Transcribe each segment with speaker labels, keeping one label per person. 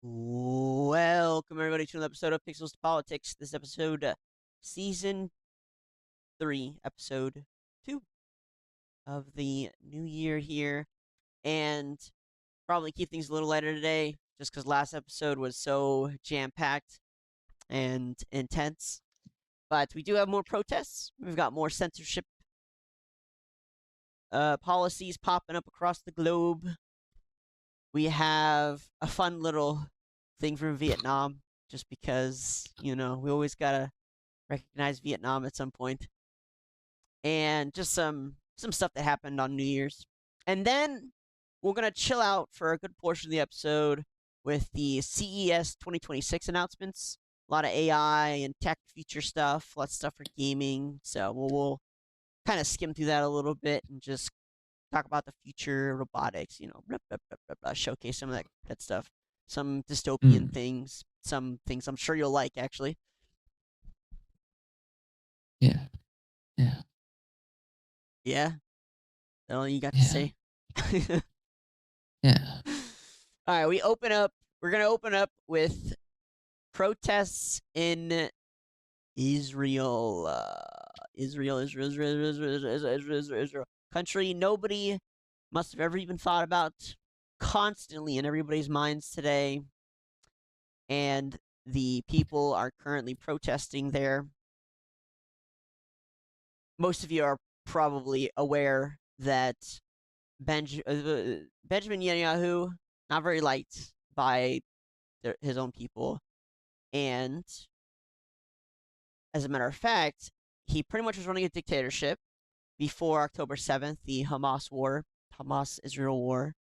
Speaker 1: Welcome everybody to another episode of Pixels to Politics. This episode, season 3, episode 2 of the new year here, and probably keep things a little lighter today, just because last episode was so jam-packed and intense. But we do have more protests. We've got more censorship policies popping up across the globe. We have a fun little thing from Vietnam, just because we always gotta recognize Vietnam at some point, and just some stuff that happened on New Year's, and then we're gonna chill out for a good portion of the episode with the CES 2026 announcements. A lot of AI and tech future stuff, a lot of stuff for gaming. So we'll kind of skim through that a little bit and just talk about the future robotics. Blah, blah, blah, blah, blah, showcase some of that stuff, some dystopian
Speaker 2: Mm,
Speaker 1: things, some things I'm sure you'll like actually.
Speaker 2: yeah, yeah,
Speaker 1: Yeah, that's all you got to
Speaker 2: yeah,
Speaker 1: say.
Speaker 2: yeah.
Speaker 1: All right, we open up. We're gonna open up with protests in Israel. Israel. Country nobody must have ever even thought about. Constantly in everybody's minds today, and the people are currently protesting there. Most of you are probably aware that Benjamin Netanyahu not very liked by his own people. And as a matter of fact, he pretty much was running a dictatorship before October 7th, the Hamas Israel war.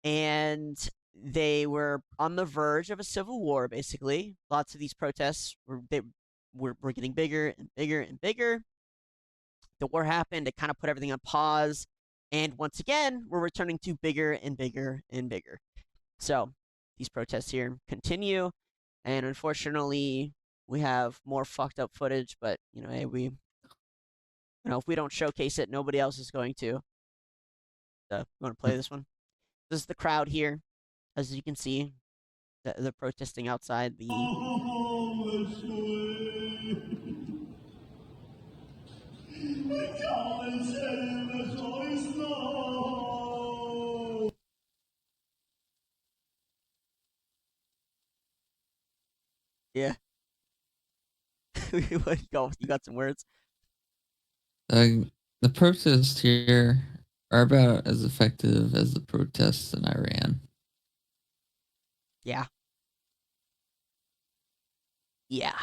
Speaker 1: And they were on the verge of a civil war, basically. Lots of these protests were getting bigger and bigger and bigger. The war happened, it kind of put everything on pause. And once again, we're returning to bigger and bigger and bigger. So these protests here continue, and unfortunately, we have more fucked up footage. But hey, if we don't showcase it, nobody else is going to. So, you want to play this one? This is the crowd here, as you can see. They're protesting outside the. Yeah. You got some words?
Speaker 2: The protests here are about as effective as the protests in Iran.
Speaker 1: Yeah. Yeah.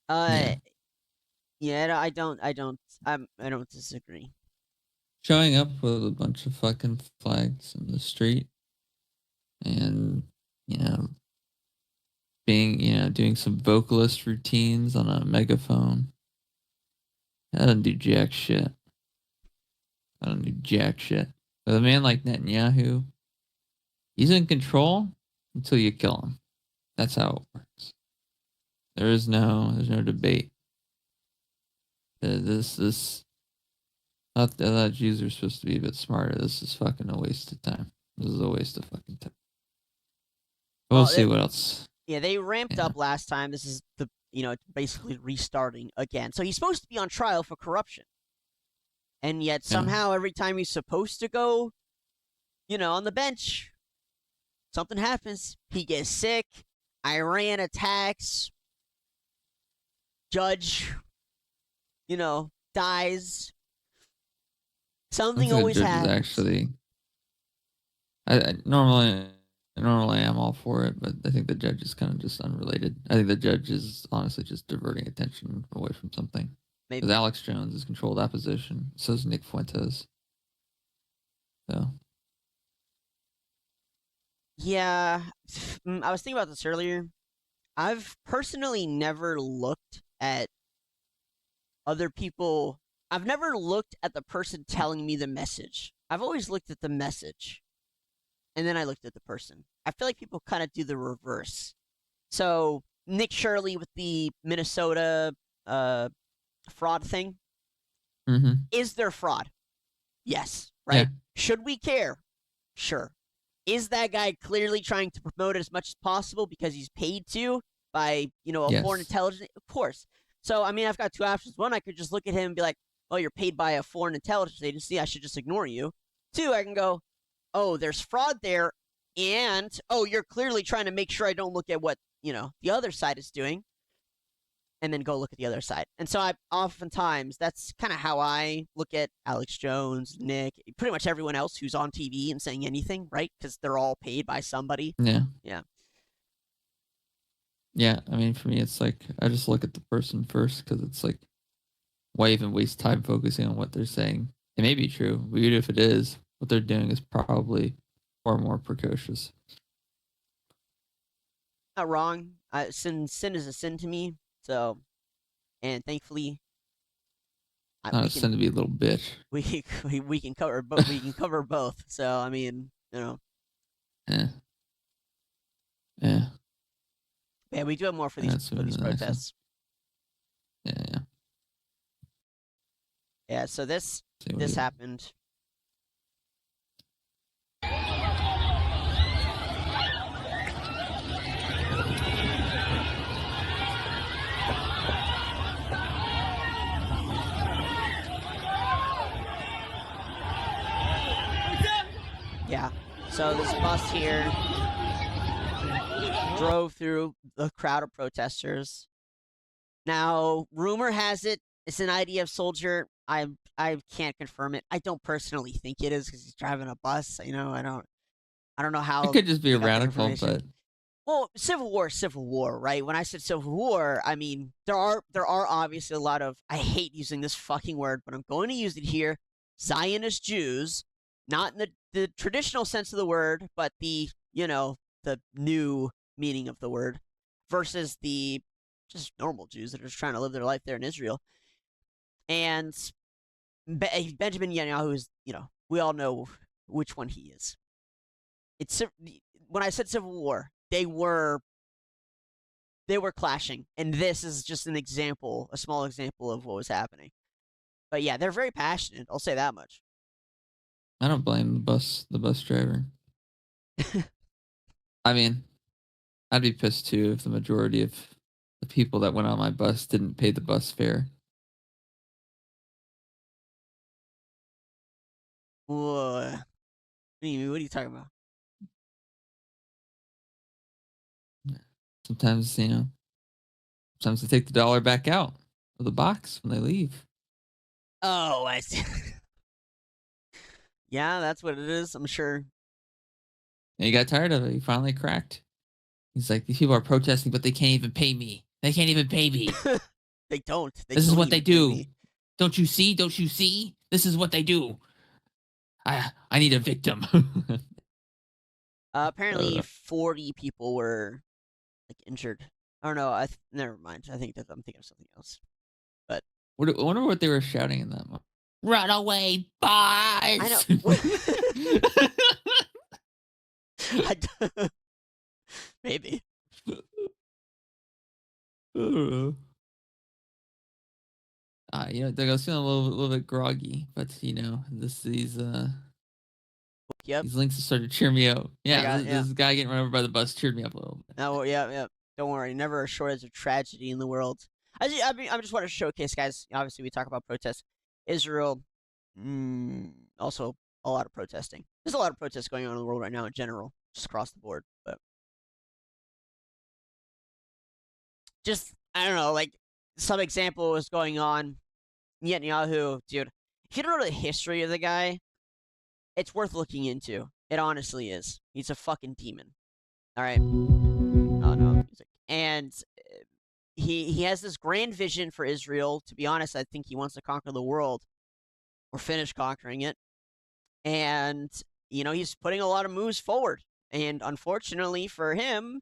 Speaker 2: Yeah,
Speaker 1: Yeah. I don't disagree.
Speaker 2: showing up with a bunch of fucking flags in the street, and you know, doing some vocalist routines on a megaphone. That doesn't do jack shit. I don't do jack shit. But a man like Netanyahu, he's in control until you kill him. That's how it works. There's no debate. This I thought Jews are supposed to be a bit smarter. This is fucking a waste of time. This is a waste of fucking time. We'll
Speaker 1: Well,
Speaker 2: see what else.
Speaker 1: yeah, they ramped
Speaker 2: Yeah,
Speaker 1: up last time. This is basically restarting again. So he's supposed to be on trial for corruption, and yet
Speaker 2: yeah.
Speaker 1: somehow every time he's supposed to go, on the bench, something happens. He gets sick. Iran attacks. Judge, dies.
Speaker 2: I think
Speaker 1: Something
Speaker 2: the
Speaker 1: always
Speaker 2: judge is
Speaker 1: happens.
Speaker 2: actually. Normally I'm all for it, but I think the judge is kind of just unrelated. I think the judge is honestly just diverting attention away from something. Because
Speaker 1: Maybe.
Speaker 2: Alex Jones is controlled opposition. So is Nick Fuentes. So
Speaker 1: Yeah, I was thinking about this earlier. I've personally never looked at other people. I've never looked at the person telling me the message. I've always looked at the message and then I looked at the person. I feel like people kind of do the reverse. So Nick Shirley with the Minnesota uh, fraud thing.
Speaker 2: mm-hmm.
Speaker 1: Is there fraud? Yes.
Speaker 2: Yeah.
Speaker 1: Right? Should we care? Sure. is that guy clearly trying to promote it as much as possible because he's paid to by, a foreign
Speaker 2: Yes.
Speaker 1: intelligence? Of course. So, I mean, I've got two options. One, I could just look at him and be like, oh, you're paid by a foreign intelligence agency. I should just ignore you. Two, I can go, oh, there's fraud there. And, oh, you're clearly trying to make sure I don't look at what, the other side is doing, and then go look at the other side. And so oftentimes that's kind of how I look at Alex Jones, Nick, pretty much everyone else who's on TV and saying anything, right? Because they're all paid by somebody.
Speaker 2: Yeah.
Speaker 1: Yeah.
Speaker 2: Yeah. I mean, for me, it's like I just look at the person first because it's like, why even waste time focusing on what they're saying? It may be true, but even if it is, what they're doing is probably far more precocious.
Speaker 1: Not wrong. Sin is a sin to me. So, and thankfully,
Speaker 2: Not
Speaker 1: we
Speaker 2: a sin
Speaker 1: can
Speaker 2: to be a little bitch.
Speaker 1: we can cover both. We can cover both. So, I mean,
Speaker 2: Yeah. Yeah.
Speaker 1: yeah, we do have more for
Speaker 2: That's
Speaker 1: these
Speaker 2: the next one.
Speaker 1: protests.
Speaker 2: Yeah. Yeah.
Speaker 1: Yeah. So this
Speaker 2: See what
Speaker 1: this
Speaker 2: you-
Speaker 1: happened. Yeah. So this bus here drove through the crowd of protesters. Now, rumor has it it's an IDF soldier. I can't confirm it. I don't personally think it is because he's driving a bus. I don't know
Speaker 2: It
Speaker 1: how
Speaker 2: could just be a
Speaker 1: they got that
Speaker 2: radical,
Speaker 1: information.
Speaker 2: but
Speaker 1: Well, Civil War, right? When I said Civil War, I mean there are obviously a lot of, I hate using this fucking word, but I'm going to use it here. Zionist Jews, not in the traditional sense of the word, but the new meaning of the word, versus the just normal Jews that are just trying to live their life there in Israel. And Benjamin Netanyahu is, we all know which one he is. It's when I said Civil War, they were clashing, and this is just an example, a small example of what was happening. But yeah, they're very passionate. I'll say that much.
Speaker 2: I don't blame the bus driver. I mean, I'd be pissed too if the majority of the people that went on my bus didn't pay the bus fare.
Speaker 1: What do you talking about?
Speaker 2: Sometimes, sometimes they take the dollar back out of the box when they leave.
Speaker 1: Oh, I see. Yeah, that's what it is. I'm sure.
Speaker 2: And he got tired of it. He finally cracked. He's like, these people are protesting, but they can't even pay me. They can't even pay me.
Speaker 1: They don't.
Speaker 2: This is what they do.
Speaker 1: Me.
Speaker 2: Don't you see? Don't you see? This is what they do. I need a victim.
Speaker 1: Apparently, 40 people were injured. I don't know. Never mind. I think that I'm thinking of something else. But
Speaker 2: I wonder what they were shouting in that moment. Run away, boys!
Speaker 1: I know. Maybe.
Speaker 2: I was feeling a little bit groggy, but these
Speaker 1: Yep.
Speaker 2: these links started to cheer me up. Yeah,
Speaker 1: yeah.
Speaker 2: this guy getting run over by the bus cheered me up a little bit.
Speaker 1: No, yeah. Don't worry. Never a shortage of tragedy in the world. I just want to showcase, guys. Obviously, we talk about protests. Israel, also a lot of protesting. There's a lot of protests going on in the world right now in general, just across the board. But just, I don't know, like some example was going on. Netanyahu, dude, if you don't know the history of the guy, it's worth looking into. It honestly is. He's a fucking demon. All right. Oh no, music. And he has this grand vision for Israel. To be honest, I think he wants to conquer the world or finish conquering it. And he's putting a lot of moves forward. And unfortunately for him,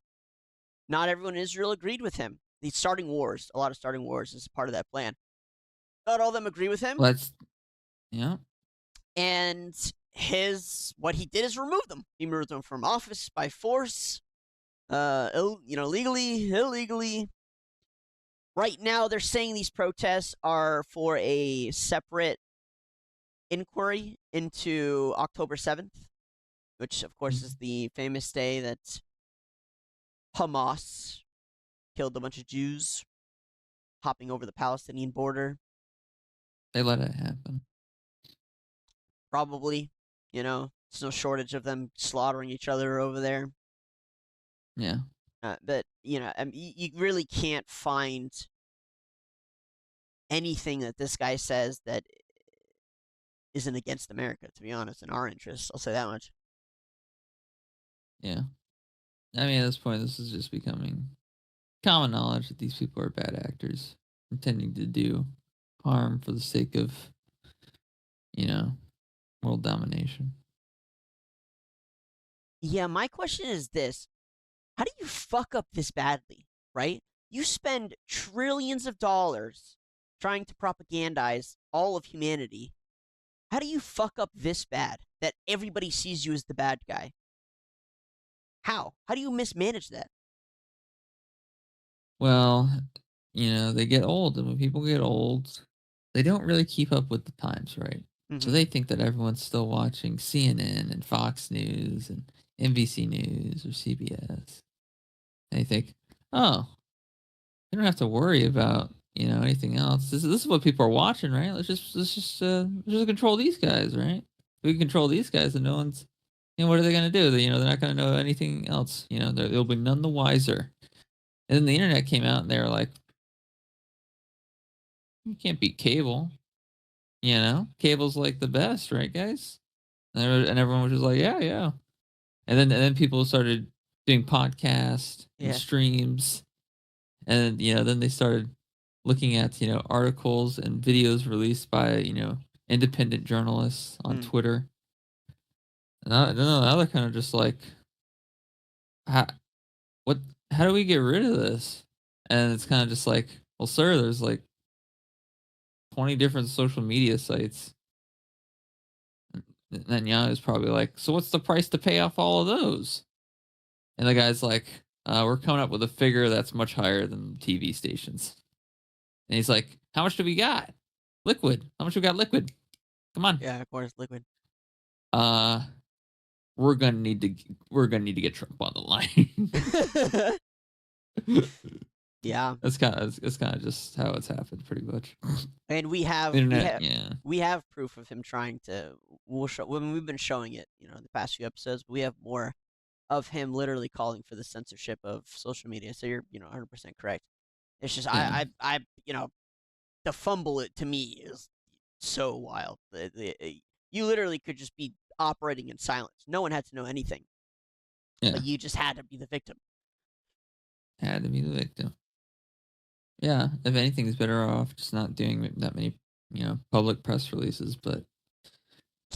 Speaker 1: not everyone in Israel agreed with him. He's starting wars. A lot of starting wars is part of that plan. Not all of them agree with him.
Speaker 2: Yeah.
Speaker 1: And what he did is remove them. He removed them from office by force, legally, illegally. Right now, they're saying these protests are for a separate inquiry into October 7th, which of course is the famous day that Hamas killed a bunch of Jews hopping over the Palestinian border.
Speaker 2: They let it happen.
Speaker 1: Probably, there's no shortage of them slaughtering each other over there.
Speaker 2: Yeah.
Speaker 1: But you really can't find anything that this guy says that isn't against America. To be honest, in our interests, I'll say that much.
Speaker 2: Yeah. I mean, at this point, this is just becoming common knowledge that these people are bad actors, intending to do harm for the sake of, world domination.
Speaker 1: Yeah, my question is this: how do you fuck up this badly? Right? You spend trillions of dollars trying to propagandize all of humanity. How do you fuck up this bad that everybody sees you as the bad guy? How? How do you mismanage that?
Speaker 2: Well, they get old, and when people get old, they don't really keep up with the times, right? So
Speaker 1: Mm-hmm.
Speaker 2: they think that everyone's still watching CNN and Fox News and NBC News or CBS. And they think, oh, they don't have to worry about anything else. This is what people are watching, right? Let's just control these guys, right? If we can control these guys, and no one's, what are they going to do? They're not going to know anything else. They'll be none the wiser. And then the internet came out, and they were like, you can't beat cable. Cable's like the best, right, guys? And everyone was just like, yeah, yeah. And then people started doing podcasts and
Speaker 1: Yeah.
Speaker 2: streams, and then they started looking at articles and videos released by independent journalists on Twitter. And I don't know, now they're kind of just like, how do we get rid of this? And it's kind of just like, well, sir, there's like 20 different social media sites. And then is probably like, so what's the price to pay off all of those? And the guy's like, we're coming up with a figure that's much higher than TV stations. And he's like, how much do we got? Liquid. How much we got liquid? Come on.
Speaker 1: Yeah, of course, liquid.
Speaker 2: We're gonna need to get Trump on the line.
Speaker 1: Yeah.
Speaker 2: That's kind of just how it's happened, pretty much.
Speaker 1: And we have
Speaker 2: Internet,
Speaker 1: we have proof of him trying to. We've been showing it, the past few episodes. But we have more of him literally calling for the censorship of social media. So you're 100% correct. It's just
Speaker 2: yeah.
Speaker 1: I the fumble it to me is so wild. You literally could just be operating in silence. No one had to know anything.
Speaker 2: Yeah.
Speaker 1: But you just had to be the victim.
Speaker 2: Had to be the victim. Yeah, if anything, is better off just not doing that many, public press releases. But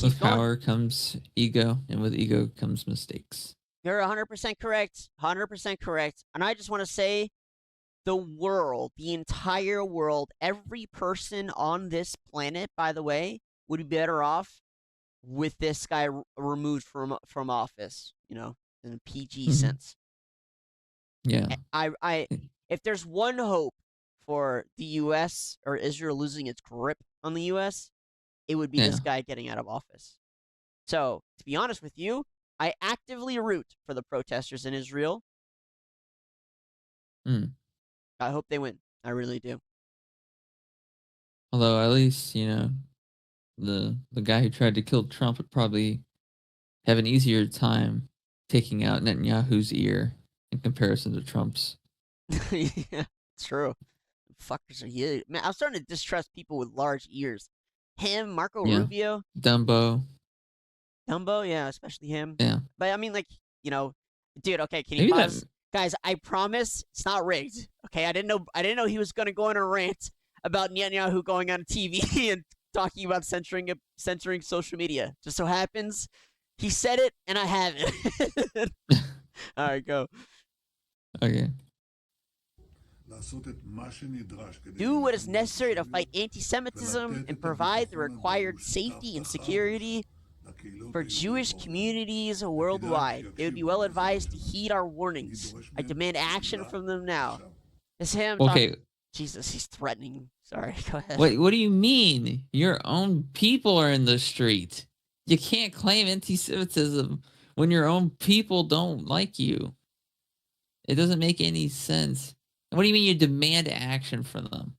Speaker 2: with power comes ego, and with ego comes mistakes.
Speaker 1: You're 100% correct. 100% correct. And I just want to say, the world, the entire world, every person on this planet, by the way, would be better off with this guy removed from office. In a PG sense.
Speaker 2: Yeah.
Speaker 1: If there's one hope for the U.S. or Israel losing its grip on the U.S., it would be this guy getting out of office. So, to be honest with you, I actively root for the protesters in Israel. I hope they win. I really do.
Speaker 2: Although, at least, the guy who tried to kill Trump would probably have an easier time taking out Netanyahu's ear in comparison to Trump's.
Speaker 1: Yeah, it's true. Fuckers are huge. Man, I'm starting to distrust people with large ears. Him, Marco Rubio.
Speaker 2: Dumbo,
Speaker 1: yeah, especially him.
Speaker 2: Yeah.
Speaker 1: But I mean, dude, okay, can you pause? Guys, I promise it's not rigged. Okay, I didn't know he was gonna go on a rant about Netanyahu going on TV and talking about censoring social media. Just so happens he said it and I haven't. All right, go.
Speaker 2: Okay.
Speaker 1: Do what is necessary to fight anti-Semitism and provide the required safety and security for Jewish communities worldwide. They would be well advised to heed our warnings. I demand action from them now. It's him.
Speaker 2: Okay.
Speaker 1: Jesus, he's threatening. Sorry, go ahead.
Speaker 2: Wait, what do you mean? Your own people are in the street. You can't claim anti-Semitism when your own people don't like you. It doesn't make any sense. What do you mean you demand action from them?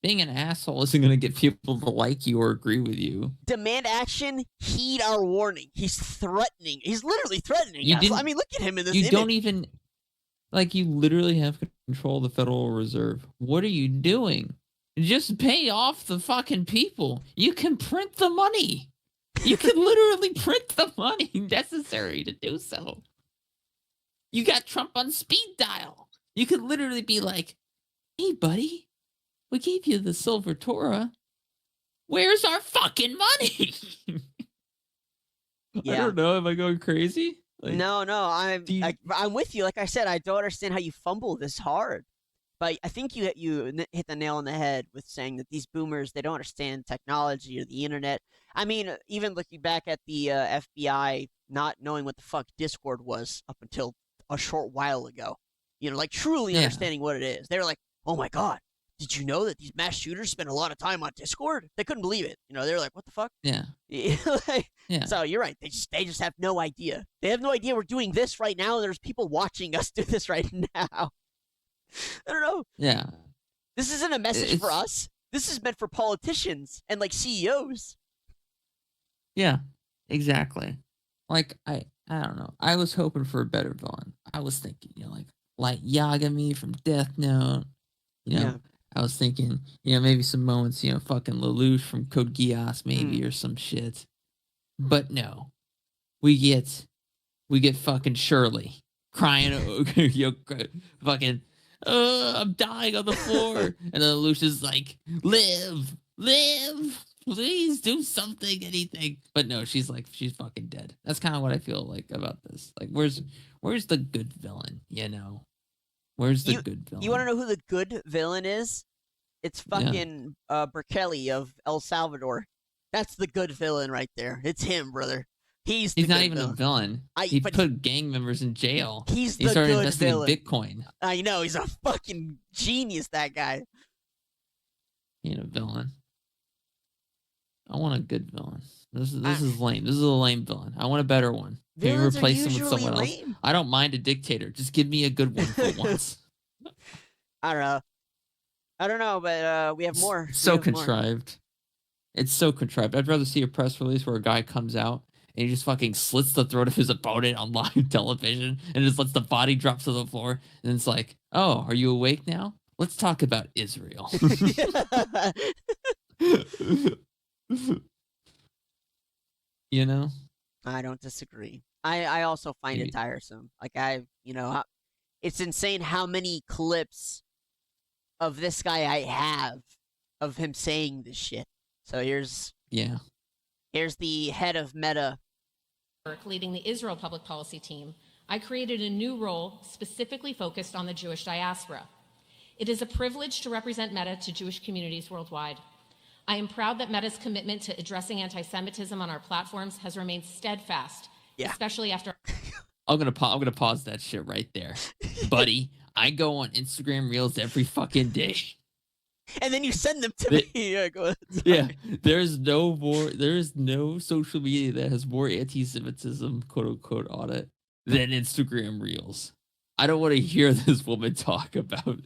Speaker 2: Being an asshole isn't going to get people to like you or agree with you.
Speaker 1: Demand action, heed our warning. He's threatening. He's literally threatening us. I mean, look at him in this image.
Speaker 2: Don't even, like, you literally have control of the Federal Reserve. What are you doing? Just pay off the fucking people. You can print the money. You can literally print the money necessary to do so. You got Trump on speed dial. You could literally be like, hey, buddy, we gave you the silver Torah. Where's our fucking money?
Speaker 1: Yeah.
Speaker 2: I don't know. Am I going crazy? Like,
Speaker 1: no, I'm with you. Like I said, I don't understand how you fumble this hard. But I think you hit the nail on the head with saying that these boomers, they don't understand technology or the internet. I mean, even looking back at the FBI not knowing what the fuck Discord was up until a short while ago. You know, like truly understanding what it is. They were like, oh my God, did you know that these mass shooters spend a lot of time on Discord? They couldn't believe it. You know, they were like, what the fuck?
Speaker 2: Yeah.
Speaker 1: So you're right. They just have no idea. They have no idea we're doing this right now. There's people watching us do this right now. I don't know.
Speaker 2: Yeah.
Speaker 1: This isn't a message for us. This is meant for politicians and like CEOs.
Speaker 2: Yeah, exactly. Like, I don't know. I was hoping for a better villain. I was thinking, like Yagami from Death Note. I was thinking, maybe some moments, fucking Lelouch from Code Geass, maybe, or some shit. But no. We get fucking Shirley crying, fucking, I'm dying on the floor. And then Lelouch is like, live, please do something, anything. But no, she's fucking dead. That's kind of what I feel like about this. Like, where's the good villain, Where's the good villain?
Speaker 1: You want to know who the good villain is? It's fucking Bukele of El Salvador. That's the good villain right there. It's him, brother. He's
Speaker 2: not even a villain. He put gang members in jail.
Speaker 1: He started investing in
Speaker 2: Bitcoin.
Speaker 1: I know. He's a fucking genius, that guy.
Speaker 2: He ain't a villain. I want a good villain. This is lame. This is a lame villain. I want a better one. Maybe replace him with someone else. I don't mind a dictator. Just give me a good one for once.
Speaker 1: I don't know, but we have more.
Speaker 2: So contrived. It's so contrived. I'd rather see a press release where a guy comes out and he just fucking slits the throat of his opponent on live television and just lets the body drop to the floor. And it's like, oh, are you awake now? Let's talk about Israel.
Speaker 1: I don't disagree. I also find it tiresome. Like it's insane how many clips of this guy I have of him saying this shit. So here's the head of Meta.
Speaker 3: Leading the Israel public policy team, I created a new role specifically focused on the Jewish diaspora. It is a privilege to represent Meta to Jewish communities worldwide. I am proud that Meta's commitment to addressing anti-Semitism on our platforms has remained steadfast, especially after...
Speaker 2: I'm gonna pause that shit right there. Buddy, I go on Instagram Reels every fucking day.
Speaker 1: And then you send them to me. Yeah, go ahead.
Speaker 2: Yeah, there is no social media that has more anti-Semitism, quote unquote, on it than Instagram Reels. I don't want to hear this woman talk about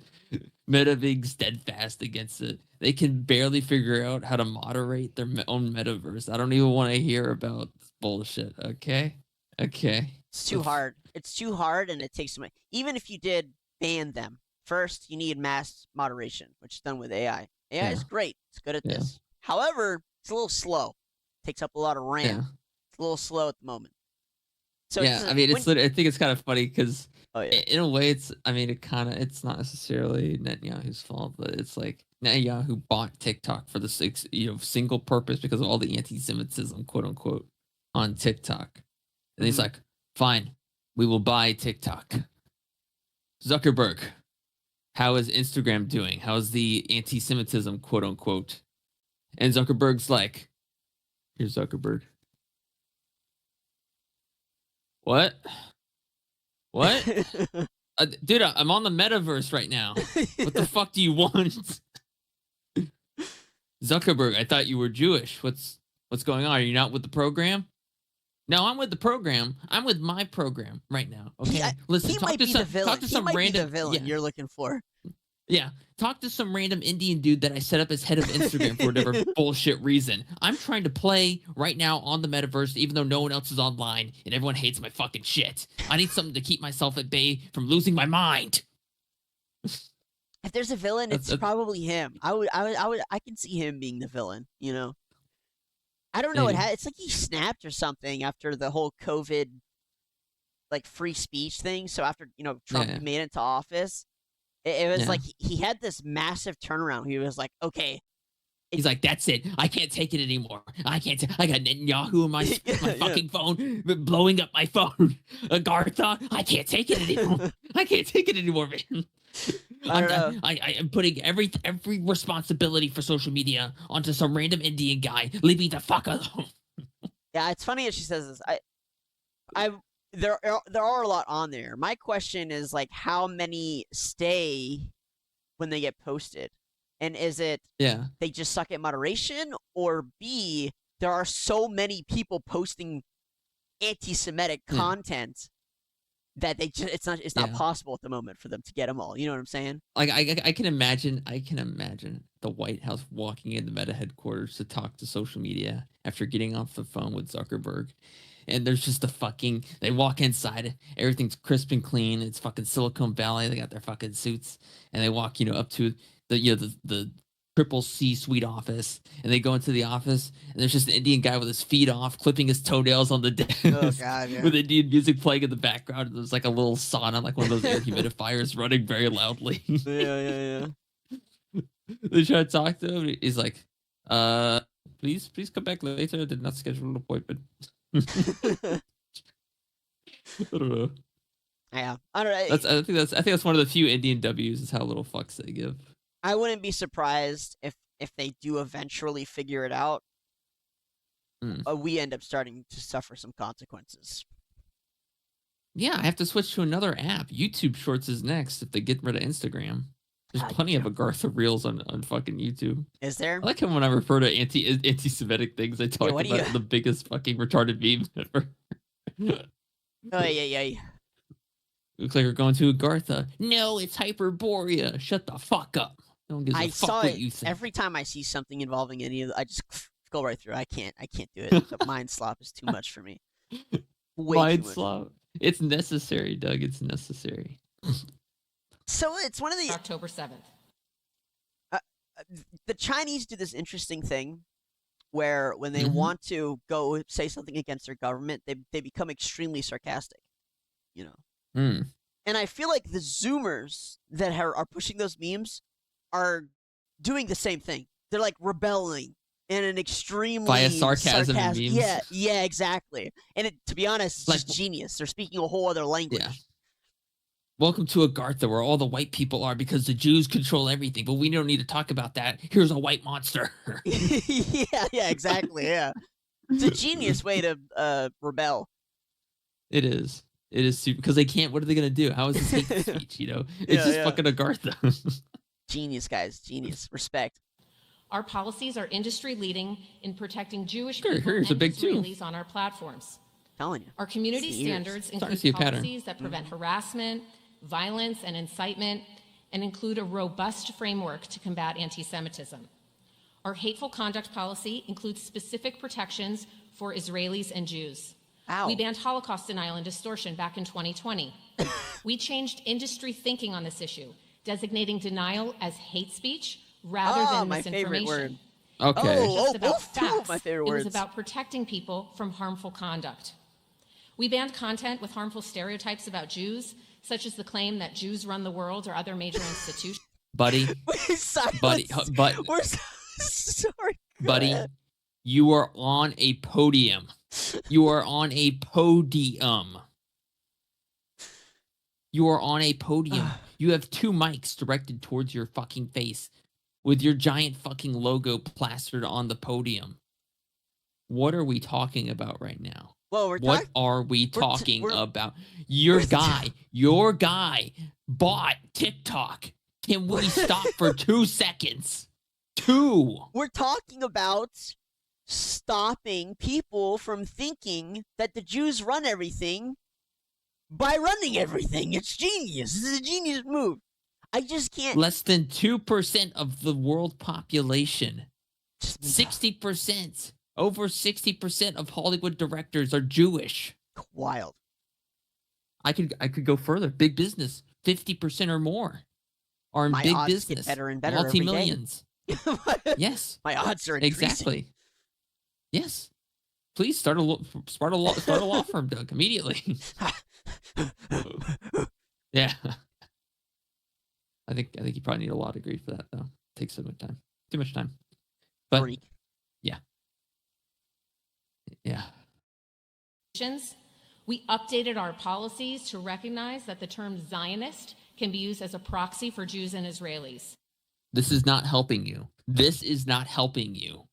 Speaker 2: Meta being steadfast against it. They can barely figure out how to moderate their own metaverse. I don't even want to hear about this bullshit. Okay.
Speaker 1: It's too hard. It's too hard, and it takes too much. Even if you did ban them, first you need mass moderation, which is done with AI. AI is great. It's good at this. However, it's a little slow. It takes up a lot of RAM. Yeah. It's a little slow at the moment. So
Speaker 2: I mean, I think it's kind of funny because in a way, it's not necessarily Netanyahu's fault, but it's like Netanyahu bought TikTok for the single purpose because of all the anti-Semitism, quote unquote, on TikTok. And he's like, fine, we will buy TikTok. Zuckerberg, how is Instagram doing? How's the anti-Semitism, quote unquote? And Zuckerberg's like, here's Zuckerberg. What? Dude, I'm on the metaverse right now. What the fuck do you want? Zuckerberg, I thought you were Jewish. What's going on? Are you not with the program? Now I'm with the program. I'm with my program right now. Okay, listen.
Speaker 1: He
Speaker 2: Talk
Speaker 1: might
Speaker 2: to
Speaker 1: be
Speaker 2: some.
Speaker 1: the villain.
Speaker 2: Talk to some
Speaker 1: he might
Speaker 2: random.
Speaker 1: be the villain you're looking for.
Speaker 2: Yeah, talk to some random Indian dude that I set up as head of Instagram for whatever bullshit reason. I'm trying to play right now on the metaverse, even though no one else is online and everyone hates my fucking shit. I need something to keep myself at bay from losing my mind.
Speaker 1: If there's a villain, it's probably him. I can see him being the villain. You know, I don't know.
Speaker 2: Maybe.
Speaker 1: It's like he snapped or something after the whole COVID like free speech thing. So after Trump made it to office, it was like he had this massive turnaround. He was like, okay.
Speaker 2: He's like, that's it. I can't take it anymore. I can't. I got Netanyahu on my fucking phone, blowing up my phone. Agartha, I can't take it anymore. I can't take it anymore, man. I'm putting every responsibility for social media onto some random Indian guy. Leave me the fuck alone.
Speaker 1: Yeah, it's funny that she says this. There are a lot on there. My question is like, how many stay when they get posted? And is it they just suck at moderation, or B, there are so many people posting anti-Semitic content that it's not possible at the moment for them to get them all. You know what I'm saying?
Speaker 2: Like I can imagine the White House walking in the Meta headquarters to talk to social media after getting off the phone with Zuckerberg. And there's just they walk inside, everything's crisp and clean. It's fucking Silicon Valley. They got their fucking suits, and they walk, up to the triple C suite office, and they go into the office, and there's just an Indian guy with his feet off, clipping his toenails on the desk, with Indian music playing in the background. And there's like a little sauna, like one of those air humidifiers running very loudly.
Speaker 1: Yeah.
Speaker 2: They try to talk to him. He's like, please come back later. I did not schedule an appointment. I don't know.
Speaker 1: Yeah, I don't know.
Speaker 2: I think that's one of the few Indian W's is how little fucks they give.
Speaker 1: I wouldn't be surprised if they do eventually figure it out. We end up starting to suffer some consequences.
Speaker 2: Yeah, I have to switch to another app. YouTube Shorts is next if they get rid of Instagram. There's plenty of Agartha reels on fucking YouTube.
Speaker 1: Is there?
Speaker 2: I like how when I refer to anti-Semitic things, I talk about the biggest fucking retarded meme ever.
Speaker 1: Oh, yeah.
Speaker 2: Looks like we're going to Agartha. No, it's Hyperborea. Shut the fuck up. No one gives a fuck what you think.
Speaker 1: Every time I see something involving any of I just go right through. I can't do it. The mind slop is too much for me.
Speaker 2: Mind slop. It's necessary, Doug. It's necessary.
Speaker 1: So it's one of the
Speaker 3: October 7th.
Speaker 1: The Chinese do this interesting thing where when they want to go say something against their government, they become extremely sarcastic. And I feel like the Zoomers that are pushing those memes are doing the same thing. They're like rebelling in an extremely
Speaker 2: via sarcasm and memes.
Speaker 1: Yeah, exactly. And to be honest, it's just genius. They're speaking a whole other language.
Speaker 2: Yeah. Welcome to Agartha, where all the white people are because the Jews control everything, but we don't need to talk about that. Here's a white monster.
Speaker 1: yeah, exactly. Yeah, it's a genius way to rebel.
Speaker 2: It is super, because they can't. What are they gonna do? How is this hate speech? It's just fucking Agartha.
Speaker 1: Genius, guys. Genius. Respect.
Speaker 3: Our policies are industry leading in protecting Jewish people and Israelis on our platforms.
Speaker 1: Telling you.
Speaker 3: Our community standards include policies that prevent harassment, violence, and incitement, and include a robust framework to combat anti-Semitism. Our hateful conduct policy includes specific protections for Israelis and Jews.
Speaker 1: Ow.
Speaker 3: We banned Holocaust denial and distortion back in 2020. We changed industry thinking on this issue, designating denial as hate speech rather than
Speaker 1: my
Speaker 3: misinformation.
Speaker 1: favorite word.
Speaker 2: Okay.
Speaker 1: Two of my favorite words.
Speaker 3: It was about protecting people from harmful conduct. We banned content with harmful stereotypes about Jews, such as the claim that Jews run the world or other major institutions.
Speaker 2: Buddy,
Speaker 1: we're sorry.
Speaker 2: Buddy, you are on a podium. You are on a podium. You are on a podium. You have two mics directed towards your fucking face with your giant fucking logo plastered on the podium. What are we talking about right now?
Speaker 1: Well,
Speaker 2: what are we talking about? Your guy bought TikTok. Can we stop for 2 seconds? 2.
Speaker 1: We're talking about stopping people from thinking that the Jews run everything by running everything. It's genius. This is a genius move. I just can't.
Speaker 2: Less than 2% of the world population.
Speaker 1: Just
Speaker 2: 60%. Over 60% of Hollywood directors are Jewish.
Speaker 1: wild.
Speaker 2: I could go further. Big business, 50% or more are in
Speaker 1: My
Speaker 2: big
Speaker 1: odds
Speaker 2: business.
Speaker 1: get better and better every day.
Speaker 2: Multi-millions. Yes.
Speaker 1: My odds are increasing.
Speaker 2: Exactly. Yes. Please start a law firm, Doug, immediately. Yeah. I think you probably need a law degree for that, though. Takes so much time. Too much time. But
Speaker 1: Freak.
Speaker 2: yeah. Yeah.
Speaker 3: We updated our policies to recognize that the term Zionist can be used as a proxy for Jews and Israelis.
Speaker 2: This is not helping you. This is not helping you.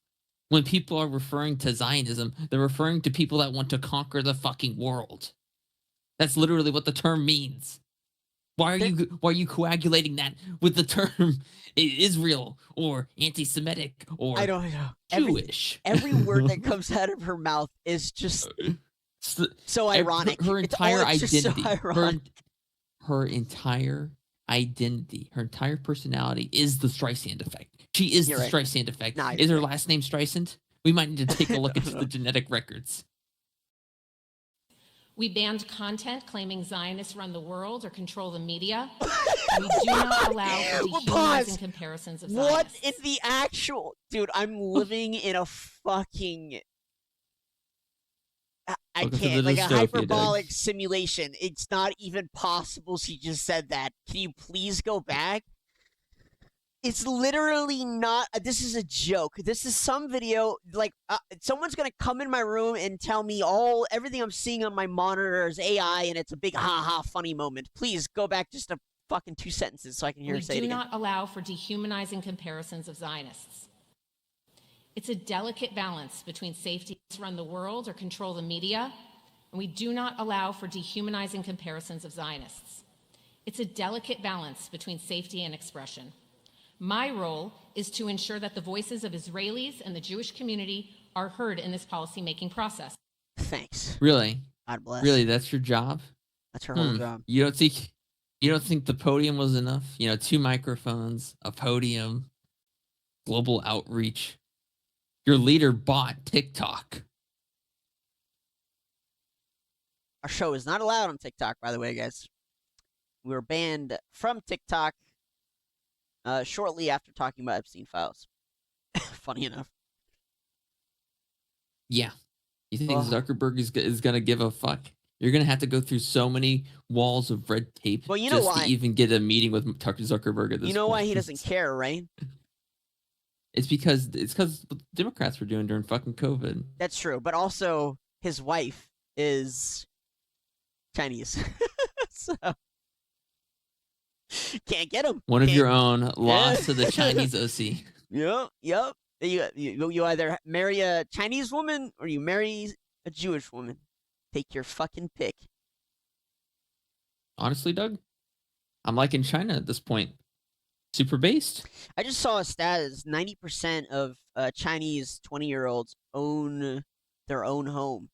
Speaker 2: When people are referring to Zionism, they're referring to people that want to conquer the fucking world. That's literally what the term means. Why are you coagulating that with the term Israel or anti-Semitic or
Speaker 1: I don't know.
Speaker 2: Jewish?
Speaker 1: Every word that comes out of her mouth is just so ironic.
Speaker 2: Her entire identity,
Speaker 1: her
Speaker 2: entire identity, her entire personality is the Streisand effect. She is the
Speaker 1: right.
Speaker 2: Streisand effect.
Speaker 1: Nah,
Speaker 2: Is her last name Streisand? We might need to take a look into the genetic records.
Speaker 3: We banned content claiming Zionists run the world or control the media. We do not allow for dehumanizing comparisons of Zionists.
Speaker 1: What in the actual... Dude, I'm living in a fucking... I
Speaker 2: Welcome to
Speaker 1: can't.
Speaker 2: the
Speaker 1: Like a
Speaker 2: dystopia,
Speaker 1: hyperbolic
Speaker 2: Doug.
Speaker 1: simulation. It's not even possible she just said that. Can you please go back? It's literally not. This is a joke. This is some video. Like someone's gonna come in my room and tell me everything I'm seeing on my monitor is AI, and it's a big ha funny moment. Please go back just a fucking 2 sentences so I can hear her say it
Speaker 3: We do
Speaker 1: again.
Speaker 3: not allow for dehumanizing comparisons of Zionists. It's a delicate balance between safety to run the world or control the media, and we do not allow for dehumanizing comparisons of Zionists. It's a delicate balance between safety and expression. My role is to ensure that the voices of Israelis and the Jewish community are heard in this policymaking process.
Speaker 1: Thanks.
Speaker 2: Really?
Speaker 1: God bless.
Speaker 2: Really, that's your job?
Speaker 1: That's her whole job.
Speaker 2: You don't think the podium was enough? 2 microphones, a podium, global outreach. Your leader bought TikTok.
Speaker 1: Our show is not allowed on TikTok, by the way, guys. We were banned from TikTok shortly after talking about Epstein files. Funny enough.
Speaker 2: Yeah. You think Zuckerberg is going to give a fuck? You're going to have to go through so many walls of red tape to even get a meeting with Zuckerberg at this point.
Speaker 1: You know why he doesn't care, right?
Speaker 2: It's because what the Democrats were doing during fucking COVID.
Speaker 1: That's true, but also his wife is Chinese. So can't get him.
Speaker 2: One of your own lost to the Chinese OC.
Speaker 1: Yep. You either marry a Chinese woman or you marry a Jewish woman. Take your fucking pick.
Speaker 2: Honestly, Doug, I'm liking China at this point. Super based.
Speaker 1: I just saw a stat is 90% of Chinese 20-year-olds own their own home.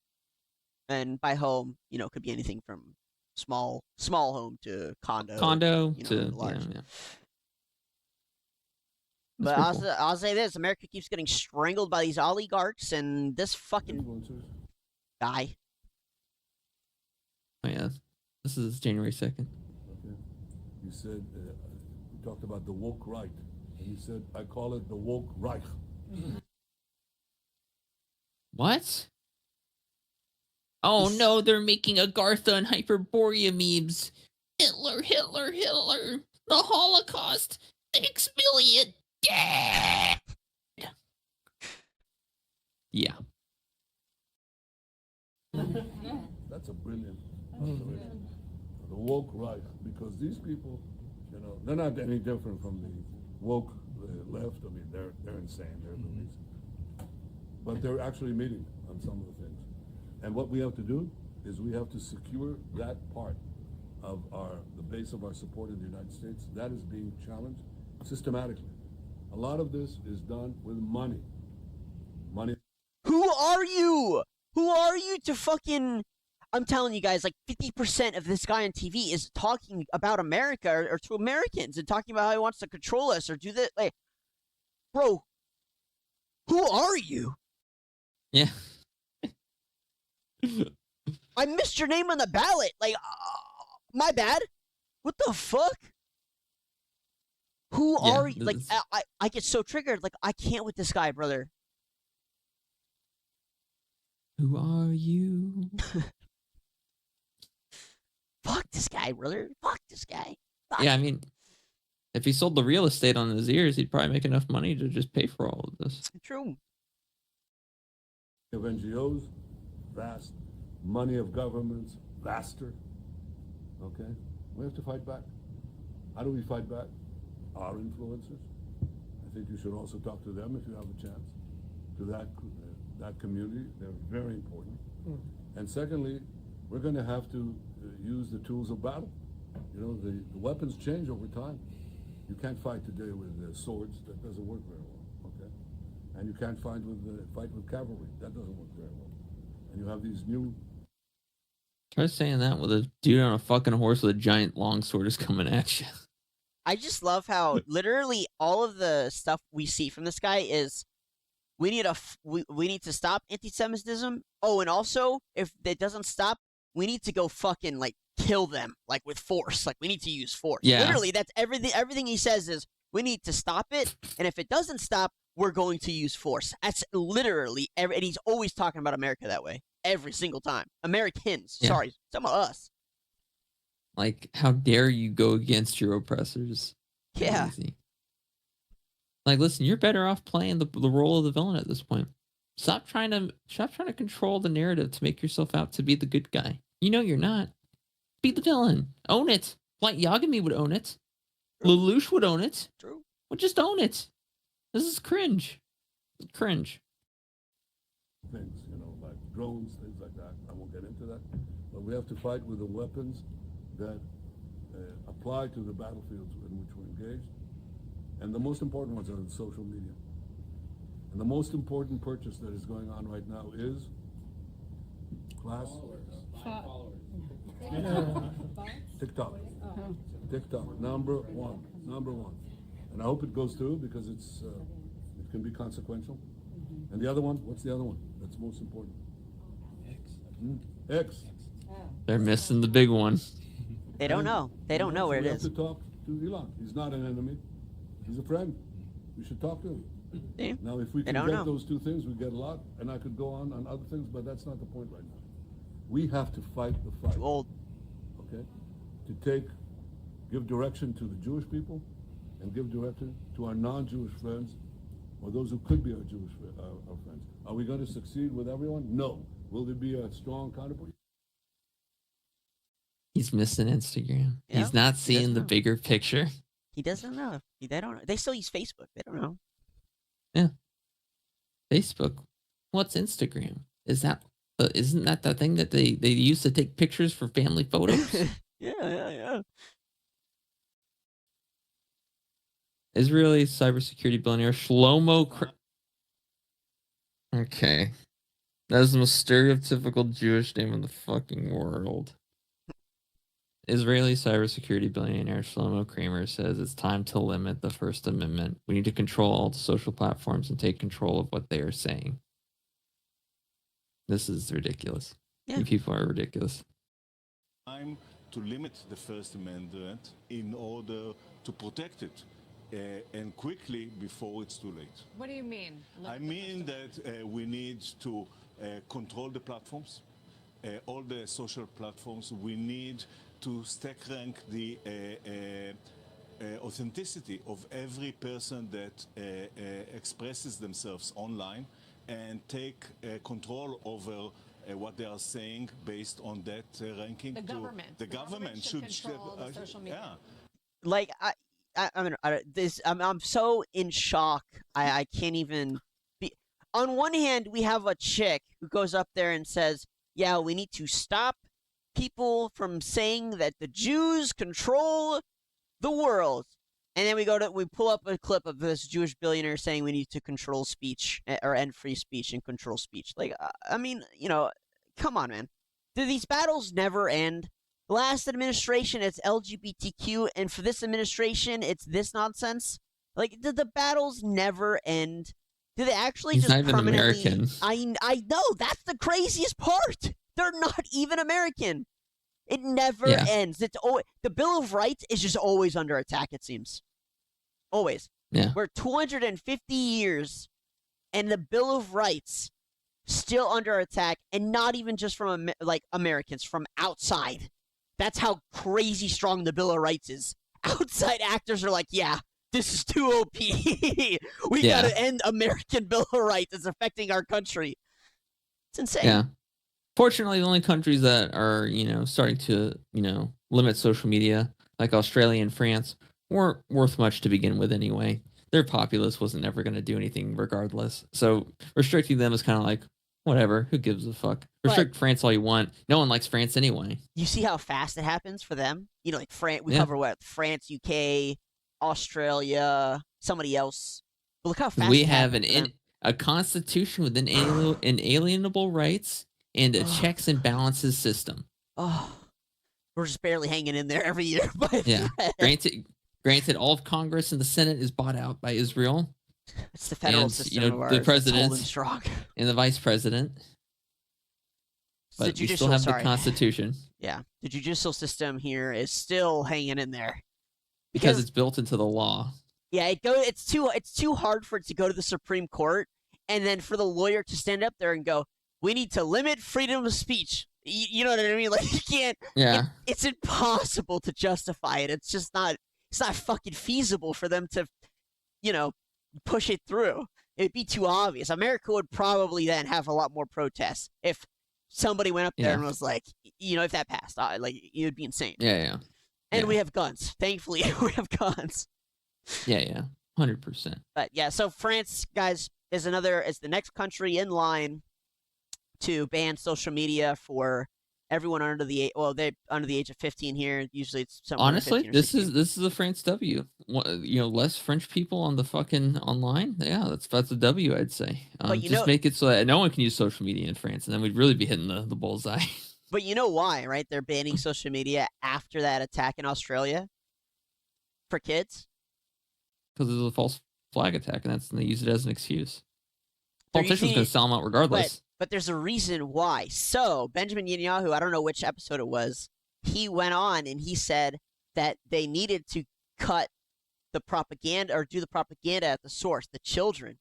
Speaker 1: And by home, could be anything from small home to condo.
Speaker 2: To
Speaker 1: large.
Speaker 2: Yeah.
Speaker 1: But I'll say this: America keeps getting strangled by these oligarchs and this fucking guy.
Speaker 2: Oh yeah, this is January 2nd.
Speaker 4: Okay. You said we talked about the woke right. You said I call it the woke Reich.
Speaker 2: What? Oh no, they're making Agartha and Hyperborea memes. Hitler, the Holocaust, 6 million dead. Yeah.
Speaker 4: That's a brilliant observation. The woke Reich, because these people, they're not any different from the woke left. I mean, they're insane. They're lunatic. But they're actually meeting on some of the things. And what we have to do is we have to secure that part of the base of our support in the United States. That is being challenged systematically. A lot of this is done with money.
Speaker 1: you? Who are you to fucking... I'm telling you guys, like 50% of this guy on TV is talking about America or to Americans and talking about how he wants to control us or do that. Like, bro, who are you?
Speaker 2: Yeah.
Speaker 1: I missed your name on the ballot. Like, my bad. What the fuck? Who
Speaker 2: Yeah,
Speaker 1: are you? Like, I get so triggered. Like, I can't with this guy, brother.
Speaker 2: Who are you?
Speaker 1: Fuck this guy, brother. Fuck this guy. Fuck.
Speaker 2: Yeah, I mean, if he sold the real estate on his ears, he'd probably make enough money to just pay for all of this.
Speaker 1: True.
Speaker 4: Of NGOs, vast. Money of governments, vaster. Okay? We have to fight back. How do we fight back? Our influencers. I think you should also talk to them if you have a chance. To that community, they're very important. And secondly, we're going to have to use the tools of battle. You know, the weapons change over time. You can't fight today with swords. That doesn't work very well. Okay? And you can't fight with cavalry. That doesn't work very well. And you have these new...
Speaker 2: Try saying that with a dude on a fucking horse with a giant longsword is coming at you.
Speaker 1: I just love how literally all of the stuff we see from this guy is we need to stop anti-Semitism. Oh, and also if it doesn't stop, we need to go fucking like kill them like with force. Like we need to use force.
Speaker 2: Yeah.
Speaker 1: Literally, that's everything. Everything he says is we need to stop it, and if it doesn't stop, we're going to use force. That's literally and he's always talking about America that way every single time. Americans,
Speaker 2: Yeah.
Speaker 1: sorry, some of us.
Speaker 2: Like, how dare you go against your oppressors?
Speaker 1: Yeah.
Speaker 2: Crazy. Like, listen, you're better off playing the role of the villain at this point. Stop trying to control the narrative to make yourself out to be the good guy. You know you're not. Be the villain. Own it. Like Yagami would own it. Lelouch would own it.
Speaker 1: True.
Speaker 2: Well, just own it. This is cringe. Cringe.
Speaker 4: things, you know, like drones, things like that. I won't get into that. But we have to fight with the weapons that apply to the battlefields in which we're engaged. And the most important ones are in social media. And the most important purchase that is going on right now is class TikTok. TikTok, number one. And I hope it goes through because it can be consequential. And the other one, what's the other one that's most important? X.
Speaker 2: They're missing the big one.
Speaker 1: They don't know. They don't know where it
Speaker 4: We have
Speaker 1: is.
Speaker 4: to talk to Elon. He's not an enemy. He's a friend. We should talk to him.
Speaker 1: See?
Speaker 4: Now, if we
Speaker 1: They
Speaker 4: can
Speaker 1: don't
Speaker 4: get
Speaker 1: know.
Speaker 4: those two things, we get a lot. And I could go on other things, but that's not the point right now. We have to fight the fight.
Speaker 1: Too old.
Speaker 4: Okay? Give direction to the Jewish people and give direction to our non-Jewish friends or those who could be our Jewish our friends. Are we going to succeed with everyone? No. Will there be a strong counterpoint?
Speaker 2: He's missing Instagram.
Speaker 1: Yeah,
Speaker 2: He's not
Speaker 1: he
Speaker 2: seeing
Speaker 1: doesn't
Speaker 2: the
Speaker 1: know.
Speaker 2: bigger picture.
Speaker 1: He doesn't know. They don't know. They still use Facebook. They don't know.
Speaker 2: Yeah. Facebook. What's Instagram? Isn't that the thing that they use to take pictures for family photos?
Speaker 1: Yeah.
Speaker 2: Israeli cybersecurity billionaire Shlomo. Okay. That is the most stereotypical Jewish name in the fucking world. Israeli cybersecurity billionaire Shlomo Kramer says it's time to limit the First Amendment. We need to control all the social platforms and take control of what they are saying. This is ridiculous.
Speaker 1: Yeah.
Speaker 2: You people are ridiculous.
Speaker 5: Time to limit the First Amendment in order to protect it, and quickly before it's too late.
Speaker 6: What do you mean?
Speaker 5: I mean that we need to control the platforms, all the social platforms. We need to stack rank the authenticity of every person that expresses themselves online and take control over what they are saying based on that ranking.
Speaker 6: The government.
Speaker 5: The government should
Speaker 6: control the social media.
Speaker 5: Yeah.
Speaker 1: Like I'm so in shock. I can't even be. On one hand, we have a chick who goes up there and says, "Yeah, we need to stop people from saying that the Jews control the world." And then we pull up a clip of this Jewish billionaire saying we need to control speech or end free speech and control speech. Like, I mean, come on, man. Do these battles never end? The last administration, it's LGBTQ, and for this administration, it's this nonsense. Like, do the battles never end? Do they actually
Speaker 2: He's
Speaker 1: just
Speaker 2: not even
Speaker 1: permanently?
Speaker 2: American.
Speaker 1: I know, that's the craziest part. They're not even American. It never ends. It's always, the Bill of Rights is just always under attack. It seems. Always.
Speaker 2: Yeah.
Speaker 1: We're 250 years, and the Bill of Rights still under attack, and not even just from Americans, from outside. That's how crazy strong the Bill of Rights is. Outside actors are like, yeah, this is too OP. We gotta end American Bill of Rights. It's affecting our country. It's insane.
Speaker 2: Yeah. Fortunately, the only countries that are, starting to, limit social media, like Australia and France, weren't worth much to begin with anyway. Their populace wasn't ever going to do anything regardless. So restricting them is kind of like, whatever, who gives a fuck? Restrict France all you want. No one likes France anyway.
Speaker 1: You see how fast it happens for them? Like France, we cover what? France, UK, Australia, somebody else. But look how fast
Speaker 2: we have a constitution with inalienable rights and a checks and balances system.
Speaker 1: Oh, we're just barely hanging in there every year. But
Speaker 2: Granted, all of Congress and the Senate is bought out by Israel.
Speaker 1: It's the federal system of ours.
Speaker 2: The president
Speaker 1: strong.
Speaker 2: And the vice president. But we still have the Constitution.
Speaker 1: Yeah, the judicial system here is still hanging in there
Speaker 2: because it's built into the law.
Speaker 1: Yeah, it's too hard for it to go to the Supreme Court, and then for the lawyer to stand up there and go, "We need to limit freedom of speech." You know what I mean? Like, you can't.
Speaker 2: Yeah.
Speaker 1: It's impossible to justify it. It's just not. It's not fucking feasible for them to, push it through. It'd be too obvious. America would probably then have a lot more protests if somebody went up there and was like, if that passed, it would be insane.
Speaker 2: Yeah.
Speaker 1: And we have guns. Thankfully, we have guns.
Speaker 2: Yeah. 100%.
Speaker 1: But yeah, so France, guys, is the next country in line to ban social media for everyone under the age of 15 here. Usually it's someone
Speaker 2: honestly, this is a France W. Less French people on the fucking online. Yeah, that's a W, I'd say. Just make it so that no one can use social media in France, and then we'd really be hitting the bullseye.
Speaker 1: But you know why, right? They're banning social media after that attack in Australia for kids.
Speaker 2: Because it was a false flag attack, and they use it as an excuse. Politicians going to sell them out regardless.
Speaker 1: But there's a reason why. So, Benjamin Netanyahu, I don't know which episode it was, he went on and he said that they needed to cut the propaganda or do the propaganda at the source, the children.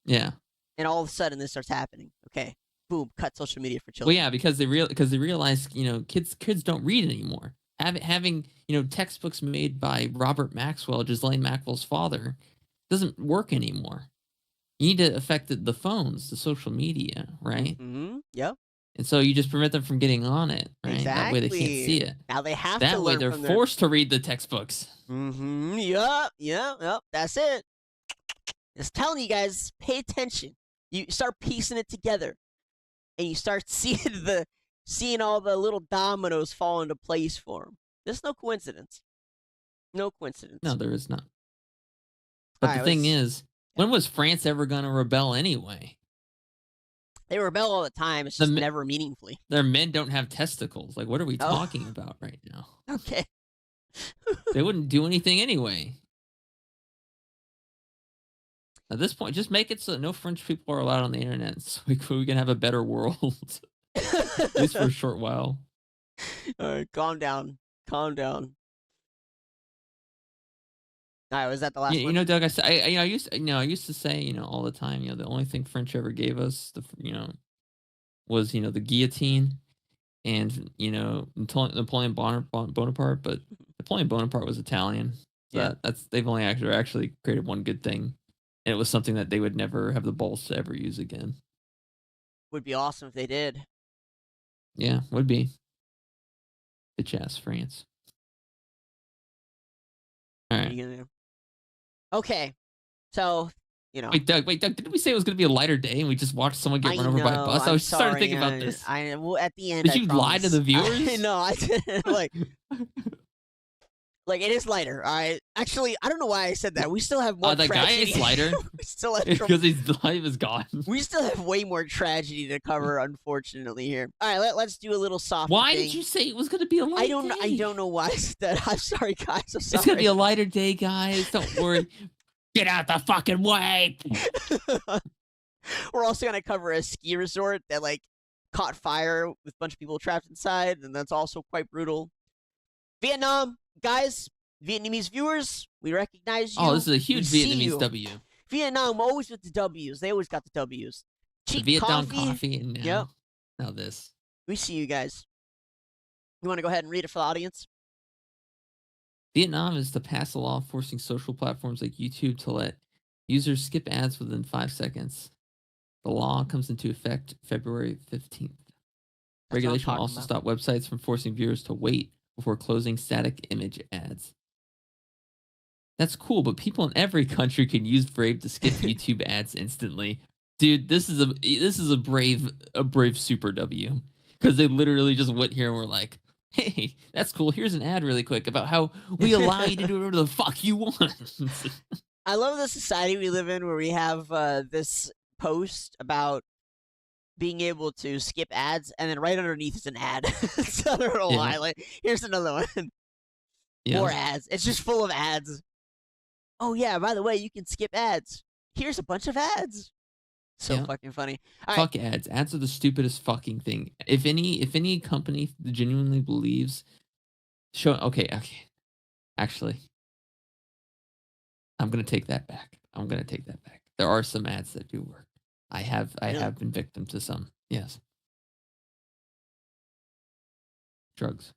Speaker 2: Yeah.
Speaker 1: And all of a sudden this starts happening. Okay, boom, cut social media for children.
Speaker 2: Well, yeah, because they realize, kids don't read anymore. Having textbooks made by Robert Maxwell, Ghislaine Maxwell's father, doesn't work anymore. You need to affect the phones, the social media, right?
Speaker 1: Mm-hmm. Yep.
Speaker 2: And so you just prevent them from getting on it, right?
Speaker 1: Exactly.
Speaker 2: That way they can't see it.
Speaker 1: Now they have
Speaker 2: that
Speaker 1: to
Speaker 2: way
Speaker 1: learn
Speaker 2: they're
Speaker 1: from
Speaker 2: forced to read the textbooks.
Speaker 1: Mm-hmm. Yep. That's it. Just telling you guys, pay attention. You start piecing it together, and you start seeing all the little dominoes fall into place for them. There's no coincidence. No coincidence.
Speaker 2: No, there is not. But the thing is, when was France ever going to rebel anyway?
Speaker 1: They rebel all the time. It's just never meaningfully.
Speaker 2: Their men don't have testicles. Like, what are we talking about right now?
Speaker 1: Okay.
Speaker 2: They wouldn't do anything anyway. At this point, just make it so that no French people are allowed on the internet so we can have a better world. At least for a short while.
Speaker 1: All right, calm down. All right, was that the last one?
Speaker 2: Doug, I used to say, all the time, the only thing French ever gave us, was, the guillotine and, Napoleon Bonaparte, but Napoleon Bonaparte was Italian. So they've only actually created one good thing. And it was something that they would never have the balls to ever use again.
Speaker 1: Would be awesome if they did.
Speaker 2: Yeah, would be. Bitch ass France. All right.
Speaker 1: Okay, so
Speaker 2: Wait, Doug. Didn't we say it was going to be a lighter day, and we just watched someone get run over by a bus? I was starting to think about this.
Speaker 1: Well, at the end,
Speaker 2: did you lie to the viewers?
Speaker 1: No, I didn't. Like, it is lighter, all right? Actually, I don't know why I said that. We still have more
Speaker 2: That guy
Speaker 1: tragedy.
Speaker 2: is lighter
Speaker 1: we still have
Speaker 2: because his life is gone.
Speaker 1: we still have way more tragedy to cover, unfortunately, here. All right, let's do a little soft
Speaker 2: Why
Speaker 1: thing.
Speaker 2: did you say it was going to be a light day?
Speaker 1: I don't know why I said that. I'm sorry, guys. I'm sorry.
Speaker 2: It's going to be a lighter day, guys. Don't worry. Get out the fucking way.
Speaker 1: We're also gonna cover a ski resort that like caught fire with a bunch of people trapped inside, and that's also quite brutal. Vietnam, guys, Vietnamese viewers, we recognize you.
Speaker 2: Oh, this is a huge
Speaker 1: see
Speaker 2: Vietnamese
Speaker 1: you.
Speaker 2: W.
Speaker 1: Vietnam always with the W's. They always got the W's.
Speaker 2: The
Speaker 1: Cheap
Speaker 2: Vietnam coffee and
Speaker 1: Yep.
Speaker 2: now this.
Speaker 1: We see you guys. You want to go ahead and read it for the audience?
Speaker 2: Vietnam is to pass a law forcing social platforms like YouTube to let users skip ads within 5 seconds. The law comes into effect February 15th. Regulation will also stop websites from forcing viewers to wait before closing static image ads. That's cool, but people in every country can use Brave to skip YouTube ads instantly. Dude, this is a brave super W. Because they literally just went here and were like, hey, that's cool. Here's an ad really quick about how we allow you to do whatever the fuck you want.
Speaker 1: I love the society we live in where we have this post about being able to skip ads, and then right underneath is an ad. So I don't know why. Like, here's another one. More ads. It's just full of ads. Oh yeah, by the way, you can skip ads. Here's a bunch of ads. So fucking funny. All
Speaker 2: Fuck ads. Ads are the stupidest fucking thing. If any company genuinely believes okay. Actually, I'm gonna take that back. There are some ads that do work. I have been victim to some. Yes. Drugs.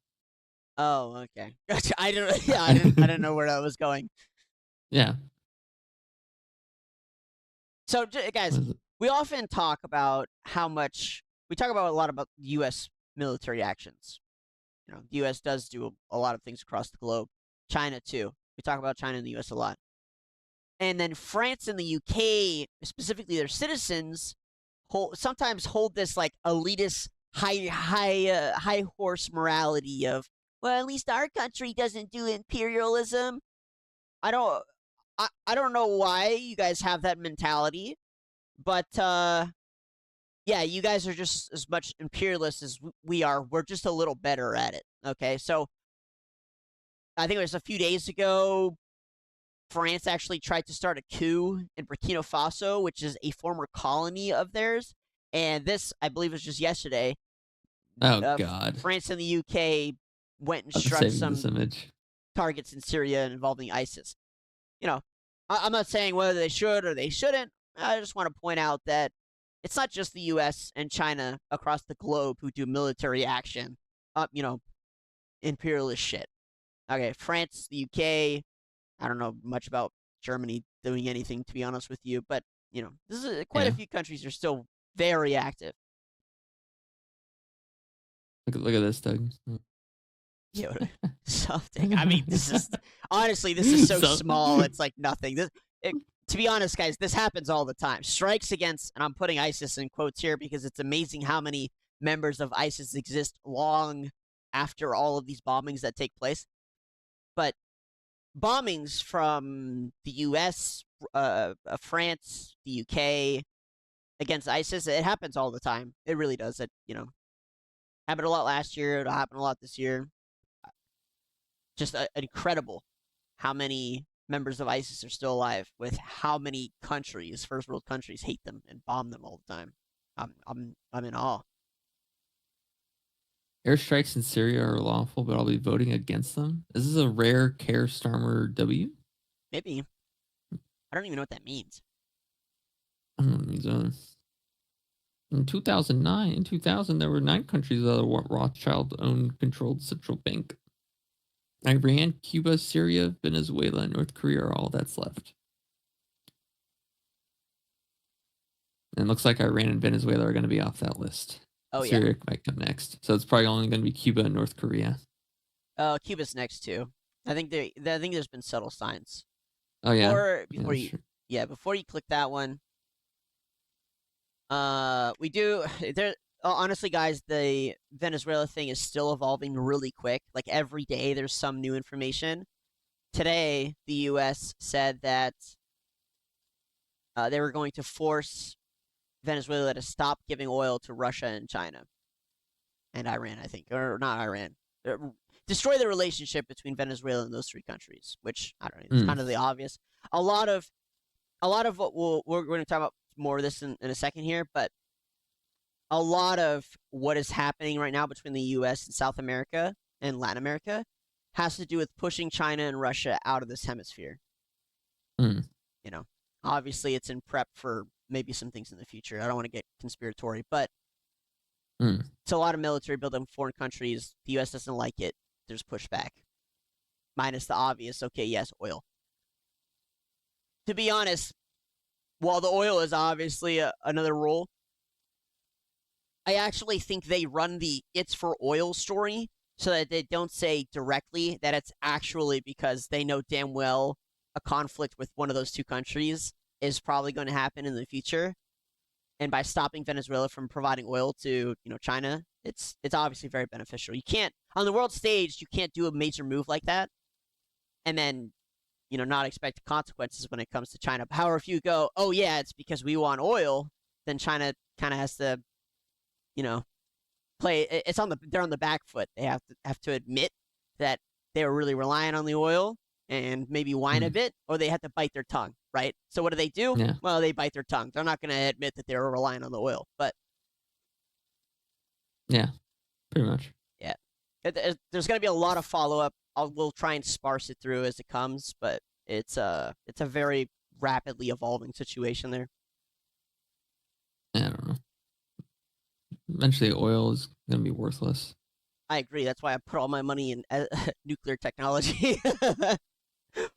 Speaker 1: Oh, okay. Gotcha. I didn't know where that was going.
Speaker 2: Yeah.
Speaker 1: So, guys, we often talk about a lot about U.S. military actions. You know, the U.S. does do a lot of things across the globe. China too. We talk about China and the U.S. a lot. And then France and the U.K., specifically their citizens, sometimes hold this like elitist high horse morality of, well, at least our country doesn't do imperialism. I don't know why you guys have that mentality, but yeah, you guys are just as much imperialists as we are. We're just a little better at it. Okay, so I think it was a few days ago, France actually tried to start a coup in Burkina Faso, which is a former colony of theirs. And this, I believe, was just yesterday.
Speaker 2: Oh, God.
Speaker 1: France and the UK went and struck some targets in Syria involving ISIS. You know, I'm not saying whether they should or they shouldn't. I just want to point out that it's not just the U.S. and China across the globe who do military action, imperialist shit. Okay, France, the UK, I don't know much about Germany doing anything, to be honest with you, but, this is quite a few countries are still very active.
Speaker 2: Look at this, Doug.
Speaker 1: Yeah, something. I mean, this is so small. It's like nothing. To be honest, guys, this happens all the time. Strikes against, and I'm putting ISIS in quotes here because it's amazing how many members of ISIS exist long after all of these bombings that take place. But bombings from the U.S., France, the UK against ISIS, it happens all the time. It really does. It happened a lot last year. It'll happen a lot this year. Just incredible how many members of ISIS are still alive, with how many countries, first world countries, hate them and bomb them all the time. I'm in awe.
Speaker 2: Airstrikes in Syria are lawful, but I'll be voting against them. Is this a rare Keir Starmer W?
Speaker 1: Maybe. I don't even know what that means.
Speaker 2: I don't know what it means. In 2000, there were 9 countries that Rothschild-owned controlled central bank. Iran, Cuba, Syria, Venezuela, and North Korea are all that's left. And it looks like Iran and Venezuela are going to be off that list.
Speaker 1: Oh,
Speaker 2: Syria might come next. So it's probably only going to be Cuba and North Korea.
Speaker 1: Cuba's next too. I think there's been subtle signs.
Speaker 2: Oh yeah.
Speaker 1: Before you click that one, we do there. Honestly, guys, the Venezuela thing is still evolving really quick. Like every day, there's some new information. today the U.S. said that they were going to force Venezuela to stop giving oil to Russia and China and Iran, I think, or not Iran. Destroy the relationship between Venezuela and those three countries, which I don't know. It's kind of the obvious. A lot of what we're going to talk about more of this in a second here, but a lot of what is happening right now between the U.S. and South America and Latin America has to do with pushing China and Russia out of this hemisphere.
Speaker 2: Mm.
Speaker 1: You know, obviously it's in prep for maybe some things in the future. I don't want to get conspiratory, but it's a lot of military buildup in foreign countries. The U.S. doesn't like it. There's pushback. Minus the obvious, okay, yes, oil. To be honest, while the oil is obviously another role, I actually think they run the "it's for oil" story so that they don't say directly that it's actually because they know damn well a conflict with one of those two countries is probably going to happen in the future. And by stopping Venezuela from providing oil to, China, it's obviously very beneficial. You can't, on the world stage, you can't do a major move like that and then, not expect consequences when it comes to China. However, if you go, oh yeah, it's because we want oil, then China kind of has to, play. They're on the back foot. They have to admit that they were really relying on the oil and maybe whine a bit, or they have to bite their tongue, right? So what do they do?
Speaker 2: Yeah.
Speaker 1: Well, they bite their tongue. They're not going to admit that they were relying on the oil, but
Speaker 2: yeah, pretty much.
Speaker 1: Yeah, there's going to be a lot of follow up. We'll try and sparse it through as it comes, but it's a very rapidly evolving situation there.
Speaker 2: I don't know. Eventually, oil is going to be worthless.
Speaker 1: I agree. That's why I put all my money in nuclear technology.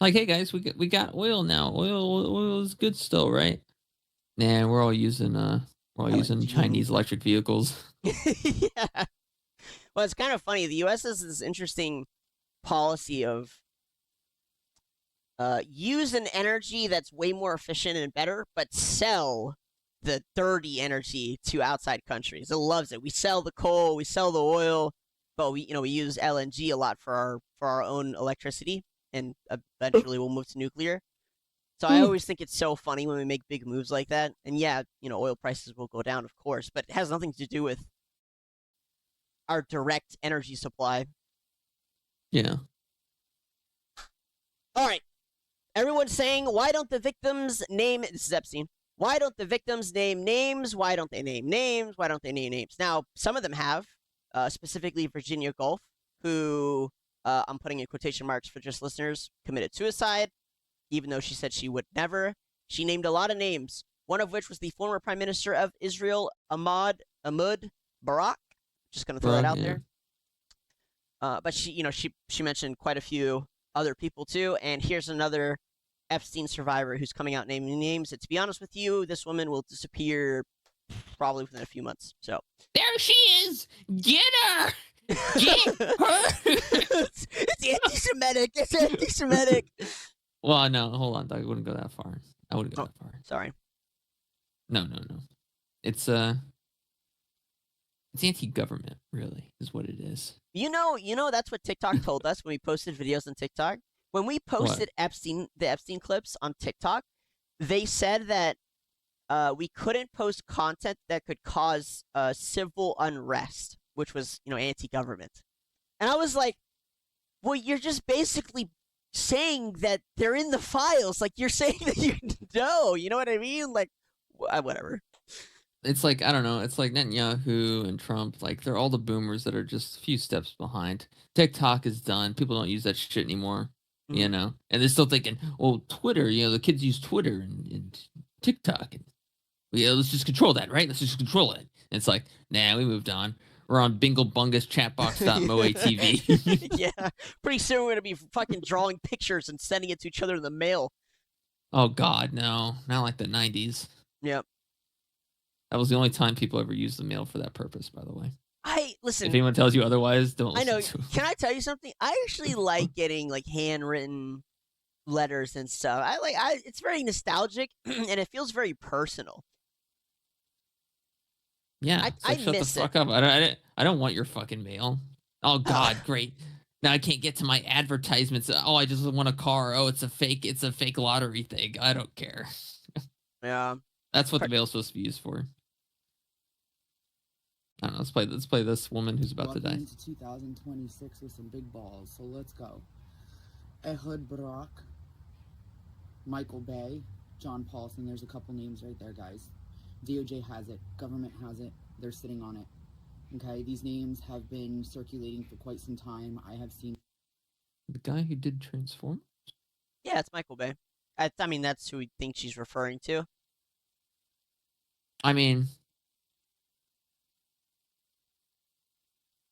Speaker 2: Like, hey guys, we got oil now. Oil is good still, right? Nah, we're all using Chinese electric vehicles.
Speaker 1: Yeah. Well, it's kind of funny. The U.S. has this interesting policy of use an energy that's way more efficient and better, but sell the dirty energy to outside countries. It loves it. We sell the coal, we sell the oil, but we use LNG a lot for our own electricity, and eventually we'll move to nuclear. So I always think it's so funny when we make big moves like that. And yeah, oil prices will go down, of course, but it has nothing to do with our direct energy supply.
Speaker 2: Yeah.
Speaker 1: All right. Everyone's saying, why don't the victims name... This is Epstein. Why don't the victims name names? Why don't they name names? Why don't they name names? Now, some of them have, specifically Virginia Gulf, who, I'm putting in quotation marks for just listeners, committed suicide, even though she said she would never. She named a lot of names, one of which was the former Prime Minister of Israel, Ahmad Barak. Just going to throw that out there. But she mentioned quite a few other people too. And here's another Epstein survivor who's coming out naming names. And to be honest with you, this woman will disappear probably within a few months. So
Speaker 2: there she is. Get her. Get her.
Speaker 1: It's anti-Semitic. It's anti-Semitic.
Speaker 2: Well, no, hold on, Doug. I wouldn't go that far. I wouldn't go that far.
Speaker 1: Sorry.
Speaker 2: No. It's anti-government, really, is what it is.
Speaker 1: That's what TikTok told us when we posted videos on TikTok. When we posted the Epstein clips on TikTok, they said that we couldn't post content that could cause civil unrest, which was, anti-government. And I was like, well, you're just basically saying that they're in the files. Like, you're saying that you know what I mean? Like, whatever.
Speaker 2: It's like, I don't know, it's like Netanyahu and Trump, like, they're all the boomers that are just a few steps behind. TikTok is done. People don't use that shit anymore, and they're still thinking, well, Twitter, the kids use Twitter and TikTok. And, let's just control that, right? Let's just control it. And it's like, nah, we moved on. We're on binglebungus.moatv.
Speaker 1: Yeah, pretty soon we're going to be fucking drawing pictures and sending it to each other in the mail.
Speaker 2: Oh, God, no. Not like the 90s.
Speaker 1: Yep.
Speaker 2: That was the only time people ever used the mail for that purpose, by the way.
Speaker 1: Listen.
Speaker 2: If anyone tells you otherwise, don't listen
Speaker 1: I know.
Speaker 2: to them.
Speaker 1: Can I tell you something? I actually like getting like handwritten letters and stuff. It's very nostalgic and it feels very personal.
Speaker 2: Yeah,
Speaker 1: I
Speaker 2: shut the
Speaker 1: miss
Speaker 2: fuck up. I don't want your fucking mail. Oh God, great. Now I can't get to my advertisements. Oh, I just want a car. Oh, it's a fake lottery thing. I don't care.
Speaker 1: Yeah.
Speaker 2: That's what the veil's supposed to be used for. I don't know. Let's play this woman who's about to die.
Speaker 7: Into 2026 with some big balls. So let's go. Ehud Barak, Michael Bay, John Paulson. There's a couple names right there, guys. DOJ has it. Government has it. They're sitting on it. Okay, these names have been circulating for quite some time. I have seen
Speaker 2: The guy who did Transform?
Speaker 1: Yeah, it's Michael Bay. I mean, that's who we think she's referring to.
Speaker 2: I mean,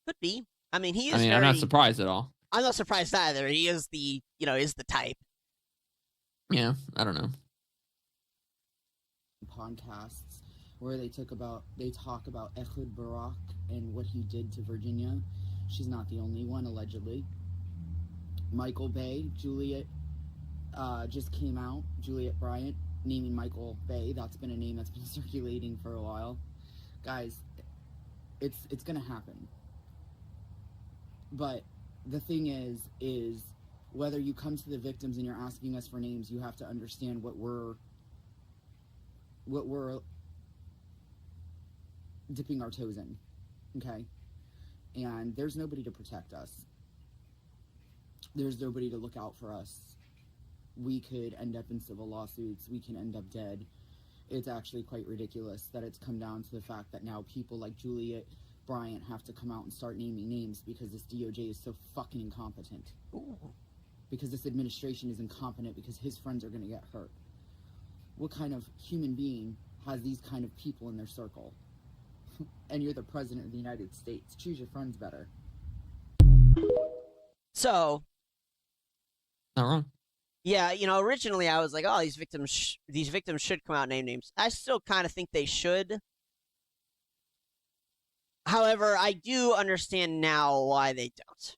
Speaker 1: Could be. I mean, he is.
Speaker 2: I'm not surprised at all.
Speaker 1: I'm not surprised either. He is is the type.
Speaker 2: Yeah, I don't know.
Speaker 7: podcasts where they talk about Ehud Barak and what he did to Virginia. She's not the only one, allegedly. Michael Bay, Juliet just came out. Juliet Bryant naming Michael Bay. That's been a name that's been circulating for a while. Guys, it's gonna happen. But the thing is whether you come to the victims and you're asking us for names, you have to understand what we're dipping our toes in, okay? And there's nobody to protect us. There's nobody to look out for us. We could end up in civil lawsuits. We can end up dead. It's actually quite ridiculous that it's come down to the fact that now people like Juliet Bryant have to come out and start naming names because this DOJ is so fucking incompetent.
Speaker 1: Ooh.
Speaker 7: Because this administration is incompetent because his friends are going to get hurt. What kind of human being has these kind of people in their circle? And you're the president of the United States. Choose your friends better.
Speaker 1: So,
Speaker 2: Not wrong.
Speaker 1: yeah, originally I was like, oh, these victims should come out and name names. I still kind of think they should. However, I do understand now why they don't.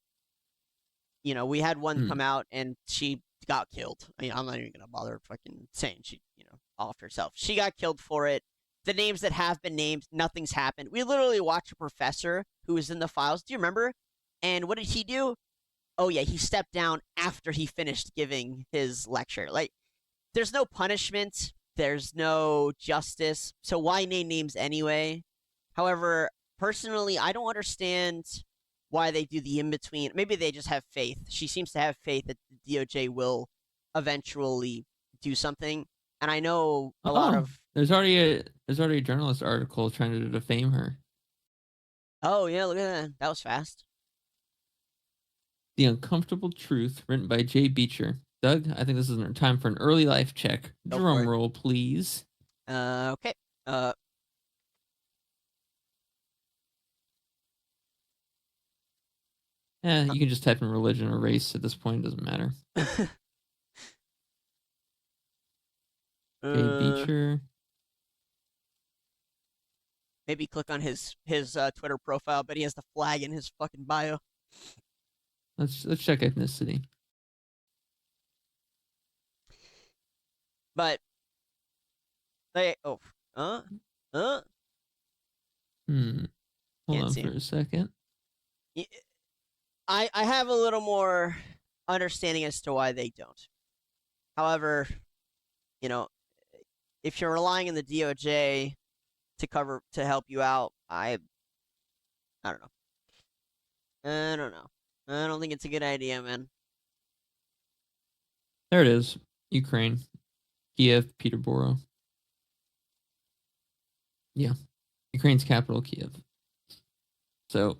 Speaker 1: We had one come out and she got killed. I mean, I'm not even gonna bother fucking saying she, off herself. She got killed for it. The names that have been named, nothing's happened. We literally watched a professor who was in the files. Do you remember? And what did he do? Oh yeah, he stepped down after he finished giving his lecture. Like, there's no punishment. There's no justice. So why name names anyway? However, personally, I don't understand why they do the in-between. Maybe they just have faith. She seems to have faith that the DOJ will eventually do something. And I know a lot of...
Speaker 2: There's already a journalist article trying to defame her.
Speaker 1: Oh, yeah, look at that. That was fast.
Speaker 2: The Uncomfortable Truth, written by Jay Beecher. Doug, I think this is time for an early life check.
Speaker 1: Go for
Speaker 2: Drum
Speaker 1: it.
Speaker 2: roll, please.
Speaker 1: Okay.
Speaker 2: You can just type in religion or race at this point. It doesn't matter. Jay Beecher.
Speaker 1: Maybe click on his Twitter profile, but he has the flag in his fucking bio.
Speaker 2: Let's check ethnicity.
Speaker 1: But
Speaker 2: Hold
Speaker 1: Can't
Speaker 2: on
Speaker 1: see
Speaker 2: for
Speaker 1: him.
Speaker 2: a second.
Speaker 1: I have a little more understanding as to why they don't. However, if you're relying on the DOJ to help you out, I don't know. I don't know. I don't think it's a good idea, man.
Speaker 2: There it is. Ukraine. Kiev, Peterborough. Yeah. Ukraine's capital, Kiev. So,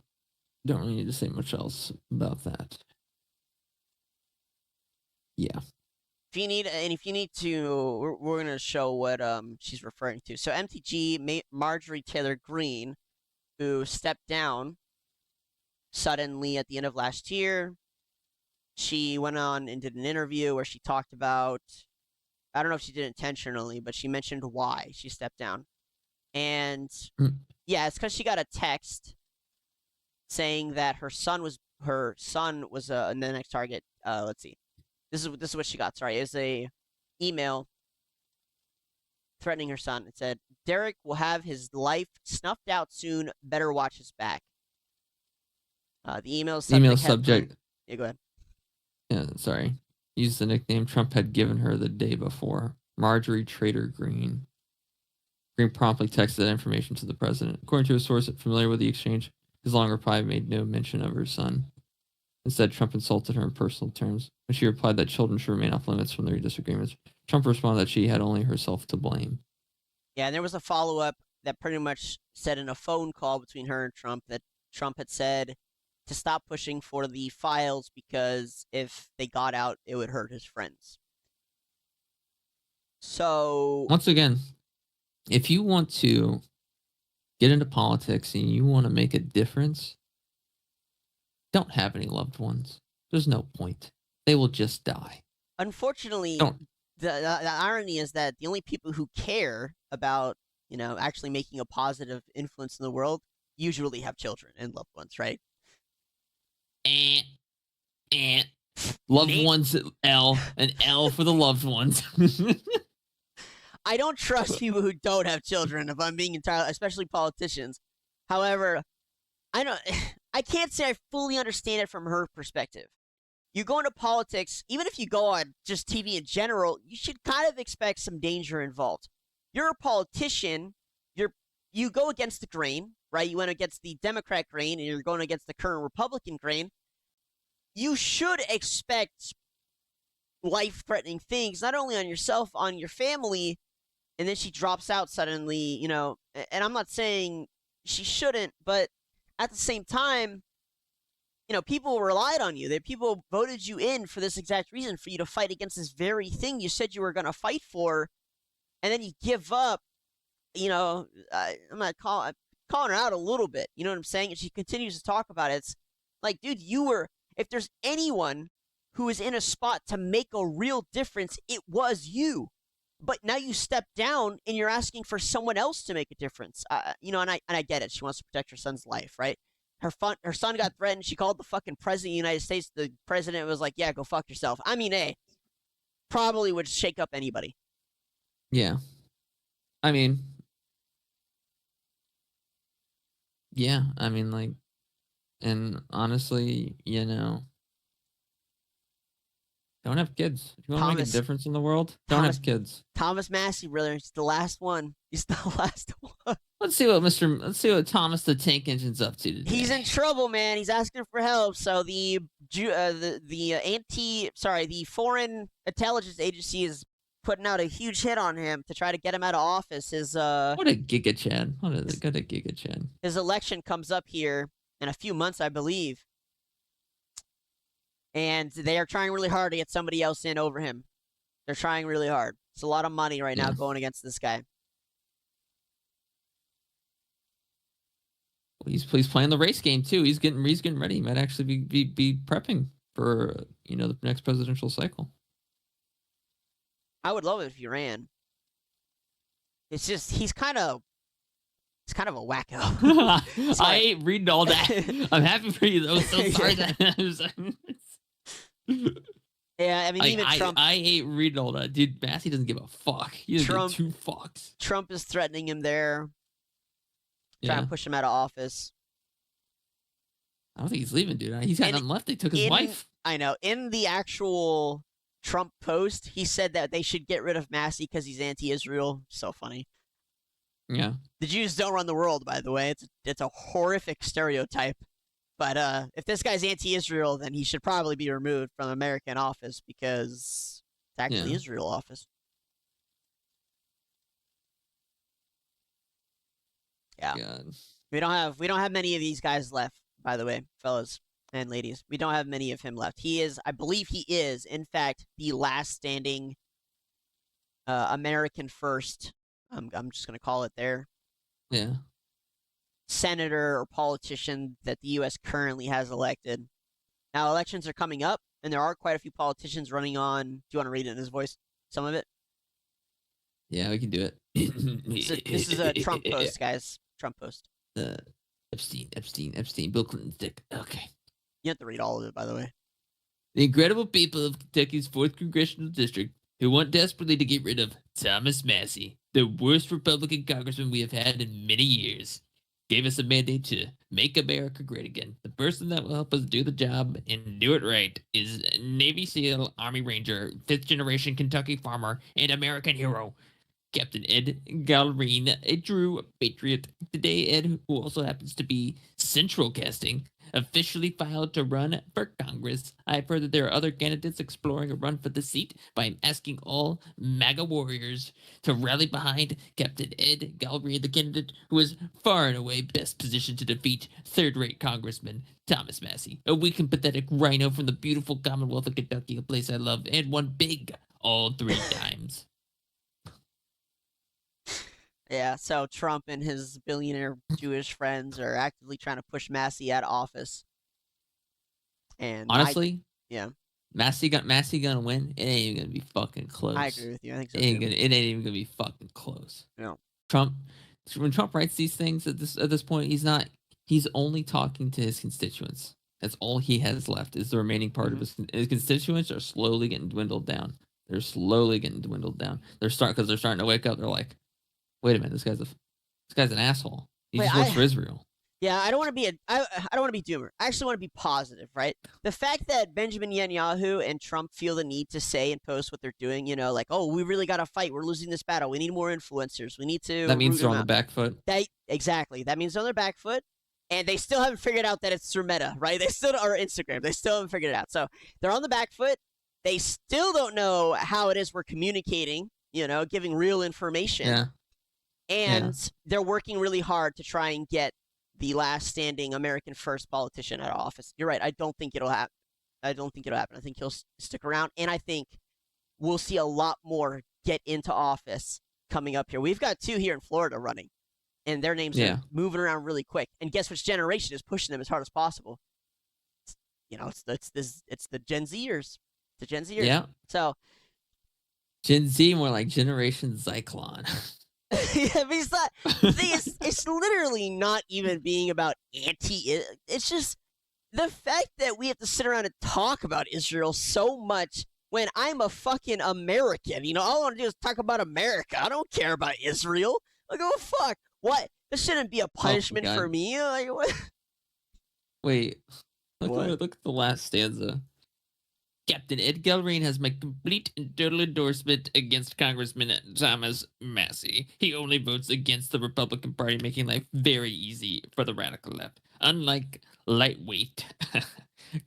Speaker 2: don't really need to say much else about that. Yeah.
Speaker 1: If you need to, we're gonna show what she's referring to. So MTG Marjorie Taylor Greene, who stepped down suddenly at the end of last year. She went on and did an interview where she talked about, I don't know if she did it intentionally, but she mentioned why she stepped down. And yeah, it's because she got a text saying that her son was the next target. Let's see. This is what she got. Sorry, it was a email threatening her son. It said, "Derek will have his life snuffed out soon. Better watch his back." The email subject. Yeah, go ahead.
Speaker 2: Yeah, sorry. Used the nickname Trump had given her the day before. Marjorie Trader Green. Green promptly texted that information to the president. According to a source familiar with the exchange, his long reply made no mention of her son. Instead, Trump insulted her in personal terms. When she replied that children should remain off limits from their disagreements, Trump responded that she had only herself to blame.
Speaker 1: Yeah, and there was a follow-up that pretty much said in a phone call between her and Trump that Trump had said to stop pushing for the files because if they got out, it would hurt his friends. So,
Speaker 2: Once again, if you want to get into politics and you want to make a difference, don't have any loved ones. There's no point. They will just die.
Speaker 1: unfortunately,
Speaker 2: Don't.
Speaker 1: the irony is that the only people who care about, actually making a positive influence in the world usually have children and loved ones, right?
Speaker 2: Loved
Speaker 1: Nate-
Speaker 2: ones, L, and L for the loved ones.
Speaker 1: I don't trust people who don't have children, if I'm being entirely, especially politicians. However, I can't say I fully understand it from her perspective. You go into politics, even if you go on just TV in general, you should kind of expect some danger involved. You're a politician, you go against the grain, right? You went against the Democrat grain and you're going against the current Republican grain. You should expect life-threatening things, not only on yourself, on your family, and then she drops out suddenly, and I'm not saying she shouldn't, but at the same time, people relied on you. People voted you in for this exact reason, for you to fight against this very thing you said you were going to fight for, and then you give up. I'm not calling her out a little bit. You know what I'm saying? And she continues to talk about it. It's like, dude, if there's anyone who is in a spot to make a real difference, it was you. But now you step down and you're asking for someone else to make a difference. And I get it. She wants to protect her son's life, right? Her son got threatened. She called the fucking president of the United States. The president was like, yeah, go fuck yourself. I mean, probably would shake up anybody.
Speaker 2: Yeah. I mean, yeah. I mean, like, and honestly, don't have kids. If you want to make a difference in the world, don't have kids.
Speaker 1: Thomas Massey, brother. He's the last one. He's the last one.
Speaker 2: Let's see what Thomas the Tank Engine's up to today.
Speaker 1: He's in trouble, man. He's asking for help. So the Foreign Intelligence Agency is putting out a huge hit on him to try to get him out of office.
Speaker 2: What a Giga Chad. What a Giga Chad.
Speaker 1: His election comes up here in a few months, I believe. And they are trying really hard to get somebody else in over him. They're trying really hard. It's a lot of money right now going against this guy.
Speaker 2: He's playing the race game too. He's getting ready. He might actually be prepping for the next presidential cycle.
Speaker 1: I would love it if he ran. It's just he's kind of a wacko.
Speaker 2: I ain't reading all that. I'm happy for you though. So sorry.
Speaker 1: Yeah, I mean, even Trump.
Speaker 2: I ain't reading all that, dude. Massey doesn't give a fuck. He doesn't give two fucks.
Speaker 1: Trump is threatening him there. Trying to push him out of office.
Speaker 2: I don't think he's leaving, dude. He's got nothing left. They took his wife.
Speaker 1: I know. In the actual Trump post, he said that they should get rid of Massey because he's anti-Israel. So funny.
Speaker 2: Yeah.
Speaker 1: The Jews don't run the world, by the way. It's a horrific stereotype. But if this guy's anti-Israel, then he should probably be removed from American office because it's actually Israel office. Yeah.
Speaker 2: God.
Speaker 1: We don't have many of these guys left, by the way, fellas and ladies. We don't have many of him left. I believe he is, in fact, the last standing American first. I'm just gonna call it there.
Speaker 2: Yeah.
Speaker 1: Senator or politician that the U.S. currently has elected. Now, elections are coming up, and there are quite a few politicians running on. Do you want to read it in his voice? Some of it?
Speaker 2: Yeah, we can do it.
Speaker 1: This is a Trump post, guys. Trump post.
Speaker 2: Epstein, Bill Clinton's dick. Okay.
Speaker 1: You have to read all of it, by the way.
Speaker 2: The incredible people of Kentucky's 4th Congressional District who want desperately to get rid of Thomas Massey, the worst Republican congressman we have had in many years. gave us a mandate to make America great again. The person that will help us do the job and do it right is Navy SEAL, Army Ranger, 5th generation Kentucky farmer, and American hero, Captain Ed Gallerine, a true patriot. Today, Ed, who also happens to be Central Casting, officially filed to run for Congress. I've heard that there are other candidates exploring a run for the seat, but I'm asking all MAGA warriors to rally behind Captain Ed Gallerine, the candidate who is far and away best positioned to defeat third-rate Congressman Thomas Massey, a weak and pathetic rhino from the beautiful Commonwealth of Kentucky, a place I love, and won big all 3 times.
Speaker 1: Yeah, so Trump and his billionaire Jewish friends are actively trying to push Massey out of office. And
Speaker 2: Honestly,
Speaker 1: yeah,
Speaker 2: Massey gonna win. It ain't even gonna be fucking close.
Speaker 1: I agree with you. I think so
Speaker 2: It ain't
Speaker 1: too.
Speaker 2: it ain't even gonna be fucking close.
Speaker 1: No.
Speaker 2: When Trump writes these things at this point, he's only talking to his constituents. That's all he has left is the remaining part of his constituents are slowly getting dwindled down. They're slowly getting dwindled down. They're starting to wake up. They're like, wait a minute, this guy's an asshole. He just works for Israel.
Speaker 1: Yeah, I don't want to be I don't want to be doomer. I actually want to be positive, right? The fact that Benjamin Netanyahu and Trump feel the need to say and post what they're doing, like, oh, we really got to fight. We're losing this battle. We need more influencers. We need to.
Speaker 2: That means they're on the back foot.
Speaker 1: Exactly. That means they're on their back foot, and they still haven't figured out that it's through Meta, right? They still or Instagram. They still haven't figured it out. So they're on the back foot. They still don't know how it is we're communicating. Giving real information.
Speaker 2: Yeah.
Speaker 1: And they're working really hard to try and get the last standing American first politician out of office. You're right. I don't think it'll happen. I think he'll stick around. And I think we'll see a lot more get into office coming up here. We've got 2 here in Florida running, and their names are moving around really quick. And guess which generation is pushing them as hard as possible? It's the Gen Zers. The Gen Zers. Yeah. So
Speaker 2: Gen Z, more like Generation Zyklon.
Speaker 1: Yeah, but it's literally not even being about it's just the fact that we have to sit around and talk about Israel so much when I'm a fucking American. All I want to do is talk about America. I don't care about Israel. Like, oh fuck, what? This shouldn't be a punishment for me. Like, what?
Speaker 2: Wait, look at the last stanza. Captain Ed Gallerine has my complete and total endorsement against Congressman Thomas Massey. He only votes against the Republican Party, making life very easy for the radical left. Unlike lightweight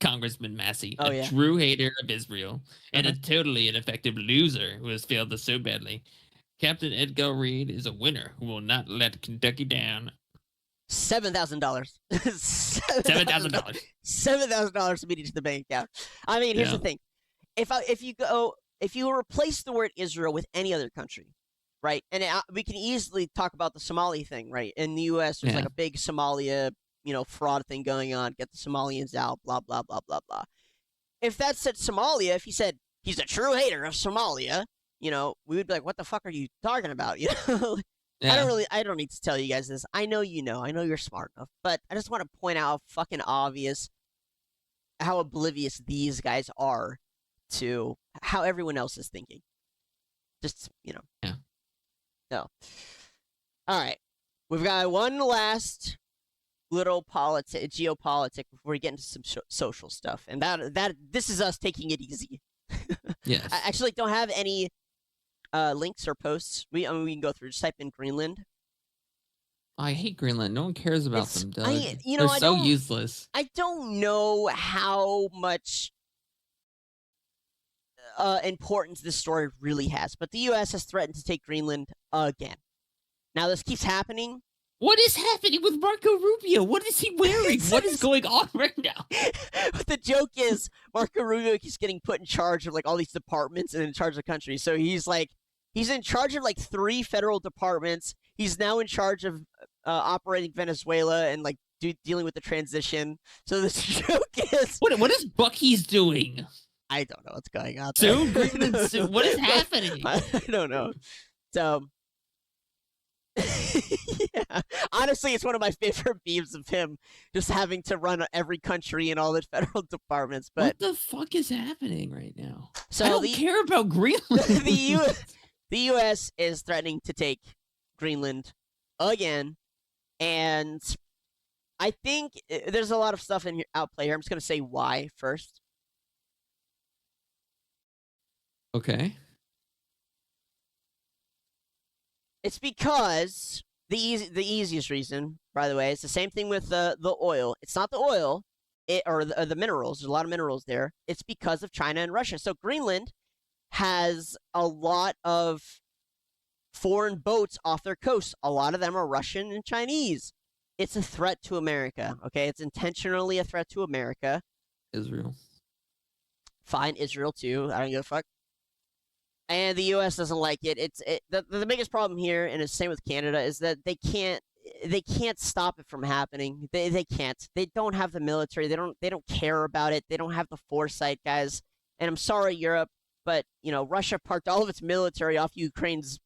Speaker 2: Congressman Massey, true hater of Israel, and a totally ineffective loser who has failed us so badly, Captain Ed Gallerine is a winner who will not let Kentucky down.
Speaker 1: $7,000.
Speaker 2: $7,000.
Speaker 1: $7,000 immediately to the bank account. I mean, here's the thing: if you replace the word Israel with any other country, right? And we can easily talk about the Somali thing, right? In the U.S., there's like a big Somalia, fraud thing going on. Get the Somalians out. Blah blah blah blah blah. If that said Somalia, if he said he's a true hater of Somalia, we would be like, what the fuck are you talking about? Yeah. I don't need to tell you guys this. I know I know you're smart enough, but I just want to point out how fucking obvious, how oblivious these guys are to how everyone else is thinking. Just,
Speaker 2: Yeah.
Speaker 1: So, all right. We've got one last little geopolitic before we get into some social stuff. And that this is us taking it easy.
Speaker 2: Yes.
Speaker 1: I actually don't have any links or posts. We can go through. Just type in Greenland.
Speaker 2: I hate Greenland. No one cares about them, Doug.
Speaker 1: They're
Speaker 2: so useless.
Speaker 1: I don't know how much importance this story really has, but the U.S. has threatened to take Greenland again. Now, this keeps happening.
Speaker 2: What is happening with Marco Rubio? What is he wearing? What is going on right now?
Speaker 1: The joke is Marco Rubio keeps getting put in charge of all these departments and in charge of the country. So he's in charge of 3 federal departments. He's now in charge of operating Venezuela and dealing with the transition. So this joke is
Speaker 2: what is Bucky's doing?
Speaker 1: I don't know what's going on.
Speaker 2: Soon, what is happening?
Speaker 1: I don't know. So. Yeah. Honestly, it's one of my favorite memes of him just having to run every country and all the federal departments. But
Speaker 2: what the fuck is happening right now?
Speaker 1: So
Speaker 2: I don't care about Greenland.
Speaker 1: The U.S. is threatening to take Greenland again. And I think there's a lot of stuff in here, outplay here. I'm just going to say why first.
Speaker 2: Okay.
Speaker 1: It's because the easiest reason, by the way, it's the same thing with the oil. It's not the oil, or the minerals. There's a lot of minerals there. It's because of China and Russia. So Greenland has a lot of foreign boats off their coast. A lot of them are Russian and Chinese. It's a threat to America. Okay, it's intentionally a threat to America.
Speaker 2: Israel.
Speaker 1: Fine, Israel too. I don't give a fuck. And the U.S. doesn't like it. The biggest problem here, and it's the same with Canada, is that they can't stop it from happening. They can't. They don't have the military. They don't care about it. They don't have the foresight, guys. And I'm sorry, Europe, but Russia parked all of its military off Ukraine's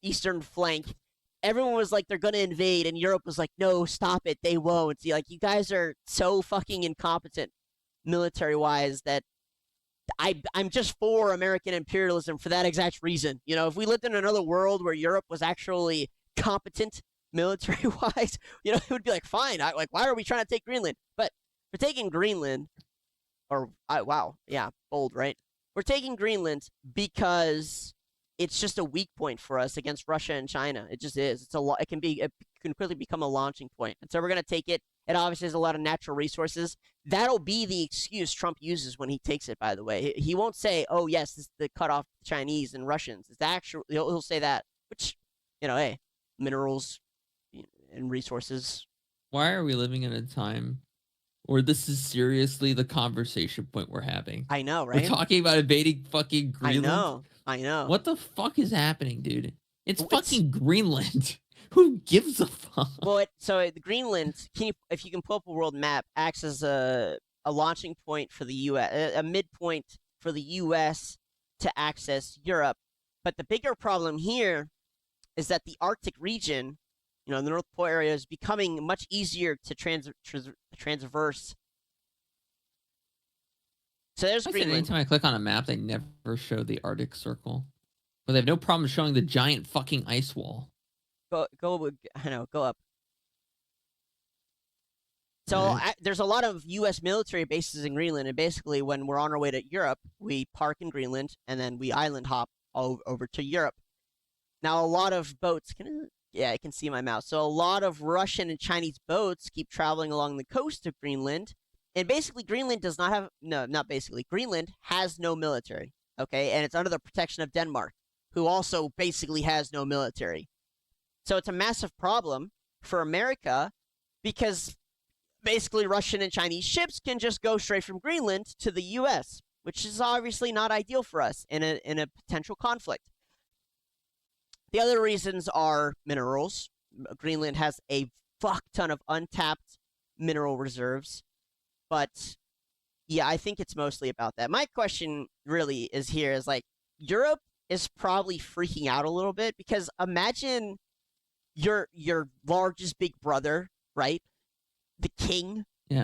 Speaker 1: eastern flank. Everyone was like, they're gonna invade, and Europe was like, no, stop it. They won't. See, like, you guys are so fucking incompetent military wise that I'm just for American imperialism for that exact reason. If we lived in another world where Europe was actually competent military wise, it would be like, fine. Why are we trying to take Greenland? But for taking Greenland, wow, yeah, bold, right? We're taking Greenland because it's just a weak point for us against Russia and China. It just is. It can quickly become a launching point. And so we're going to take it. It obviously has a lot of natural resources. That'll be the excuse Trump uses when he takes it, by the way. He won't say, oh, yes, this is the cut off Chinese and Russians. It's actually, he'll say that, which, hey, minerals and resources.
Speaker 2: Why are we living in a time where this is seriously the conversation point we're having?
Speaker 1: I know, right?
Speaker 2: We're talking about invading fucking Greenland.
Speaker 1: I know.
Speaker 2: What the fuck is happening, dude? It's fucking Greenland. Who gives a fuck?
Speaker 1: Well, so Greenland, if you can pull up a world map, acts as a launching point for the U.S., a midpoint for the U.S. to access Europe. But the bigger problem here is that the Arctic region, the North Pole area, is becoming much easier to transverse. So there's Greenland.
Speaker 2: Anytime I click on a map, they never show the Arctic Circle. But they have no problem showing the giant fucking ice wall.
Speaker 1: Go up. So there's a lot of U.S. military bases in Greenland, and basically when we're on our way to Europe, we park in Greenland, and then we island hop all over to Europe. Now, a lot of boats, I can see my mouse. So a lot of Russian and Chinese boats keep traveling along the coast of Greenland, and basically Greenland does not have, no, not basically, Greenland has no military, okay? And it's under the protection of Denmark, who also basically has no military. So it's a massive problem for America because basically Russian and Chinese ships can just go straight from Greenland to the U.S., which is obviously not ideal for us in a potential conflict. The other reasons are minerals. Greenland has a fuck ton of untapped mineral reserves. But yeah, I think it's mostly about that. My question really is Europe is probably freaking out a little bit because imagine your largest big brother, right? The king,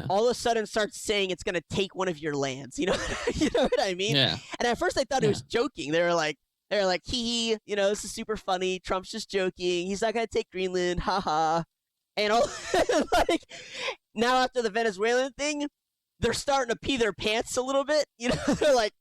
Speaker 1: all of a sudden starts saying it's going to take one of your lands. You know what I mean?
Speaker 2: Yeah.
Speaker 1: And at first I thought he was joking. They were like, hee, this is super funny. Trump's just joking. He's not going to take Greenland. Haha. And all now after the Venezuelan thing, they're starting to pee their pants a little bit. They're like,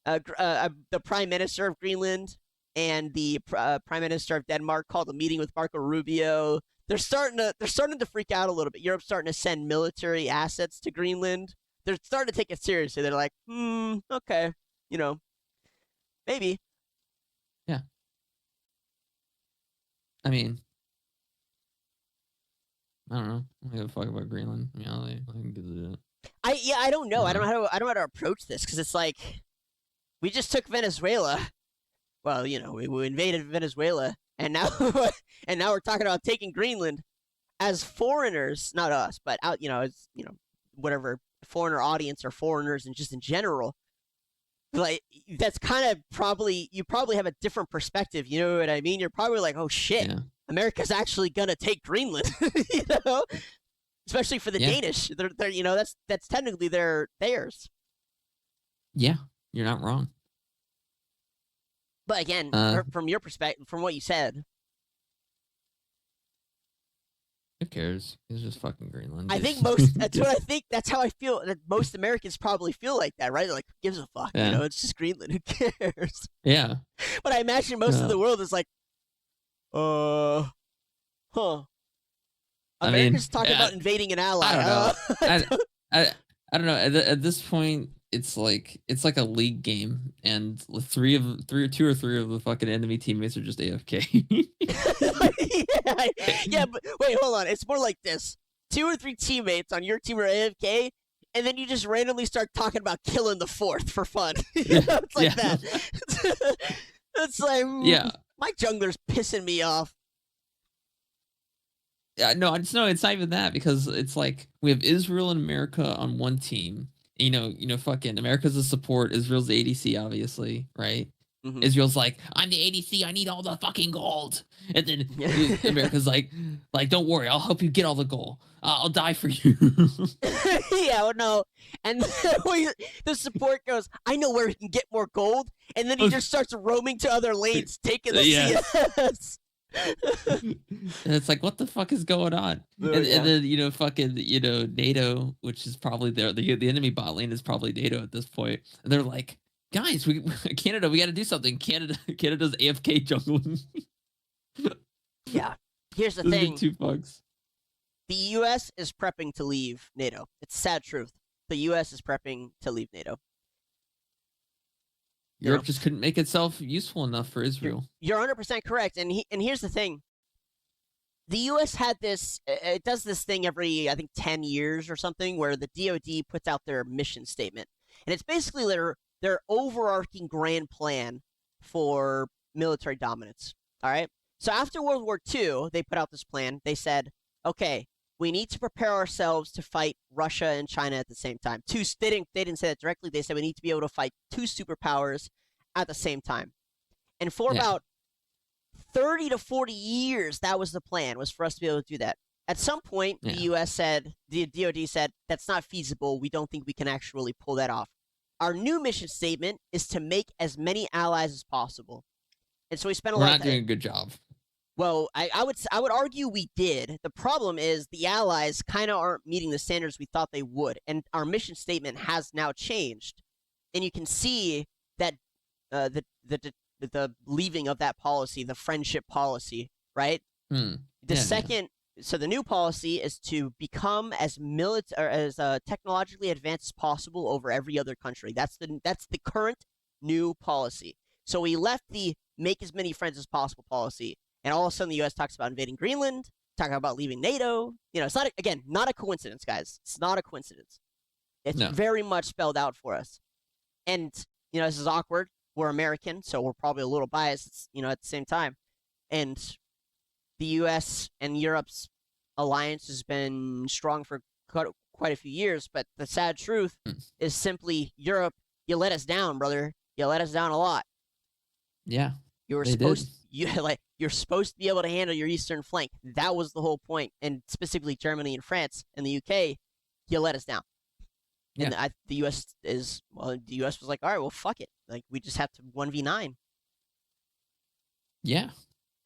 Speaker 1: the prime minister of Greenland and the prime minister of Denmark called a meeting with Marco Rubio. They're starting to freak out a little bit. Europe's starting to send military assets to Greenland. They're starting to take it seriously. They're like, okay, maybe.
Speaker 2: Yeah. I mean, I don't know. I don't give a fuck about Greenland. I mean, I can give it.
Speaker 1: I don't know. I don't know how to approach this because it's like we just took Venezuela. Well, we invaded Venezuela, and now we're talking about taking Greenland as foreigners, not us, but out, as whatever foreigner audience or foreigners and just in general. Like that's kind of you probably have a different perspective. You know what I mean? You're probably like, oh shit, America's actually gonna take Greenland. Especially for the Danish. They're that's technically theirs.
Speaker 2: Yeah, you're not wrong.
Speaker 1: But again, from your perspective, from what you said,
Speaker 2: Who cares? He's just fucking Greenland.
Speaker 1: I think most. That's what I think. That's how I feel. That most Americans probably feel like that, right? Like, who gives a fuck?
Speaker 2: Yeah.
Speaker 1: You know, it's just Greenland. Who cares?
Speaker 2: Yeah.
Speaker 1: But I imagine most of the world is like, huh.
Speaker 2: I mean,
Speaker 1: America's talking
Speaker 2: yeah,
Speaker 1: about invading an ally.
Speaker 2: I don't know. I don't know. At this point, it's like a league game, and two or three of the fucking enemy teammates are just AFK.
Speaker 1: yeah, but wait, hold on. It's more like this: 2 or 3 teammates on your team are AFK, and then you just randomly start talking about killing the 4th for fun. It's like that. It's like,
Speaker 2: Yeah.
Speaker 1: my jungler's pissing me off.
Speaker 2: Yeah, no, it's not even that, because it's like we have Israel and America on one team. Fucking America's the support, Israel's the ADC, obviously, right?
Speaker 1: Mhm.
Speaker 2: Israel's like, I'm the ADC, I need all the fucking gold. And then America's like, don't worry, I'll help you get all the gold. I'll die for you.
Speaker 1: Yeah, well, no. And the support goes, I know where he can get more gold. And then he just starts roaming to other lanes, taking the CS.
Speaker 2: And it's like, what the fuck is going on? And then fucking NATO, which is probably the enemy bot lane is probably NATO at this point, and they're like, guys, Canada, we got to do something. Canada's AFK jungling.
Speaker 1: Yeah, here's the
Speaker 2: Those
Speaker 1: thing:
Speaker 2: big 2 fucks.
Speaker 1: the U.S. is prepping to leave NATO. It's sad truth. The U.S. is prepping to leave NATO.
Speaker 2: Europe just couldn't make itself useful enough for Israel.
Speaker 1: You're 100% correct. And here's the thing. The U.S. had this, it does this thing every, I think, 10 years or something, where the DoD puts out their mission statement. And it's basically their overarching grand plan for military dominance. All right? So after World War II, they put out this plan. They said, okay, we need to prepare ourselves to fight Russia and China at the same time. They didn't say that directly. They said we need to be able to fight 2 superpowers at the same time. And for about 30 to 40 years, that was the plan, was for us to be able to do that. At some point, the U.S. said, the DoD said, that's not feasible. We don't think we can actually pull that off. Our new mission statement is to make as many allies as possible. And so we spent a lot of time.
Speaker 2: We're not doing a good job.
Speaker 1: Well, I would argue we did. The problem is the allies kind of aren't meeting the standards we thought they would, and our mission statement has now changed. And you can see that the leaving of that policy, the friendship policy, right? So the new policy is to become as technologically advanced as possible over every other country. That's the current new policy. So we left the make as many friends as possible policy. And all of a sudden, the U.S. talks about invading Greenland, talking about leaving NATO. It's not a coincidence, guys. It's not a coincidence. It's very much spelled out for us. And, this is awkward. We're American, so we're probably a little biased, at the same time. And the U.S. and Europe's alliance has been strong for quite a few years. But the sad truth is simply, Europe, you let us down, brother. You let us down a lot.
Speaker 2: Yeah.
Speaker 1: You're supposed to be able to handle your eastern flank. That was the whole point. And specifically Germany and France and the UK, you let us down. And the US the US was like, all right, well, fuck it. Like, we just have to 1v9.
Speaker 2: Yeah,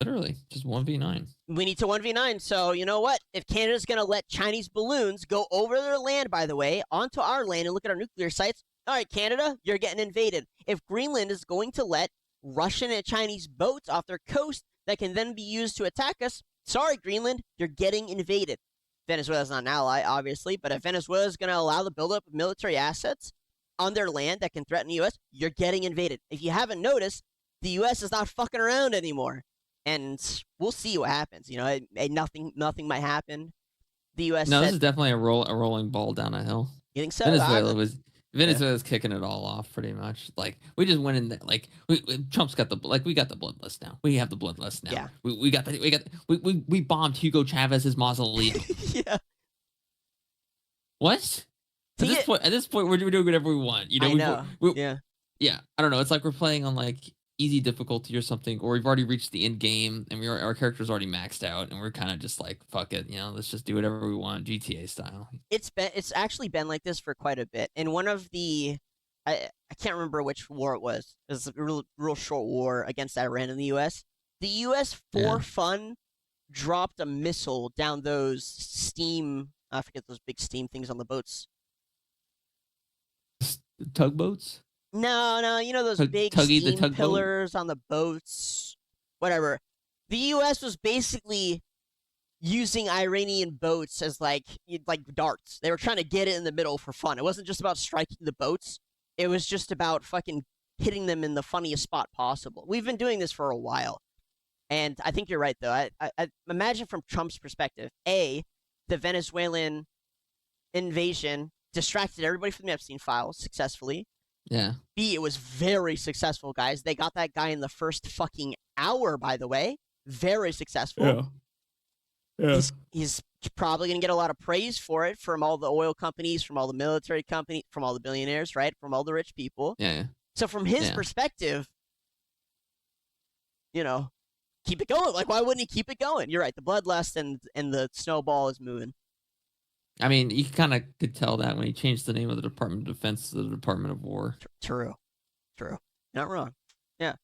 Speaker 2: literally, just 1v9.
Speaker 1: We need to 1v9. So, you know what? If Canada's going to let Chinese balloons go over their land, by the way, onto our land and look at our nuclear sites, all right, Canada, you're getting invaded. If Greenland is going to let Russian and Chinese boats off their coast that can then be used to attack us, sorry, Greenland, you're getting invaded. Venezuela's not an ally, obviously, but if Venezuela is going to allow the buildup of military assets on their land that can threaten the U.S., you're getting invaded. If you haven't noticed, the U.S. is not fucking around anymore. And we'll see what happens. Nothing might happen. The U.S.
Speaker 2: This is definitely a rolling ball down a hill.
Speaker 1: You think so?
Speaker 2: Venezuela's kicking it all off pretty much. Like, we just went in there, like, Trump's got we got the bloodlist now. We have the bloodlist now.
Speaker 1: Yeah.
Speaker 2: We bombed Hugo Chavez's mausoleum.
Speaker 1: Yeah.
Speaker 2: What? At this point, we're doing whatever we want.
Speaker 1: I know.
Speaker 2: Yeah. I don't know. It's like we're playing on like easy difficulty or something, or we've already reached the end game and our character's already maxed out, and we're kind of just like, fuck it, let's just do whatever we want, GTA style.
Speaker 1: It's actually been like this for quite a bit. And one of the, I can't remember which war it was. It was a real short war against Iran in the U.S. The U.S. for fun dropped a missile down those steam. I forget those big steam things on the boats.
Speaker 2: Tugboats?
Speaker 1: No, you know those big
Speaker 2: Tuggy the
Speaker 1: steam
Speaker 2: tugboat?
Speaker 1: pillars on the boats. Whatever. The U.S. was basically using Iranian boats as like darts. They were trying to get it in the middle for fun. It wasn't just about striking the boats. It was just about fucking hitting them in the funniest spot possible. We've been doing this for a while. And I think you're right, though. I imagine from Trump's perspective, A, the Venezuelan invasion distracted everybody from the Epstein files successfully.
Speaker 2: Yeah.
Speaker 1: B, it was very successful, guys. They got that guy in the first fucking hour, by the way. Very successful.
Speaker 2: Yeah.
Speaker 1: He's probably going to get a lot of praise for it from all the oil companies, from all the military companies, from all the billionaires, right? From all the rich people.
Speaker 2: Yeah.
Speaker 1: So from his perspective, you know, keep it going. Like, why wouldn't he keep it going? You're right. The bloodlust and the snowball is moving.
Speaker 2: I mean, you kind of could tell that when he changed the name of the Department of Defense to the Department of War.
Speaker 1: True. Not wrong. Yeah.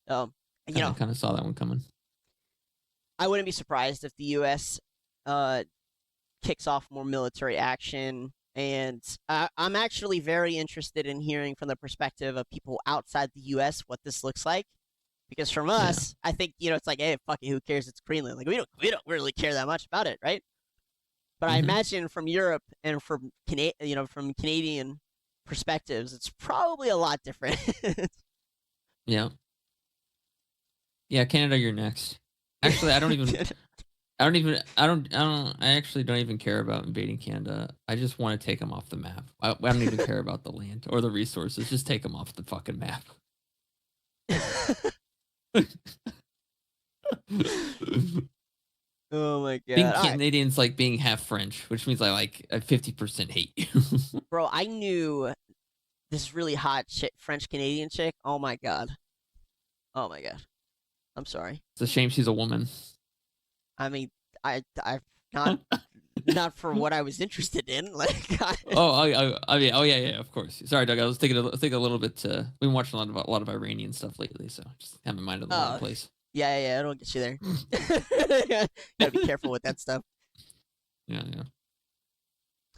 Speaker 1: You know,
Speaker 2: I kind of saw that one coming.
Speaker 1: I wouldn't be surprised if the U.S. Kicks off more military action, and I'm actually very interested in hearing from the perspective of people outside the U.S. what this looks like. Because from us, I think, you know, it's like, hey, fuck it, who cares? It's Greenland. Like, we don't really care that much about it, right? But I imagine from Europe and from from Canadian perspectives, it's probably a lot different.
Speaker 2: Yeah. Yeah, Canada, you're next. Actually, I actually don't even care about invading Canada. I just want to take them off the map. I don't even care about the land or the resources. Just take them off the fucking map.
Speaker 1: Oh my god.
Speaker 2: Being Canadian's like being half French, which means I 50% hate you.
Speaker 1: Bro, I knew this really hot French Canadian chick. Oh my god. I'm sorry.
Speaker 2: It's a shame she's a woman.
Speaker 1: I mean, I not for what I was interested in. Like,
Speaker 2: yeah, of course. Sorry, Doug. I was thinking a little bit. We've been watching a lot of Iranian stuff lately, so just have my mind in the wrong place.
Speaker 1: Yeah, I don't get you there. Gotta be careful with that stuff.
Speaker 2: Yeah.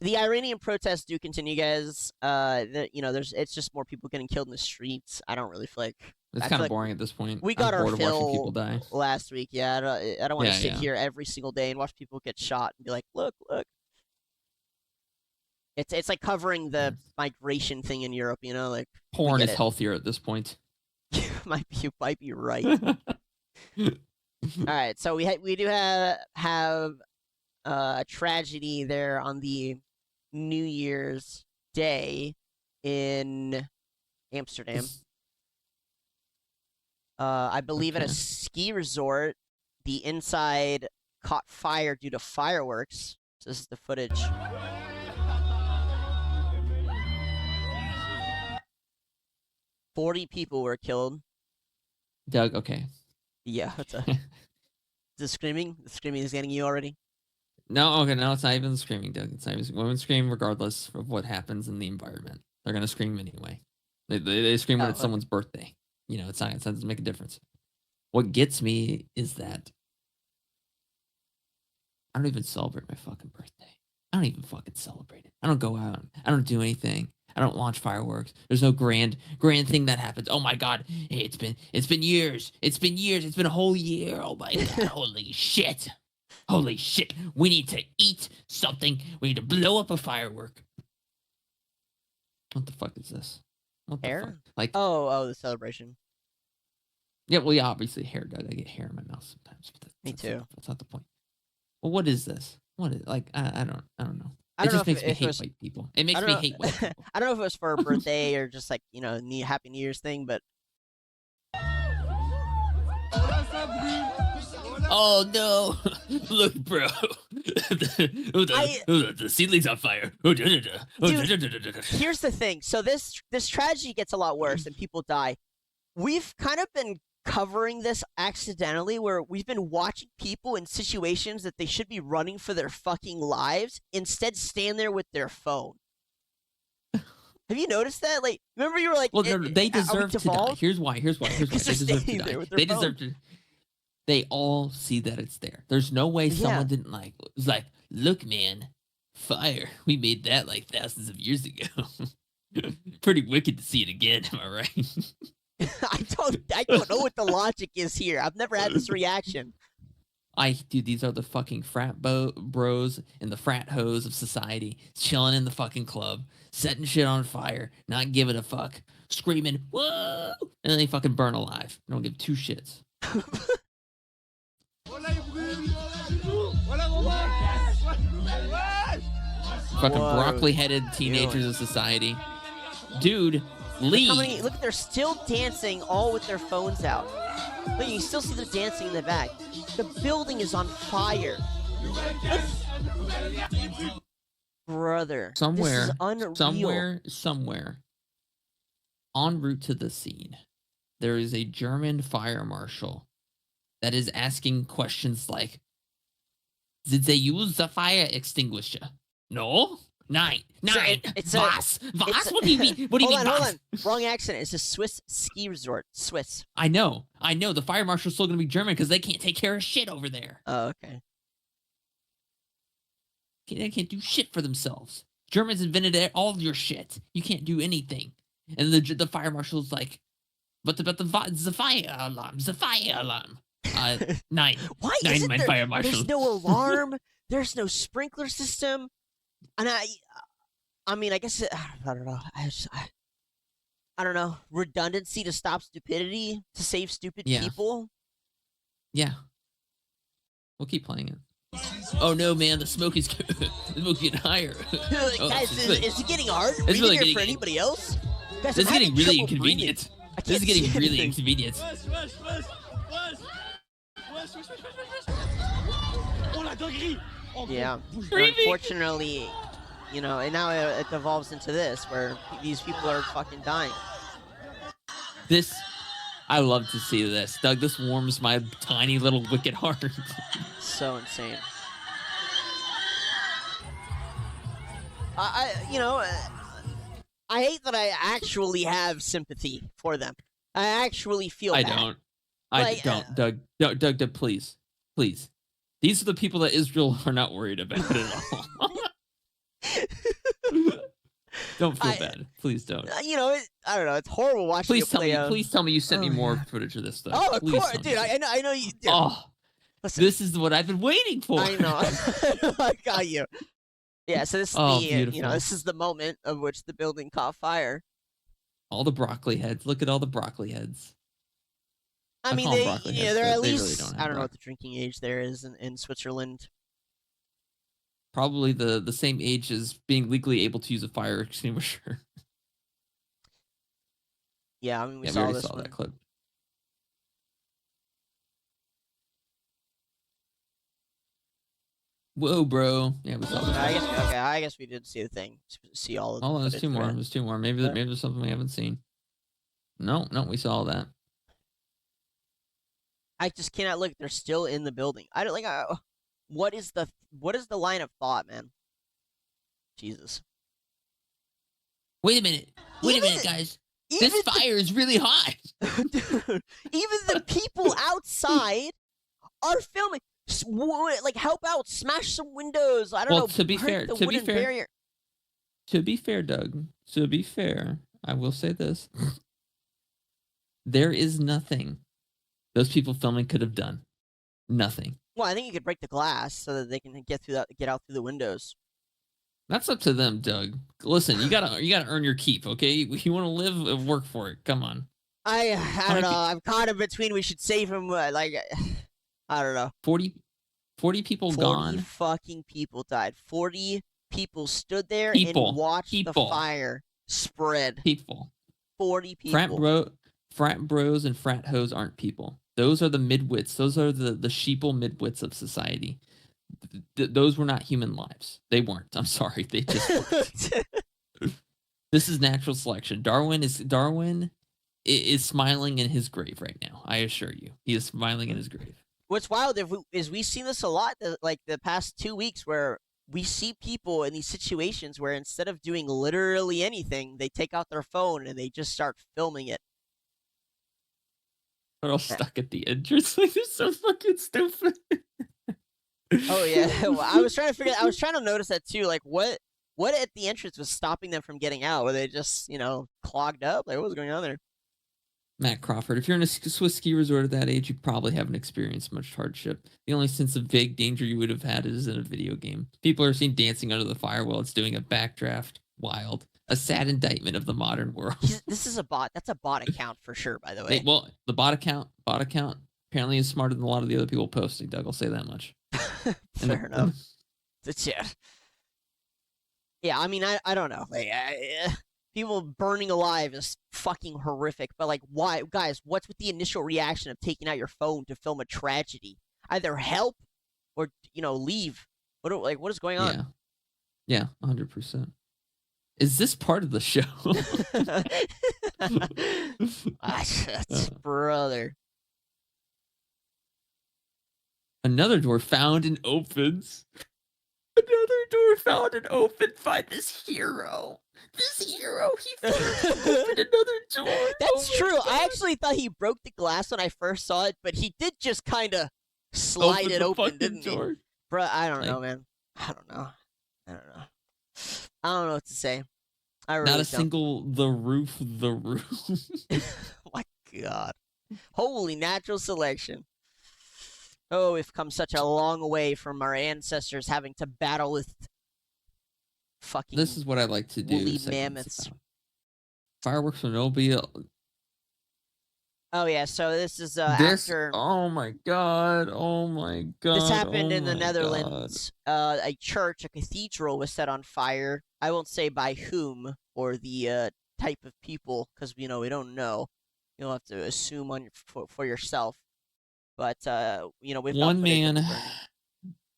Speaker 1: The Iranian protests do continue, guys. It's just more people getting killed in the streets. I don't really feel like
Speaker 2: it's kind of boring at this point.
Speaker 1: We got
Speaker 2: I'm
Speaker 1: our
Speaker 2: bored of watching
Speaker 1: fill
Speaker 2: people die
Speaker 1: last week. Yeah, I don't want to sit here every single day and watch people get shot and be like, look. It's like covering the migration thing in Europe, you know, like
Speaker 2: porn is healthier at this point.
Speaker 1: You might be right. All right, so we do have a tragedy there on the New Year's Day in Amsterdam. I believe at a ski resort, the inside caught fire due to fireworks. So this is the footage. "40 people were killed."
Speaker 2: Doug, okay.
Speaker 1: Yeah, the screaming? The screaming is getting you already?
Speaker 2: No, okay, no, it's not even screaming, Doug. It's not even women scream regardless of what happens in the environment. They're gonna scream anyway. They scream when it's someone's birthday. You know, it doesn't make a difference. What gets me is that I don't even celebrate my fucking birthday. I don't even fucking celebrate it. I don't go out. I don't do anything. I don't launch fireworks. There's no grand thing that happens. Oh my god, hey, it's been years. It's been a whole year. Oh my god, holy shit. We need to eat something. We need to blow up a firework. What the fuck is this? What the
Speaker 1: Hair?
Speaker 2: fuck? Like,
Speaker 1: the celebration.
Speaker 2: yeah, well, yeah, obviously hair, Doug. I get hair in my mouth sometimes. But
Speaker 1: Me too.
Speaker 2: That's not the point. Well, what is this? What is like? I don't know.
Speaker 1: I
Speaker 2: It
Speaker 1: don't know
Speaker 2: just makes
Speaker 1: if
Speaker 2: me
Speaker 1: it
Speaker 2: hate
Speaker 1: was-
Speaker 2: white people. It makes me hate white people.
Speaker 1: I don't know if it was for a birthday or just like, Happy New Year's thing, but
Speaker 2: Oh no! Look, bro. The seedling's on fire.
Speaker 1: here's the thing. So this tragedy gets a lot worse and people die. We've kind of been covering this accidentally, where we've been watching people in situations that they should be running for their fucking lives instead stand there with their phone. Have you noticed that? Like, remember you were like,
Speaker 2: well, they deserve to die.
Speaker 1: devolve?
Speaker 2: Here's why. They deserve to die. They deserve to. They all see that it's there. There's no way
Speaker 1: Yeah.
Speaker 2: someone didn't was like, look, man, fire. We made that like thousands of years ago. Pretty wicked to see it again, am I right?
Speaker 1: I don't know what the logic is here. I've never had this reaction.
Speaker 2: Dude, these are the fucking frat bros and the frat hoes of society, chilling in the fucking club, setting shit on fire, not giving a fuck, screaming, whoa, and then they fucking burn alive. They don't give two shits. Fucking
Speaker 1: Whoa.
Speaker 2: broccoli-headed teenagers of society. Dude, leave.
Speaker 1: Look, they're still dancing, all with their phones out. Look, you can still see them dancing in the back. The building is on fire. Brother,
Speaker 2: Somewhere,
Speaker 1: this is unreal.
Speaker 2: somewhere, en route to the scene, there is a German fire marshal that is asking questions like, did they use the fire extinguisher? No? Nine. Was? What do you mean? What do you mean,
Speaker 1: Hold
Speaker 2: was?
Speaker 1: on. Wrong accent. It's a Swiss ski resort. Swiss.
Speaker 2: I know. The fire marshal's still going to be German because they can't take care of shit over there.
Speaker 1: Oh, okay.
Speaker 2: They can't do shit for themselves. Germans invented all of your shit. You can't do anything. And the fire marshal's like, but the fire alarm. The fire alarm. Nine.
Speaker 1: Why
Speaker 2: Nine
Speaker 1: isn't
Speaker 2: men
Speaker 1: there?
Speaker 2: fire marshal.
Speaker 1: There's no alarm. There's no sprinkler system. And I mean, I guess I don't know. I don't know. Redundancy to stop stupidity, to save stupid people.
Speaker 2: Yeah. We'll keep playing it. Oh no, man! The smoke is getting higher.
Speaker 1: Guys, is it getting hard?
Speaker 2: It's really
Speaker 1: getting for anybody else? Guys,
Speaker 2: this is
Speaker 1: I'm
Speaker 2: getting
Speaker 1: having
Speaker 2: really
Speaker 1: trouble
Speaker 2: inconvenient.
Speaker 1: breathing.
Speaker 2: This is getting really
Speaker 1: anything.
Speaker 2: inconvenient.
Speaker 1: Yeah. Unfortunately, and now it devolves into this where these people are fucking dying.
Speaker 2: I love to see this, Doug. This warms my tiny little wicked heart.
Speaker 1: So insane. I hate that I actually have sympathy for them. I actually feel bad.
Speaker 2: I don't. Doug, please. These are the people that Israel are not worried about at all. Don't feel bad. Please don't.
Speaker 1: I don't know. It's horrible watching
Speaker 2: Please tell me you sent me more
Speaker 1: yeah.
Speaker 2: footage of this stuff.
Speaker 1: Oh, of
Speaker 2: Please
Speaker 1: course,
Speaker 2: tell me.
Speaker 1: dude. I know you. Dude.
Speaker 2: Oh,
Speaker 1: Listen,
Speaker 2: this is what I've been waiting for.
Speaker 1: I know. I got you. Yeah. So this is
Speaker 2: beautiful.
Speaker 1: this is the moment of which the building caught fire.
Speaker 2: All the broccoli heads. Look at all the broccoli heads.
Speaker 1: I mean,
Speaker 2: call them broccoli heads,
Speaker 1: they're
Speaker 2: but
Speaker 1: at
Speaker 2: they really
Speaker 1: least
Speaker 2: don't have
Speaker 1: I don't know what the drinking age there is in Switzerland.
Speaker 2: Probably the same age as being legally able to use a fire extinguisher.
Speaker 1: Yeah, I mean we
Speaker 2: We
Speaker 1: saw
Speaker 2: already
Speaker 1: this
Speaker 2: saw
Speaker 1: one.
Speaker 2: that clip. Whoa, bro! Yeah, we saw this.
Speaker 1: I guess we did see the thing. See all of.
Speaker 2: Hold on,
Speaker 1: the
Speaker 2: there's two
Speaker 1: footage
Speaker 2: more.
Speaker 1: for it.
Speaker 2: There's two more. Maybe there's something we haven't seen. No, we saw all that.
Speaker 1: I just cannot look. They're still in the building. I don't like. What is the line of thought, man? Jesus.
Speaker 2: Wait a minute, guys. This fire is really hot.
Speaker 1: Dude, even the people outside are filming. Like, help out, smash some windows. I don't know.
Speaker 2: To be
Speaker 1: break
Speaker 2: fair,
Speaker 1: the wooden barrier.
Speaker 2: To be fair, Doug. To be fair, I will say this: there is nothing those people filming could have done. Nothing.
Speaker 1: Well, I think you could break the glass so that they can get out through the windows.
Speaker 2: That's up to them, Doug. Listen, you gotta earn your keep, okay? You want to live, work for it. Come on.
Speaker 1: I don't know. I'm caught in between. We should save him. I don't know.
Speaker 2: 40 people
Speaker 1: 40
Speaker 2: gone.
Speaker 1: fucking people died. 40 people stood there and watched the fire spread. 40 people.
Speaker 2: Frat bros and frat hoes aren't people. Those are the midwits. Those are the sheeple midwits of society. Those were not human lives. They weren't. I'm sorry. They just weren't. This is natural selection. Darwin is smiling in his grave right now. I assure you. He is smiling in his grave.
Speaker 1: What's wild is we've seen this a lot, like the past 2 weeks, where we see people in these situations where instead of doing literally anything, they take out their phone and they just start filming it.
Speaker 2: They're all stuck at the entrance. Like, they're so fucking stupid.
Speaker 1: Oh yeah, well, I was trying to notice that too. Like, what at the entrance was stopping them from getting out? Were they just, clogged up? Like, what was going on there?
Speaker 2: Matt Crawford, if you're in a Swiss ski resort at that age, you probably haven't experienced much hardship. The only sense of vague danger you would have had is in a video game. People are seen dancing under the fire while it's doing a backdraft. Wild. A sad indictment of the modern world.
Speaker 1: This is a bot. That's a bot account for sure, by the way.
Speaker 2: Well, the bot account apparently is smarter than a lot of the other people posting, Doug. I'll say that much.
Speaker 1: Fair enough. Yeah, I mean, I don't know. Like, people burning alive is fucking horrific. But, like, why? Guys, what's with the initial reaction of taking out your phone to film a tragedy? Either help or, leave. What is going on?
Speaker 2: Yeah, 100%. Is this part of the show?
Speaker 1: Brother.
Speaker 2: Another door found and opens. Another door found and opened by this hero. He opened another door.
Speaker 1: That's true. I actually thought he broke the glass when I first saw it, but he did just kind of slide it open, didn't he? Bro, I don't know, man. I don't know. I don't know what to say. I really
Speaker 2: Not a
Speaker 1: don't.
Speaker 2: single the roof.
Speaker 1: Oh my God. Holy natural selection. Oh, we've come such a long way from our ancestors having to battle with fucking
Speaker 2: This is what I like to do.
Speaker 1: woolly mammoths.
Speaker 2: Fireworks will no be.
Speaker 1: Oh yeah, so this is after.
Speaker 2: Oh my god! Oh my god!
Speaker 1: This happened in the Netherlands. A church, a cathedral, was set on fire. I won't say by whom or the type of people, because we don't know. You'll have to assume for yourself. But we've got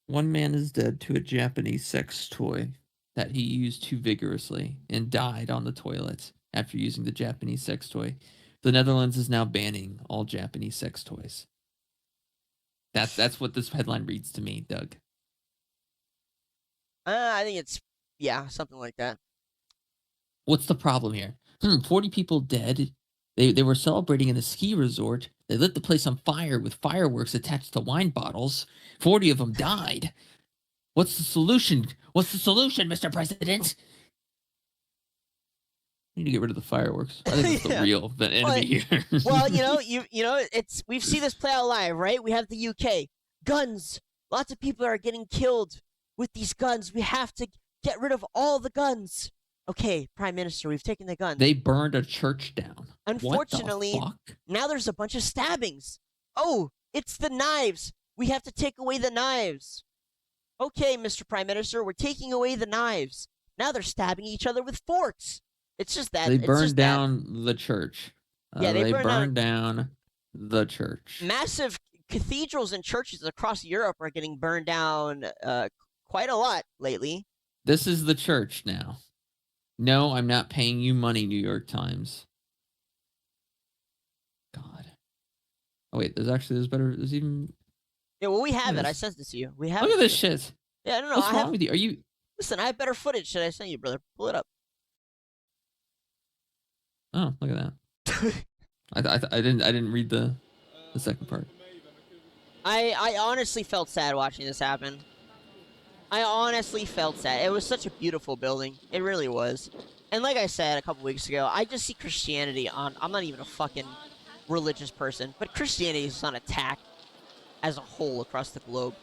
Speaker 2: one man is dead to a Japanese sex toy that he used too vigorously and died on the toilet after using the Japanese sex toy. The Netherlands is now banning all Japanese sex toys. That's what this headline reads to me, Doug.
Speaker 1: I think it's something like that.
Speaker 2: What's the problem here? 40 people dead. They were celebrating in a ski resort. They lit the place on fire with fireworks attached to wine bottles. 40 of them died. What's the solution? Mr. President? We need to get rid of the fireworks. I think it's the real enemy here.
Speaker 1: Well, we've seen this play out live, right? We have the UK. Guns. Lots of people are getting killed with these guns. We have to get rid of all the guns. Okay, Prime Minister, we've taken the guns.
Speaker 2: They burned a church down.
Speaker 1: Unfortunately, now there's a bunch of stabbings. Oh, it's the knives. We have to take away the knives. Okay, Mr. Prime Minister, we're taking away the knives. Now they're stabbing each other with forks. It's just that.
Speaker 2: They burned down the church. They burned down the church.
Speaker 1: Massive cathedrals and churches across Europe are getting burned down quite a lot lately.
Speaker 2: This is the church now. No, I'm not paying you money, New York Times. God. Oh, wait, there's even...
Speaker 1: Yeah, well, we have it. I sent this to you. We have
Speaker 2: Look at this shit.
Speaker 1: Yeah, I don't know.
Speaker 2: What's wrong with you? Are you...
Speaker 1: Listen, I have better footage that I sent you, brother. Pull it up.
Speaker 2: Oh, look at that. I didn't read the second part.
Speaker 1: I honestly felt sad watching this happen. I honestly felt sad. It was such a beautiful building. It really was. And like I said a couple weeks ago, I just see Christianity on... I'm not even a fucking religious person, but Christianity is on attack as a whole across the globe.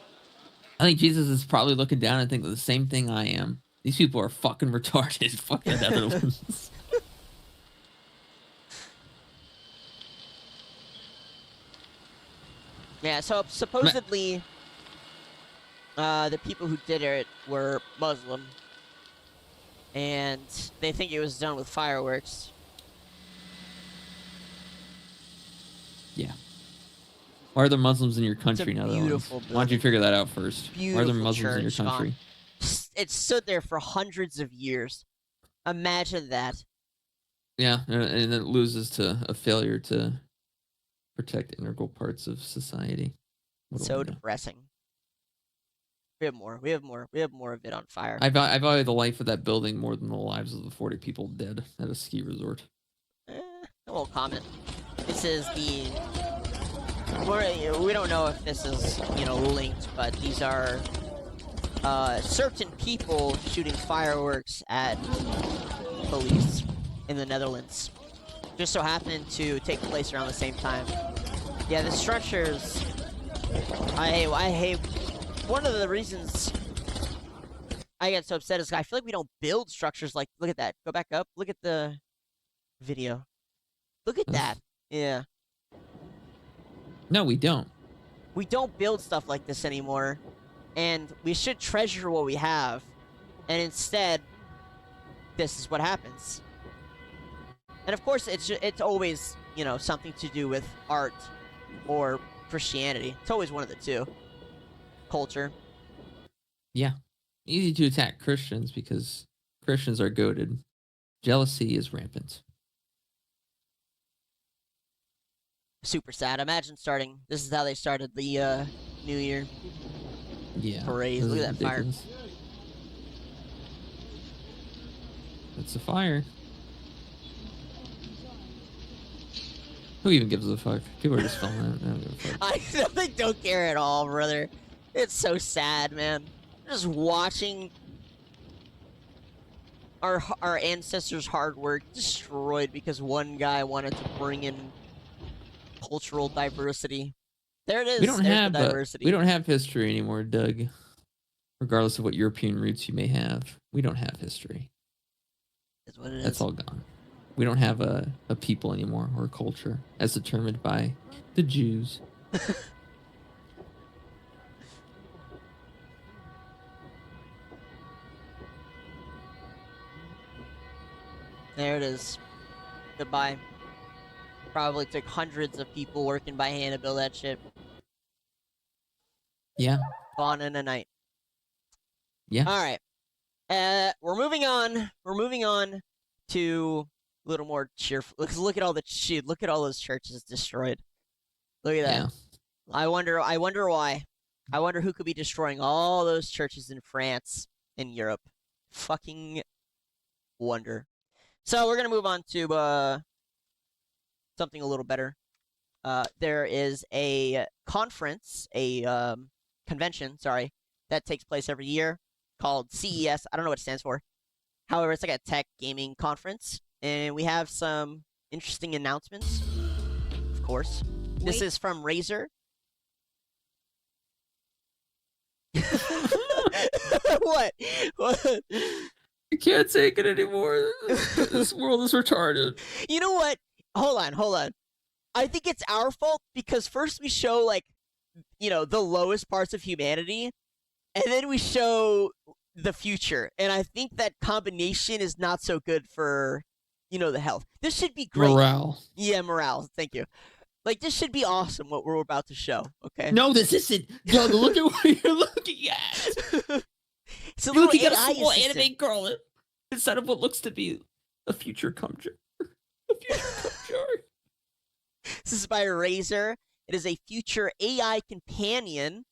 Speaker 2: I think Jesus is probably looking down and thinking the same thing I am. These people are fucking retarded. Fuck the Netherlands.
Speaker 1: Yeah, so supposedly... the people who did it were Muslim, and they think it was done with fireworks.
Speaker 2: Yeah. Why are there Muslims in your country now? Why don't you figure that out first? Why are there Muslims in your country?
Speaker 1: It stood there for hundreds of years. Imagine that.
Speaker 2: Yeah, and it loses to a failure to protect integral parts of society.
Speaker 1: So depressing. We have more. We have more of it on fire.
Speaker 2: I value the life of that building more than the lives of the 40 people dead at a ski resort.
Speaker 1: I won't comment. This is the we don't know if this is, linked, but these are certain people shooting fireworks at police in the Netherlands. Just so happened to take place around the same time. Yeah, the structures. I hate. One of the reasons I get so upset is I feel like we don't build structures like. Look at that. Go back up. Look at the video. Look at that. Yeah.
Speaker 2: No, we don't.
Speaker 1: We don't build stuff like this anymore, and we should treasure what we have. And instead, this is what happens. And of course, it's always, something to do with art or Christianity. It's always one of the two. Culture.
Speaker 2: Yeah. Easy to attack Christians because Christians are goated. Jealousy is rampant.
Speaker 1: Super sad. Imagine starting. This is how they started the New Year parade.
Speaker 2: this
Speaker 1: Look
Speaker 2: is
Speaker 1: at that fire.
Speaker 2: ridiculous. It's a fire. Who even gives a fuck? People are just filming it. They don't give a fuck.
Speaker 1: They don't care at all, brother. It's so sad, man. Just watching our ancestors' hard work destroyed because one guy wanted to bring in cultural diversity. There it is.
Speaker 2: We don't
Speaker 1: There's
Speaker 2: have
Speaker 1: the diversity.
Speaker 2: we don't have history anymore, Doug. Regardless of what European roots you may have, we don't have history.
Speaker 1: That's what it is.
Speaker 2: That's all gone. We don't have a people anymore or a culture as determined by the Jews.
Speaker 1: There it is. Goodbye. Probably took hundreds of people working by hand to build that ship.
Speaker 2: Yeah.
Speaker 1: Gone in a night.
Speaker 2: Yeah.
Speaker 1: All right. We're moving on. We're moving on to a little more cheerful. Look at all the shoot. Look at all those churches destroyed. Look at that.
Speaker 2: Yeah.
Speaker 1: I wonder why. I wonder who could be destroying all those churches in France and Europe. Fucking wonder. So we're gonna move on to something a little better. There is a conference, a convention, sorry, that takes place every year called CES. I don't know what it stands for. However, it's like a tech gaming conference, and we have some interesting announcements. Of course, this is from Razer. What? What?
Speaker 2: I can't take it anymore. This world is retarded.
Speaker 1: You know what? Hold on. I think it's our fault because first we show the lowest parts of humanity, and then we show the future. And I think that combination is not so good for, the health. This should be great.
Speaker 2: Morale.
Speaker 1: Yeah, morale. Thank you. This should be awesome what we're about to show. Okay.
Speaker 2: No, this isn't. Doug, look at what you're looking at.
Speaker 1: It's a
Speaker 2: You're
Speaker 1: little
Speaker 2: looking at a
Speaker 1: AI
Speaker 2: small
Speaker 1: assistant.
Speaker 2: anime girl instead of what looks to be a future culture. A future culture.
Speaker 1: This is by Razer. It is a future AI companion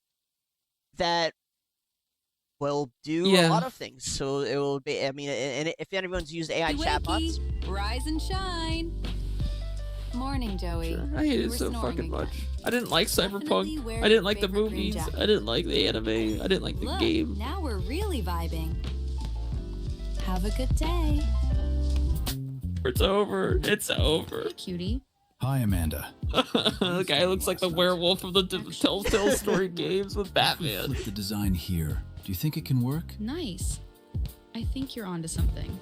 Speaker 1: that will do a lot of things. So it will be, and if anyone's used AI chatbots.
Speaker 6: Rise and shine. Morning, Joey.
Speaker 2: Sure. I hate it so fucking much. I didn't like Cyberpunk. I didn't like the movies. I didn't like the anime. I didn't like the game.
Speaker 6: Now we're really vibing. Have a good day.
Speaker 2: It's over. It's over.
Speaker 6: Hey, cutie.
Speaker 8: Hi, Amanda.
Speaker 2: The guy looks like the werewolf from the Telltale Story games with Batman.
Speaker 8: Flip the design here. Do you think it can work?
Speaker 9: Nice. I think you're onto something.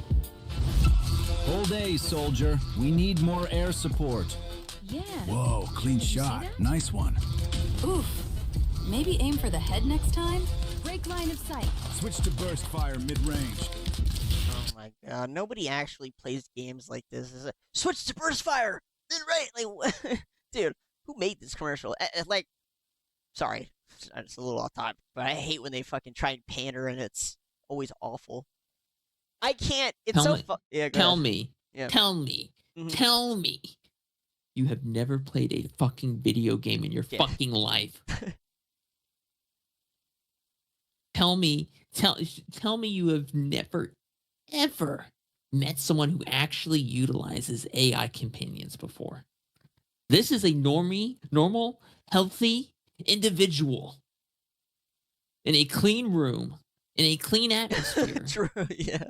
Speaker 8: Whole day, soldier. We need more air support.
Speaker 9: Yeah.
Speaker 8: Whoa, clean
Speaker 9: Did you see
Speaker 8: shot.
Speaker 9: that?
Speaker 8: Nice one.
Speaker 6: Oof. Maybe aim for the head next time? Break line of sight.
Speaker 8: Switch to burst fire mid-range.
Speaker 1: Oh my god, nobody actually plays games like this. Switch to burst fire! Then right, dude, who made this commercial? Sorry, it's a little off topic, but I hate when they fucking try and pander and it's always awful. I can't, it's
Speaker 2: Tell me.
Speaker 1: Yeah.
Speaker 2: Tell me. Tell me. You have never played a fucking video game in your fucking life. Tell me you have never, ever met someone who actually utilizes AI companions before. This is a normal, healthy individual in a clean room, in a clean atmosphere.
Speaker 1: True, yeah.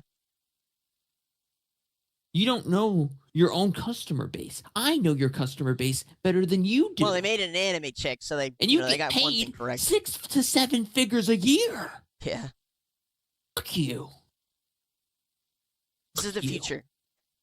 Speaker 2: You don't know your own customer base. I know your customer base better than you do.
Speaker 1: Well, they made it an anime chick, so they
Speaker 2: and you
Speaker 1: they
Speaker 2: get
Speaker 1: got one thing
Speaker 2: paid
Speaker 1: correct.
Speaker 2: 6 to 7 figures a year.
Speaker 1: Yeah.
Speaker 2: Fuck you.
Speaker 1: This is the
Speaker 2: you.
Speaker 1: future.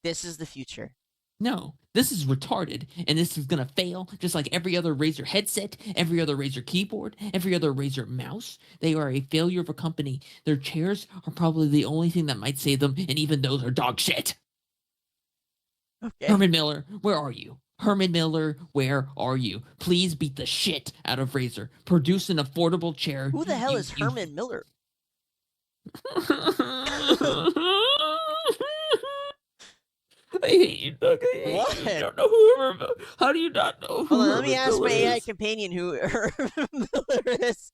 Speaker 1: This is the future.
Speaker 2: No, this is retarded, and this is gonna fail just like every other Razer headset, every other Razer keyboard, every other Razer mouse. They are a failure of a company. Their chairs are probably the only thing that might save them, and even those are dog shit.
Speaker 1: Okay.
Speaker 2: Herman Miller, where are you? Herman Miller, where are you? Please beat the shit out of Razer. Produce an affordable chair.
Speaker 1: Who the hell is Herman Miller?
Speaker 2: I hate you, Doug. I hate
Speaker 1: What?
Speaker 2: You. I don't know who Herman. How do you not know who
Speaker 1: Hold on, let
Speaker 2: Herman
Speaker 1: me ask my
Speaker 2: Miller
Speaker 1: AI
Speaker 2: is?
Speaker 1: companion who Herman Miller is.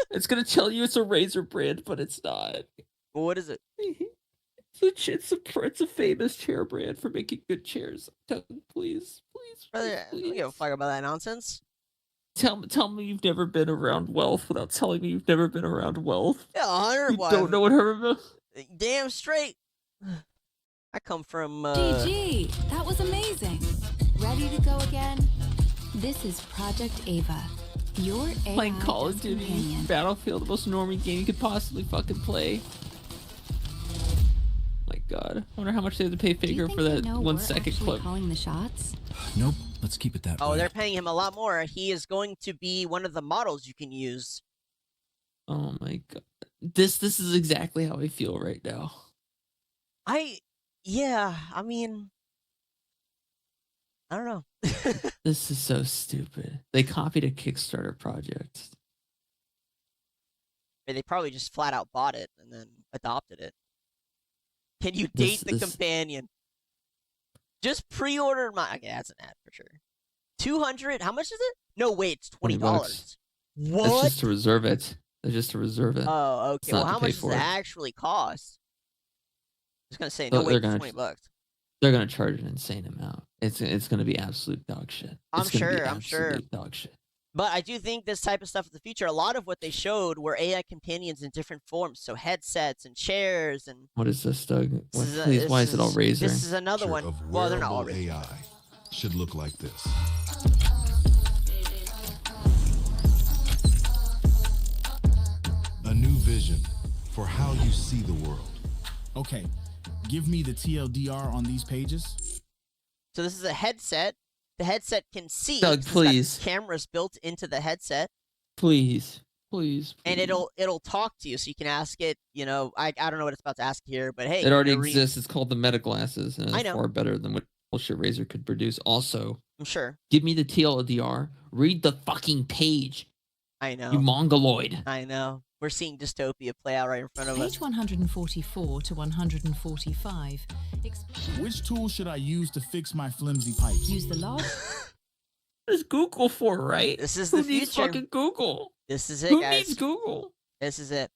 Speaker 2: It's gonna tell you it's a Razer brand, but it's not.
Speaker 1: What is it?
Speaker 2: It's a famous chair brand for making good chairs. Please.
Speaker 1: Brother, I don't give a fuck about that nonsense.
Speaker 2: Tell me you've never been around wealth without telling me you've never been around wealth.
Speaker 1: Yeah, 100.
Speaker 2: You don't know what Herman Miller.
Speaker 1: Damn straight. I come from.
Speaker 6: GG, that was amazing. Ready to go again? This is Project Ava. Your AI
Speaker 2: Playing Call of Duty,
Speaker 6: companion.
Speaker 2: Battlefield, the most normie game you could possibly fucking play. My God, I wonder how much they have to pay
Speaker 6: Do you
Speaker 2: Faker
Speaker 6: think
Speaker 2: for
Speaker 6: they
Speaker 2: that
Speaker 6: know
Speaker 2: 1
Speaker 6: we're
Speaker 2: second
Speaker 6: actually
Speaker 2: clip.
Speaker 6: calling the shots?
Speaker 8: Nope. Let's keep it that
Speaker 1: Oh,
Speaker 8: way.
Speaker 1: they're paying him a lot more. He is going to be one of the models you can use.
Speaker 2: Oh my God, this is exactly how I feel right now.
Speaker 1: Yeah, I mean, I don't know.
Speaker 2: This is so stupid. They copied a Kickstarter project.
Speaker 1: They probably just flat out bought it and then adopted it. Can you date the
Speaker 2: This-
Speaker 1: companion? Just pre-order my. Okay, that's an ad for sure. 200. How much is it? No, wait, it's $20.
Speaker 2: $20. That's
Speaker 1: What?
Speaker 2: just to reserve it. That's just to reserve it.
Speaker 1: Oh,
Speaker 2: It's
Speaker 1: okay. Well,
Speaker 2: not to
Speaker 1: how
Speaker 2: pay
Speaker 1: much does
Speaker 2: for
Speaker 1: it
Speaker 2: it.
Speaker 1: actually cost? I was gonna say,
Speaker 2: They're
Speaker 1: no, wait, it's
Speaker 2: gonna-
Speaker 1: $20.
Speaker 2: They're gonna charge an insane amount. It's gonna be absolute dog shit.
Speaker 1: I'm
Speaker 2: It's gonna be
Speaker 1: sure, I'm sure.
Speaker 2: absolute dog shit.
Speaker 1: But I do think this type of stuff in the future, a lot of what they showed were AI companions in different forms. So headsets and chairs and.
Speaker 2: What is this, Doug?
Speaker 1: This is a-
Speaker 2: Please,
Speaker 1: this
Speaker 2: why is it all
Speaker 1: is-
Speaker 2: Razer?
Speaker 1: This is another one.
Speaker 10: Of
Speaker 1: Well, they're not all
Speaker 10: wearable
Speaker 1: Razer.
Speaker 10: AI should look like this. A new vision for how you see the world.
Speaker 11: Okay, give me the TLDR on these pages.
Speaker 1: So this is a headset. The headset can see.
Speaker 2: Doug,
Speaker 1: It's got
Speaker 2: please.
Speaker 1: cameras built into the headset,
Speaker 2: Please.
Speaker 1: and it'll talk to you. So you can ask it. You know, I don't know what it's about to ask here, but hey,
Speaker 2: It already
Speaker 1: you know,
Speaker 2: exists. It's called the Meta Glasses, and
Speaker 1: I
Speaker 2: it's
Speaker 1: know.
Speaker 2: far better than what bullshit Razer could produce. Also,
Speaker 1: I'm sure.
Speaker 2: give me the TLDR. Read the fucking page,
Speaker 1: I know.
Speaker 2: you mongoloid.
Speaker 1: I know. We're seeing dystopia play out right in front of us.
Speaker 12: Page 144 to 145.
Speaker 11: Which tool should I use to fix my flimsy pipes?
Speaker 12: Use the log.
Speaker 2: What is Google for, right?
Speaker 1: This is
Speaker 2: Who
Speaker 1: the
Speaker 2: needs
Speaker 1: future.
Speaker 2: fucking Google?
Speaker 1: This is it,
Speaker 2: Who
Speaker 1: guys.
Speaker 2: needs Google?
Speaker 1: This is it.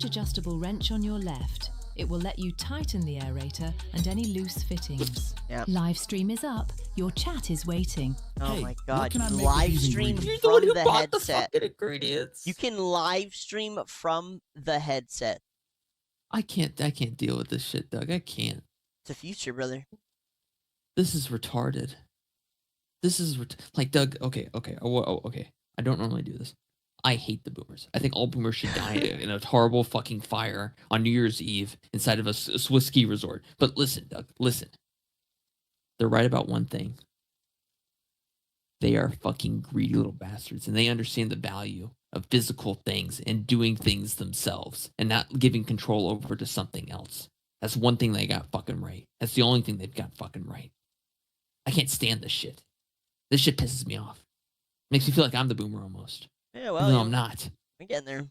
Speaker 12: Adjustable wrench on your left. It will let you tighten the aerator and any loose fittings.
Speaker 1: Yeah.
Speaker 12: Live stream is up. Your chat is waiting.
Speaker 1: Oh
Speaker 11: Hey,
Speaker 1: my
Speaker 11: what
Speaker 1: God!
Speaker 11: can I
Speaker 1: You
Speaker 11: make with
Speaker 1: live
Speaker 11: these
Speaker 1: stream
Speaker 11: ingredients?
Speaker 2: You're the one
Speaker 1: from
Speaker 2: who
Speaker 1: the
Speaker 2: bought the
Speaker 1: headset.
Speaker 2: fucking ingredients.
Speaker 1: You can live stream from the headset.
Speaker 2: I can't deal with this shit, Doug. I can't.
Speaker 1: It's the future, brother.
Speaker 2: This is retarded. This is like Doug. Okay. Okay. I don't normally do this. I hate the boomers. I think all boomers should die in a horrible fucking fire on New Year's Eve inside of a Swiss ski resort. But listen, Doug. Listen. They're right about one thing. They are fucking greedy little bastards, and they understand the value of physical things and doing things themselves and not giving control over to something else. That's one thing they got fucking right. That's the only thing they've got fucking right. I can't stand this shit. This shit pisses me off. Makes me feel like I'm the boomer almost.
Speaker 1: Yeah, well,
Speaker 2: Even though
Speaker 1: you-
Speaker 2: I'm not.
Speaker 1: I'm getting there.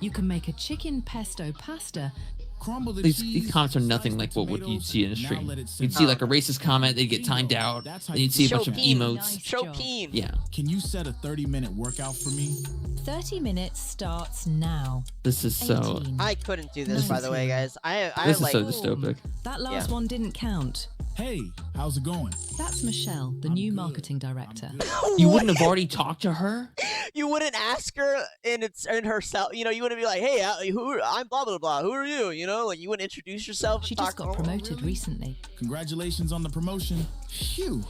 Speaker 12: You can make a chicken pesto pasta.
Speaker 11: Crumble the
Speaker 2: These
Speaker 11: cheese,
Speaker 2: comments are nothing
Speaker 11: slice
Speaker 2: like
Speaker 11: the
Speaker 2: what you'd
Speaker 11: tomatoes,
Speaker 2: see in a
Speaker 11: now
Speaker 2: stream.
Speaker 11: let it
Speaker 2: You'd
Speaker 11: simmer.
Speaker 2: see like a racist comment, they'd get timed out,
Speaker 11: That's how
Speaker 2: and you'd see a
Speaker 1: Show
Speaker 2: bunch of
Speaker 1: Peen.
Speaker 2: emotes.
Speaker 12: Nice
Speaker 1: Show
Speaker 12: job.
Speaker 1: Peen.
Speaker 2: Yeah,
Speaker 11: Can you set a 30-minute workout for me?
Speaker 12: 30 minutes starts now.
Speaker 2: this is so.
Speaker 12: 18.
Speaker 1: I couldn't do this, by the way, guys. I
Speaker 2: This is
Speaker 1: like.
Speaker 2: so dystopic.
Speaker 12: That last
Speaker 1: Yeah.
Speaker 12: one didn't count.
Speaker 11: Hey, how's it going?
Speaker 12: That's Michelle, the new marketing director.
Speaker 2: You wouldn't have already talked to her?
Speaker 1: You wouldn't ask her in herself. You know, you wouldn't be like, "Hey, I'm blah blah blah. Who are you?" You know, like you wouldn't introduce yourself.
Speaker 12: She
Speaker 1: and
Speaker 12: just
Speaker 1: talk
Speaker 12: got promoted recently.
Speaker 11: Congratulations on the promotion. Phew.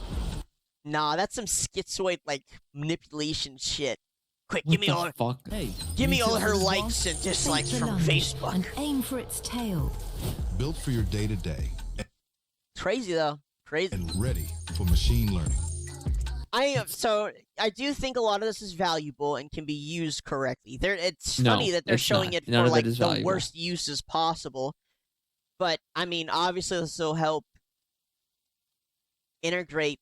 Speaker 1: Nah, that's some schizoid like manipulation shit. Quick,
Speaker 2: What
Speaker 1: give me
Speaker 2: the
Speaker 1: all.
Speaker 2: fuck?
Speaker 11: Hey,
Speaker 1: Give me all
Speaker 11: tell
Speaker 1: her
Speaker 11: this
Speaker 1: likes
Speaker 11: boss?
Speaker 1: and
Speaker 12: Take
Speaker 1: dislikes
Speaker 12: the
Speaker 1: from
Speaker 12: lunge
Speaker 1: Facebook.
Speaker 12: and aim for its tail.
Speaker 10: Built for your day-to-day
Speaker 1: Crazy though, crazy.
Speaker 10: and ready for machine learning.
Speaker 1: I do think a lot of this is valuable and can be used correctly. It's
Speaker 2: No,
Speaker 1: funny that they're
Speaker 2: it's
Speaker 1: showing
Speaker 2: not.
Speaker 1: it
Speaker 2: None
Speaker 1: for
Speaker 2: of it
Speaker 1: like
Speaker 2: is
Speaker 1: the
Speaker 2: valuable.
Speaker 1: worst uses possible. But I mean, obviously this will help integrate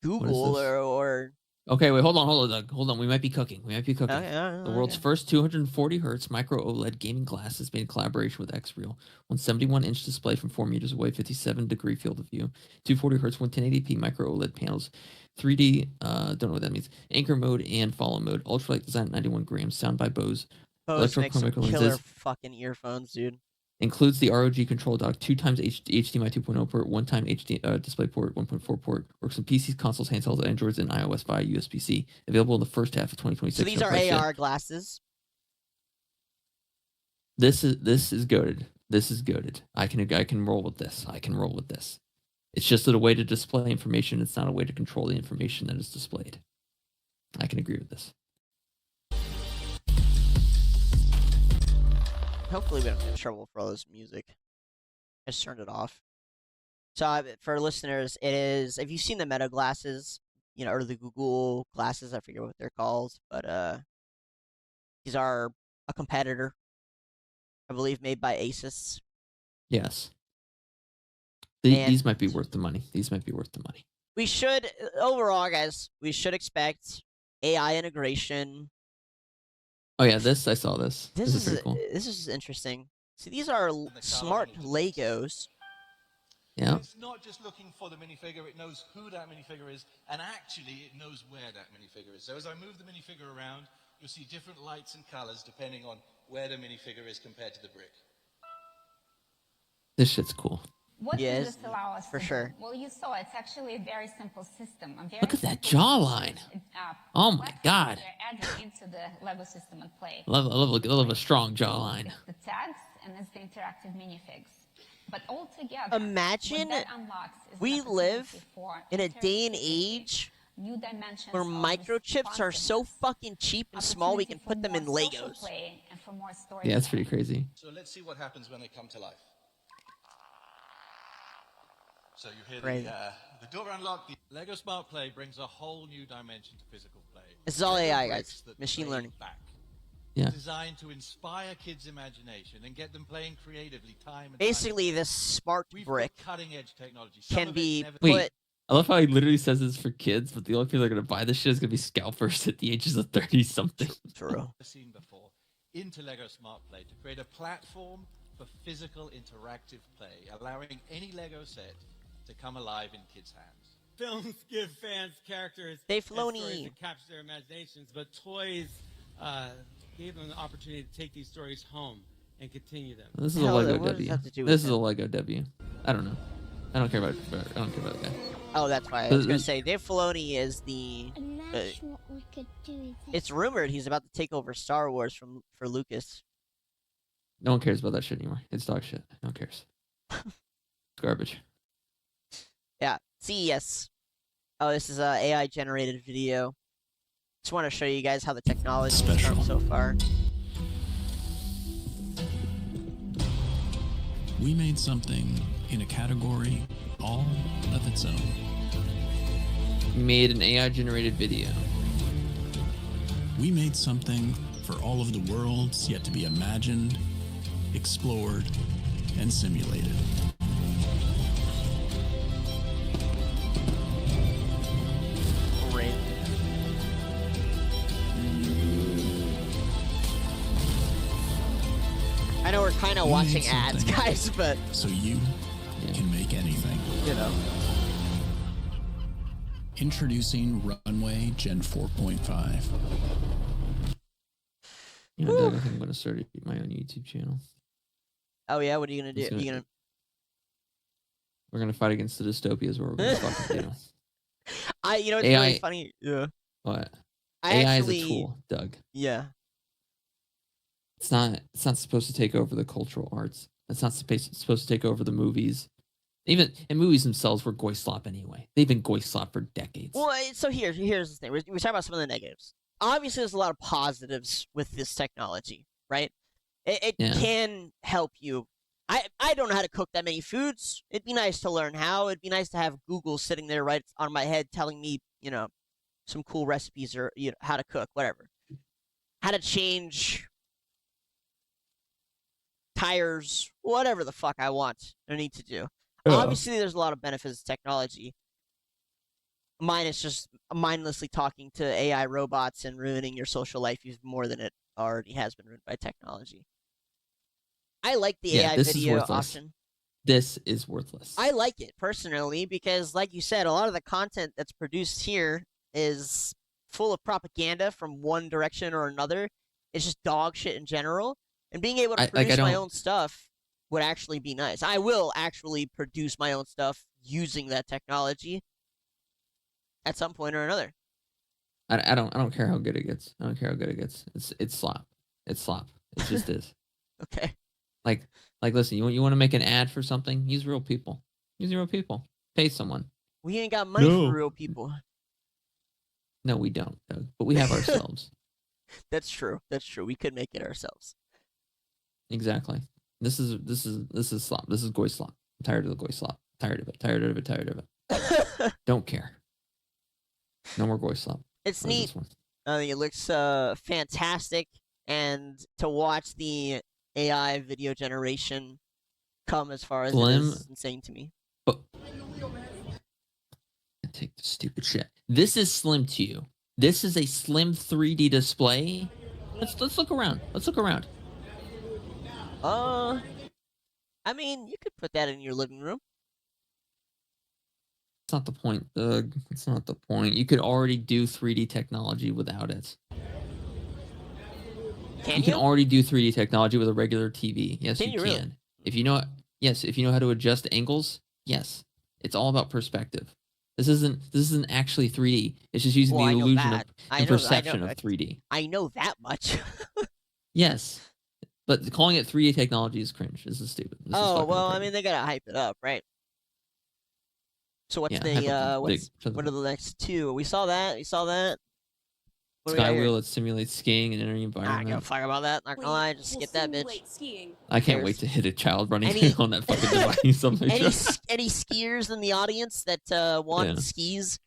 Speaker 1: Google
Speaker 2: this?
Speaker 1: or
Speaker 2: Okay, wait, hold on, Doug. Hold on. We might be cooking.
Speaker 1: okay,
Speaker 2: The world's first 240 hertz micro OLED gaming glasses made in collaboration with Xreal. 171-inch display from 4 meters away, 57-degree field of view. 240 hertz, 1080p micro OLED panels. 3D, don't know what that means. Anchor mode and follow mode. Ultralight design, 91 grams. Sound by Bose.
Speaker 1: Bose makes some
Speaker 2: Electrochromic
Speaker 1: killer
Speaker 2: lenses.
Speaker 1: fucking earphones, dude.
Speaker 2: Includes the ROG control dock, 2 times HDMI 2.0 port, 1 time HD display port, 1.4 port. Works on PCs, consoles, handhelds, Androids, and iOS via USB-C. Available in the first half of 2026.
Speaker 1: So these
Speaker 2: No
Speaker 1: are
Speaker 2: price yet.
Speaker 1: AR glasses.
Speaker 2: This is goated. This is goated. I can roll with this. It's just a way to display information. It's not a way to control the information that is displayed. I can agree with this.
Speaker 1: Hopefully we don't get in trouble for all this music. I just turned it off. So for listeners, it is, if you've seen the Meta glasses, you know, or the Google glasses, I forget what they're called, but these are a competitor, I believe, made by Asus.
Speaker 2: Yes.
Speaker 1: And-
Speaker 2: These might be worth the money.
Speaker 1: We should, overall, guys, we should expect AI integration.
Speaker 2: Oh yeah, I saw this. This is pretty cool.
Speaker 1: This is interesting. See, these are smart Legos.
Speaker 2: Yeah.
Speaker 13: It's not just looking for the minifigure, it knows who that minifigure is, and actually it knows where that minifigure is. So as I move the minifigure around, you'll see different lights and colors depending on where the minifigure is compared to the brick.
Speaker 2: This shit's cool.
Speaker 14: What
Speaker 1: Yes,
Speaker 14: does this allow us
Speaker 1: for
Speaker 14: to
Speaker 1: sure.
Speaker 14: do? Well, you saw it's actually a very simple system. A very
Speaker 2: Look at that
Speaker 14: simple
Speaker 2: jawline. Oh my god.
Speaker 14: We're adding into the Lego system at play.
Speaker 2: I love a strong jawline.
Speaker 14: It's the tags and it's the interactive minifigs. But altogether,
Speaker 1: Imagine
Speaker 14: what that unlocks is
Speaker 1: we
Speaker 14: an opportunity
Speaker 1: live
Speaker 14: for
Speaker 1: in a day and
Speaker 14: interactivity,
Speaker 1: age
Speaker 14: new dimensions
Speaker 1: where
Speaker 14: of
Speaker 1: microchips are so
Speaker 14: responsiveness,
Speaker 1: fucking cheap and small we can
Speaker 14: opportunity
Speaker 1: put them
Speaker 14: for
Speaker 1: in
Speaker 14: more social
Speaker 1: Legos.
Speaker 14: play and for more
Speaker 2: Yeah, that's pretty
Speaker 14: storytelling.
Speaker 2: crazy.
Speaker 13: So let's see what happens when they come to life. So you hear
Speaker 1: Crazy.
Speaker 13: the door unlock. The Lego Smart Play brings a whole new dimension to physical play.
Speaker 1: This is all
Speaker 13: Lego
Speaker 1: AI,
Speaker 13: bricks
Speaker 1: guys.
Speaker 13: that
Speaker 1: Machine
Speaker 13: play
Speaker 1: learning.
Speaker 13: Back.
Speaker 2: Yeah.
Speaker 13: Designed to inspire kids' imagination and get them playing creatively time and
Speaker 1: Basically,
Speaker 13: time.
Speaker 1: this smart
Speaker 13: We've
Speaker 1: brick
Speaker 13: got cutting-edge technology. Some
Speaker 1: can
Speaker 13: of
Speaker 1: be
Speaker 13: it's never
Speaker 1: put.
Speaker 2: Wait. I love how he literally says this for kids, but the only people that are gonna buy this shit is gonna be scalpers at the ages of 30-something.
Speaker 1: True.
Speaker 13: seen before into Lego Smart Play to create a platform for physical interactive play, allowing any Lego set to come alive in kids' hands.
Speaker 15: Films give fans characters
Speaker 1: Dave
Speaker 15: and stories
Speaker 1: Filoni.
Speaker 15: that capture their imaginations, but toys gave them the opportunity to take these stories home and continue them.
Speaker 2: This is
Speaker 1: Hell,
Speaker 2: a Lego
Speaker 1: what does
Speaker 2: W.
Speaker 1: that have to do with
Speaker 2: This is
Speaker 1: him?
Speaker 2: a Lego W. I don't know. I don't care about the guy.
Speaker 1: Oh, that's why I was gonna say Dave Filoni is the.
Speaker 16: What we could do is
Speaker 1: It's rumored he's about to take over Star Wars for Lucas.
Speaker 2: No one cares about that shit anymore. It's dog shit. No one cares. It's garbage.
Speaker 1: Yeah, CES. Oh, this is a AI generated video. Just want to show you guys how the technology has come so far.
Speaker 11: We made something in a category all of its own.
Speaker 2: We made an AI generated video.
Speaker 11: We made something for all of the worlds yet to be imagined, explored, and simulated.
Speaker 1: Great. I know we're kind of
Speaker 11: We
Speaker 1: watching
Speaker 11: made
Speaker 1: ads,
Speaker 11: something
Speaker 1: guys, but
Speaker 11: so you can make anything.
Speaker 1: you know.
Speaker 11: Introducing Runway Gen 4.5.
Speaker 2: You know, Doug, I think I'm gonna start my own YouTube channel.
Speaker 1: Oh yeah, what are you gonna do?
Speaker 2: It's gonna-
Speaker 1: You gonna?
Speaker 2: We're gonna fight against the dystopias. What we're gonna fucking do.
Speaker 1: It's
Speaker 2: AI
Speaker 1: really funny. Yeah.
Speaker 2: What?
Speaker 1: I
Speaker 2: AI
Speaker 1: actually,
Speaker 2: is a tool, Doug.
Speaker 1: Yeah.
Speaker 2: It's not supposed to take over the cultural arts. It's not supposed to take over the movies. Even and movies themselves were goy slop anyway. They've been goy slop for decades.
Speaker 1: Well, so here's the thing. We're talking about some of the negatives. Obviously, there's a lot of positives with this technology, right? It can help you. I don't know how to cook that many foods. It'd be nice to learn how. It'd be nice to have Google sitting there right on my head telling me, some cool recipes or how to cook, whatever. How to change tires, whatever the fuck I want or need to do. Obviously, there's a lot of benefits to technology. Mine is just mindlessly talking to AI robots and ruining your social life even more than it already has been ruined by technology. I like the AI video option.
Speaker 2: This is worthless.
Speaker 1: I like it personally because, like you said, a lot of the content that's produced here is full of propaganda from one direction or another. It's just dog shit in general. And being able to produce my own stuff would actually be nice. I will actually produce my own stuff using that technology at some point or another.
Speaker 2: I don't care how good it gets. I don't care how good it gets. It's slop. It's slop. It just is.
Speaker 1: Okay.
Speaker 2: Like listen, you want to make an ad for something? Use real people. Use real people. Pay someone.
Speaker 1: We ain't got money for real people.
Speaker 2: No, we don't, Doug. But we have ourselves.
Speaker 1: That's true. That's true. We could make it ourselves.
Speaker 2: Exactly. This is slop. This is goy slop. I'm tired of the goy slop. Tired of it. Tired of it. Tired of it. Don't care. No more goy slop.
Speaker 1: It's neat. I think it looks fantastic, and to watch the AI video generation come as far as it is insane to me.
Speaker 2: But take the stupid shit. This is slim to you. This is a slim 3D display. Let's look around. Let's look around.
Speaker 1: I mean, you could put that in your living room.
Speaker 2: That's not the point, Doug. That's not the point. You could already do 3D technology without it. You can already do 3D technology with a regular TV. Yes, you can. Really? If you know how to adjust angles, yes. It's all about perspective. This isn't actually 3D. It's just using the illusion and perception of 3D.
Speaker 1: I know that much.
Speaker 2: Yes. But calling it 3D technology is cringe. This is stupid. This is
Speaker 1: I mean, they gotta hype it up, right? So what's what are the next two? We saw that.
Speaker 2: Sky wheel that simulates skiing in any environment.
Speaker 1: I don't give a fuck about that. Not gonna lie, just get that bitch.
Speaker 9: Skiing.
Speaker 2: I can't wait to hit a child running on that fucking device.
Speaker 1: Any skiers in the audience that want skis?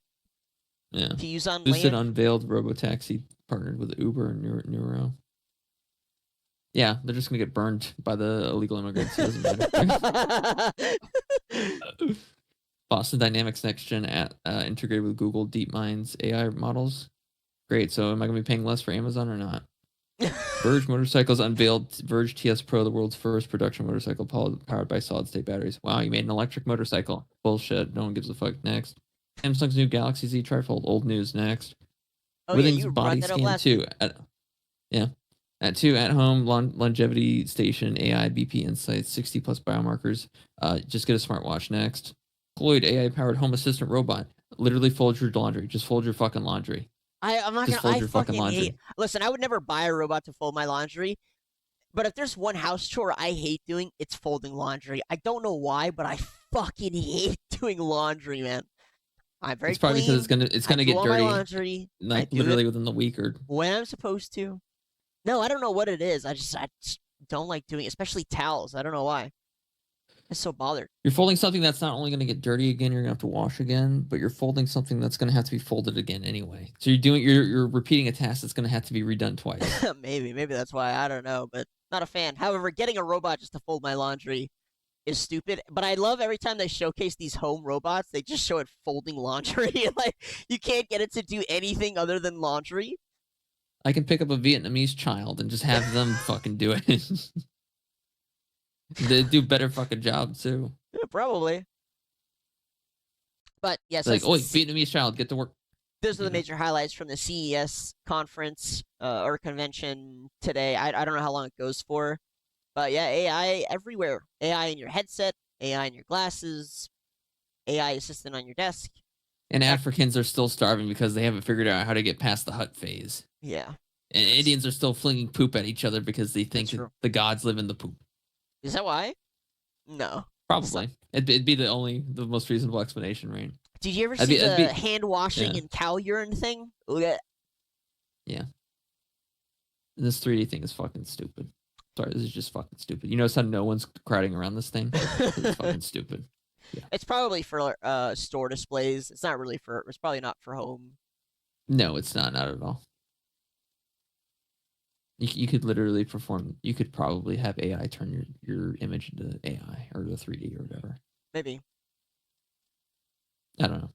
Speaker 2: Yeah.
Speaker 1: To use on
Speaker 2: Lucid unveiled Robotaxi partnered with Uber and Neuro. Yeah, they're just gonna get burned by the illegal immigrants. It doesn't matter. Boston Dynamics Next Gen integrated with Google DeepMind's AI models. Great. So am I going to be paying less for Amazon or not? Verge Motorcycles unveiled Verge TS Pro, the world's first production motorcycle powered by solid-state batteries. Wow, you made an electric motorcycle. Bullshit. No one gives a fuck. Next. Samsung's new Galaxy Z trifold. Old news. Next. Withings Body Scan 2. At 2 at-home longevity station AI BP insights, 60+ biomarkers. Just get a smartwatch. Next. Cloyd AI-powered home assistant robot. Literally folds your laundry. Just fold your fucking laundry.
Speaker 1: I'm not gonna. I fucking hate. Listen, I would never buy a robot to fold my laundry, but if there's one house chore I hate doing, it's folding laundry. I don't know why, but I fucking hate doing laundry, man. I'm very.
Speaker 2: It's probably
Speaker 1: clean.
Speaker 2: because it's gonna get dirty.
Speaker 1: My laundry,
Speaker 2: like literally within the week or
Speaker 1: when I'm supposed to. No, I don't know what it is. I just don't like doing it, especially towels. I don't know why. I'm so bothered.
Speaker 2: You're folding something that's not only going to get dirty again, you're going to have to wash again, but you're folding something that's going to have to be folded again anyway. So you're repeating a task that's going to have to be redone twice.
Speaker 1: Maybe that's why. I don't know, but not a fan. However, getting a robot just to fold my laundry is stupid. But I love every time they showcase these home robots, they just show it folding laundry. Like you can't get it to do anything other than laundry.
Speaker 2: I can pick up a Vietnamese child and just have them fucking do it. They do better fucking job too.
Speaker 1: Yeah, probably. But yes,
Speaker 2: like, Vietnamese child, get to work.
Speaker 1: Those are the major highlights from the CES conference or convention today. I don't know how long it goes for, but yeah, AI everywhere. AI in your headset, AI in your glasses, AI assistant on your desk.
Speaker 2: And Africans are still starving because they haven't figured out how to get past the hut phase.
Speaker 1: Yeah.
Speaker 2: And Indians are still flinging poop at each other because they think the gods live in the poop.
Speaker 1: Is that why? No.
Speaker 2: Probably. It'd be the most reasonable explanation, right?
Speaker 1: Did you ever see the hand washing and cow urine thing?
Speaker 2: Yeah. And this 3D thing is fucking stupid. Sorry, this is just fucking stupid. You notice how no one's crowding around this thing? It's fucking stupid. Yeah.
Speaker 1: It's probably for store displays. It's not really for. It's probably not for home.
Speaker 2: No, it's not at all. You could literally perform. You could probably have AI turn your image into AI or the 3D or whatever.
Speaker 1: Maybe.
Speaker 2: I don't know.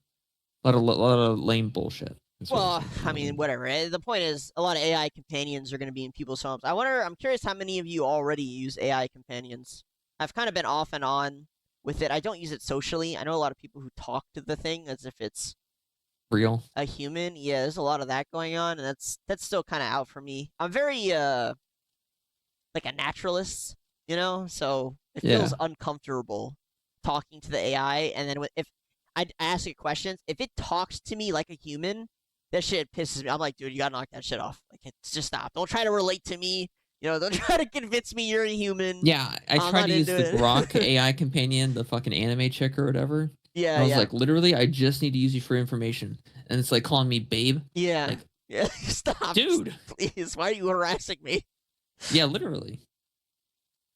Speaker 2: A lot of lame bullshit.
Speaker 1: Well, I mean, whatever. The point is, a lot of AI companions are going to be in people's homes. I'm curious how many of you already use AI companions. I've kind of been off and on with it. I don't use it socially. I know a lot of people who talk to the thing as if it's
Speaker 2: real,
Speaker 1: a human. Yeah, there's a lot of that going on, and that's still kind of out for me. I'm very like a naturalist, so it feels uncomfortable talking to the AI. And then if I ask it questions, if it talks to me like a human, that shit pisses me. I'm like, dude, you gotta knock that shit off. Like, just stop. Don't try to relate to me. Don't try to convince me you're a human.
Speaker 2: Yeah, I tried to use the Grok AI companion, the fucking anime chick or whatever.
Speaker 1: Yeah,
Speaker 2: I was like, literally, I just need to use you for information. And it's like calling me babe.
Speaker 1: Yeah.
Speaker 2: Like,
Speaker 1: yeah, stop.
Speaker 2: Dude.
Speaker 1: Please, why are you harassing me?
Speaker 2: Yeah, literally.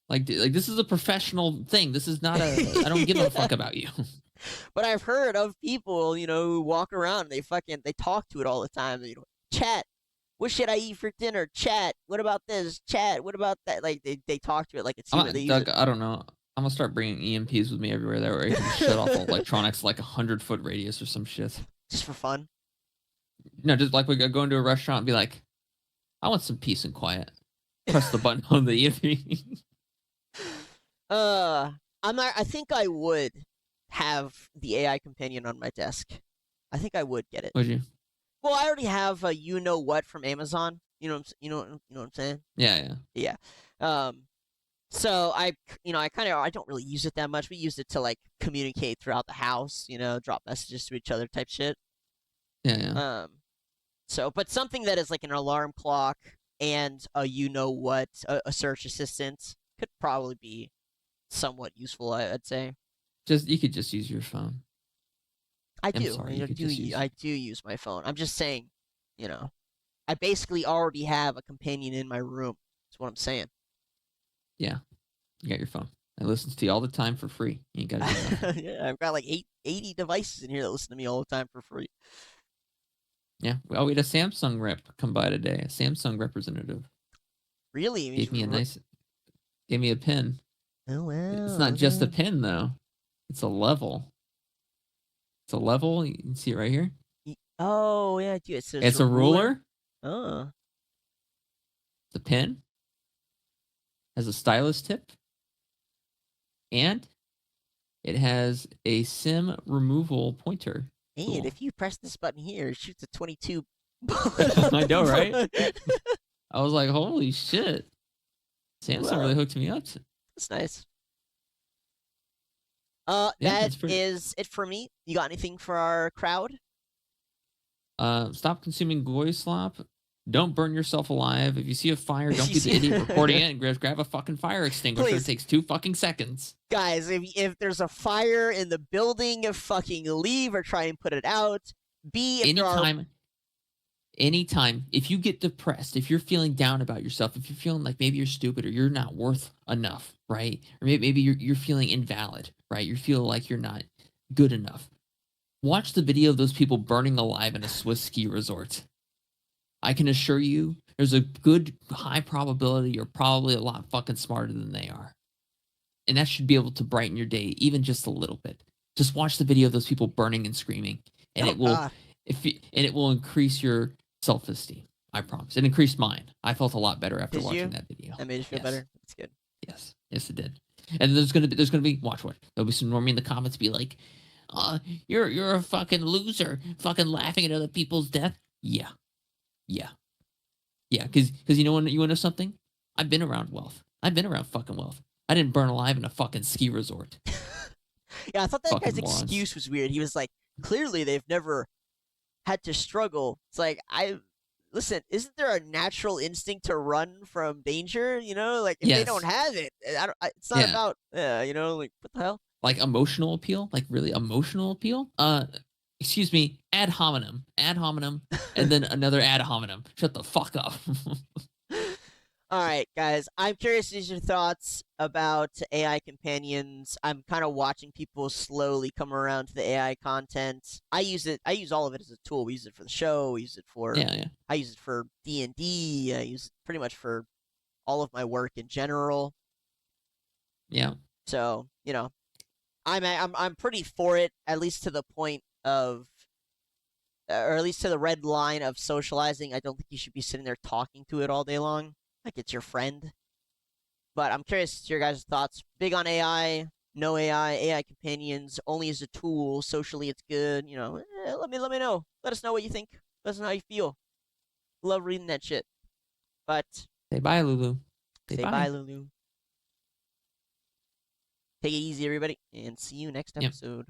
Speaker 2: Like this is a professional thing. This is not I don't give a fuck about you.
Speaker 1: But I've heard of people, who walk around and they talk to it all the time. Chat, what should I eat for dinner? Chat, what about this? Chat, what about that? Like they talk to it like it's human.
Speaker 2: Doug, I don't know. I'm gonna start bringing EMPs with me everywhere. That way I can shut off electronics like 100-foot radius or some shit.
Speaker 1: Just for fun.
Speaker 2: No, just like we go into a restaurant and be like, I want some peace and quiet. Press the button on the EMP.
Speaker 1: I think I would have the AI companion on my desk. I think I would get it.
Speaker 2: Would you?
Speaker 1: Well, I already have a you know what from Amazon. You know what I'm saying?
Speaker 2: Yeah.
Speaker 1: So I don't really use it that much. We use it to communicate throughout the house. Drop messages to each other type shit.
Speaker 2: Yeah.
Speaker 1: So, but something that is like an alarm clock and a a search assistant could probably be somewhat useful. I'd say.
Speaker 2: You could just use your phone.
Speaker 1: I do. I do use my phone. I'm just saying, I basically already have a companion in my room. That's what I'm saying.
Speaker 2: Yeah, you got your phone. It listens to you all the time for free. You ain't got to.
Speaker 1: Yeah, I've got like 80 devices in here that listen to me all the time for free.
Speaker 2: Yeah. Well, we had a Samsung rep come by today. A Samsung representative.
Speaker 1: Really?
Speaker 2: Gave me a pin.
Speaker 1: Oh wow!
Speaker 2: It's not just a pin though. It's a level. It's a level. You can see it right here.
Speaker 1: Oh yeah, dude.
Speaker 2: It's a ruler.
Speaker 1: Oh.
Speaker 2: It's a pin. Has a stylus tip. And it has a SIM removal pointer.
Speaker 1: And if you press this button here, it shoots a 22.
Speaker 2: I know, right? I was like, holy shit. Samsung really hooked me up.
Speaker 1: That's nice. That is it for me. You got anything for our crowd?
Speaker 2: Stop consuming goy slop. Don't burn yourself alive. If you see a fire, don't be the idiot reporting it and grab a fucking fire extinguisher. Please. It takes 2 fucking seconds.
Speaker 1: Guys, if there's a fire in the building, fucking leave or try and put it out.
Speaker 2: Anytime, if you get depressed, if you're feeling down about yourself, if you're feeling like maybe you're stupid or you're not worth enough, right? Or maybe you're feeling invalid, right? You feel like you're not good enough. Watch the video of those people burning alive in a Swiss ski resort. I can assure you, there's a good high probability you're probably a lot fucking smarter than they are. And that should be able to brighten your day, even just a little bit. Just watch the video of those people burning and screaming, and it will increase your self-esteem. I promise. It increased mine. I felt a lot better after watching that video.
Speaker 1: That made you feel better. That's good.
Speaker 2: Yes, it did. And there's gonna be watch what there'll be some normie in the comments be like, you're a fucking loser, fucking laughing at other people's death. Yeah. Because you wanna know something? I've been around wealth. I've been around fucking wealth. I didn't burn alive in a fucking ski resort.
Speaker 1: Yeah, I thought that
Speaker 2: Fucking
Speaker 1: guy's
Speaker 2: morons.
Speaker 1: excuse was weird. He was like, clearly they've never had to struggle. It's like, listen, isn't there a natural instinct to run from danger? You know, like if they don't
Speaker 2: Yes.
Speaker 1: have it, it's not
Speaker 2: Yeah.
Speaker 1: about, you know, like what the hell?
Speaker 2: Like emotional appeal, like really emotional appeal. Excuse me, ad hominem, and then another ad hominem. Shut the fuck up.
Speaker 1: All right, guys. I'm curious as your thoughts about AI companions. I'm kind of watching people slowly come around to the AI content. I use it. I use all of it as a tool. We use it for the show. We use it for.
Speaker 2: Yeah.
Speaker 1: I use it for D&D. I use it pretty much for all of my work in general.
Speaker 2: Yeah.
Speaker 1: So you know, I'm pretty for it, at least to the point of, or at least to the red line of socializing. I don't think you should be sitting there talking to it all day long, like it's your friend. But I'm curious to your guys' thoughts. Big on AI, no AI, AI companions, only as a tool. Socially, it's good. You know, let me know. Let us know what you think. Let us know how you feel. Love reading that shit. But
Speaker 2: Say bye, Lulu.
Speaker 1: say bye, Lulu. Take it easy, everybody, and see you next episode.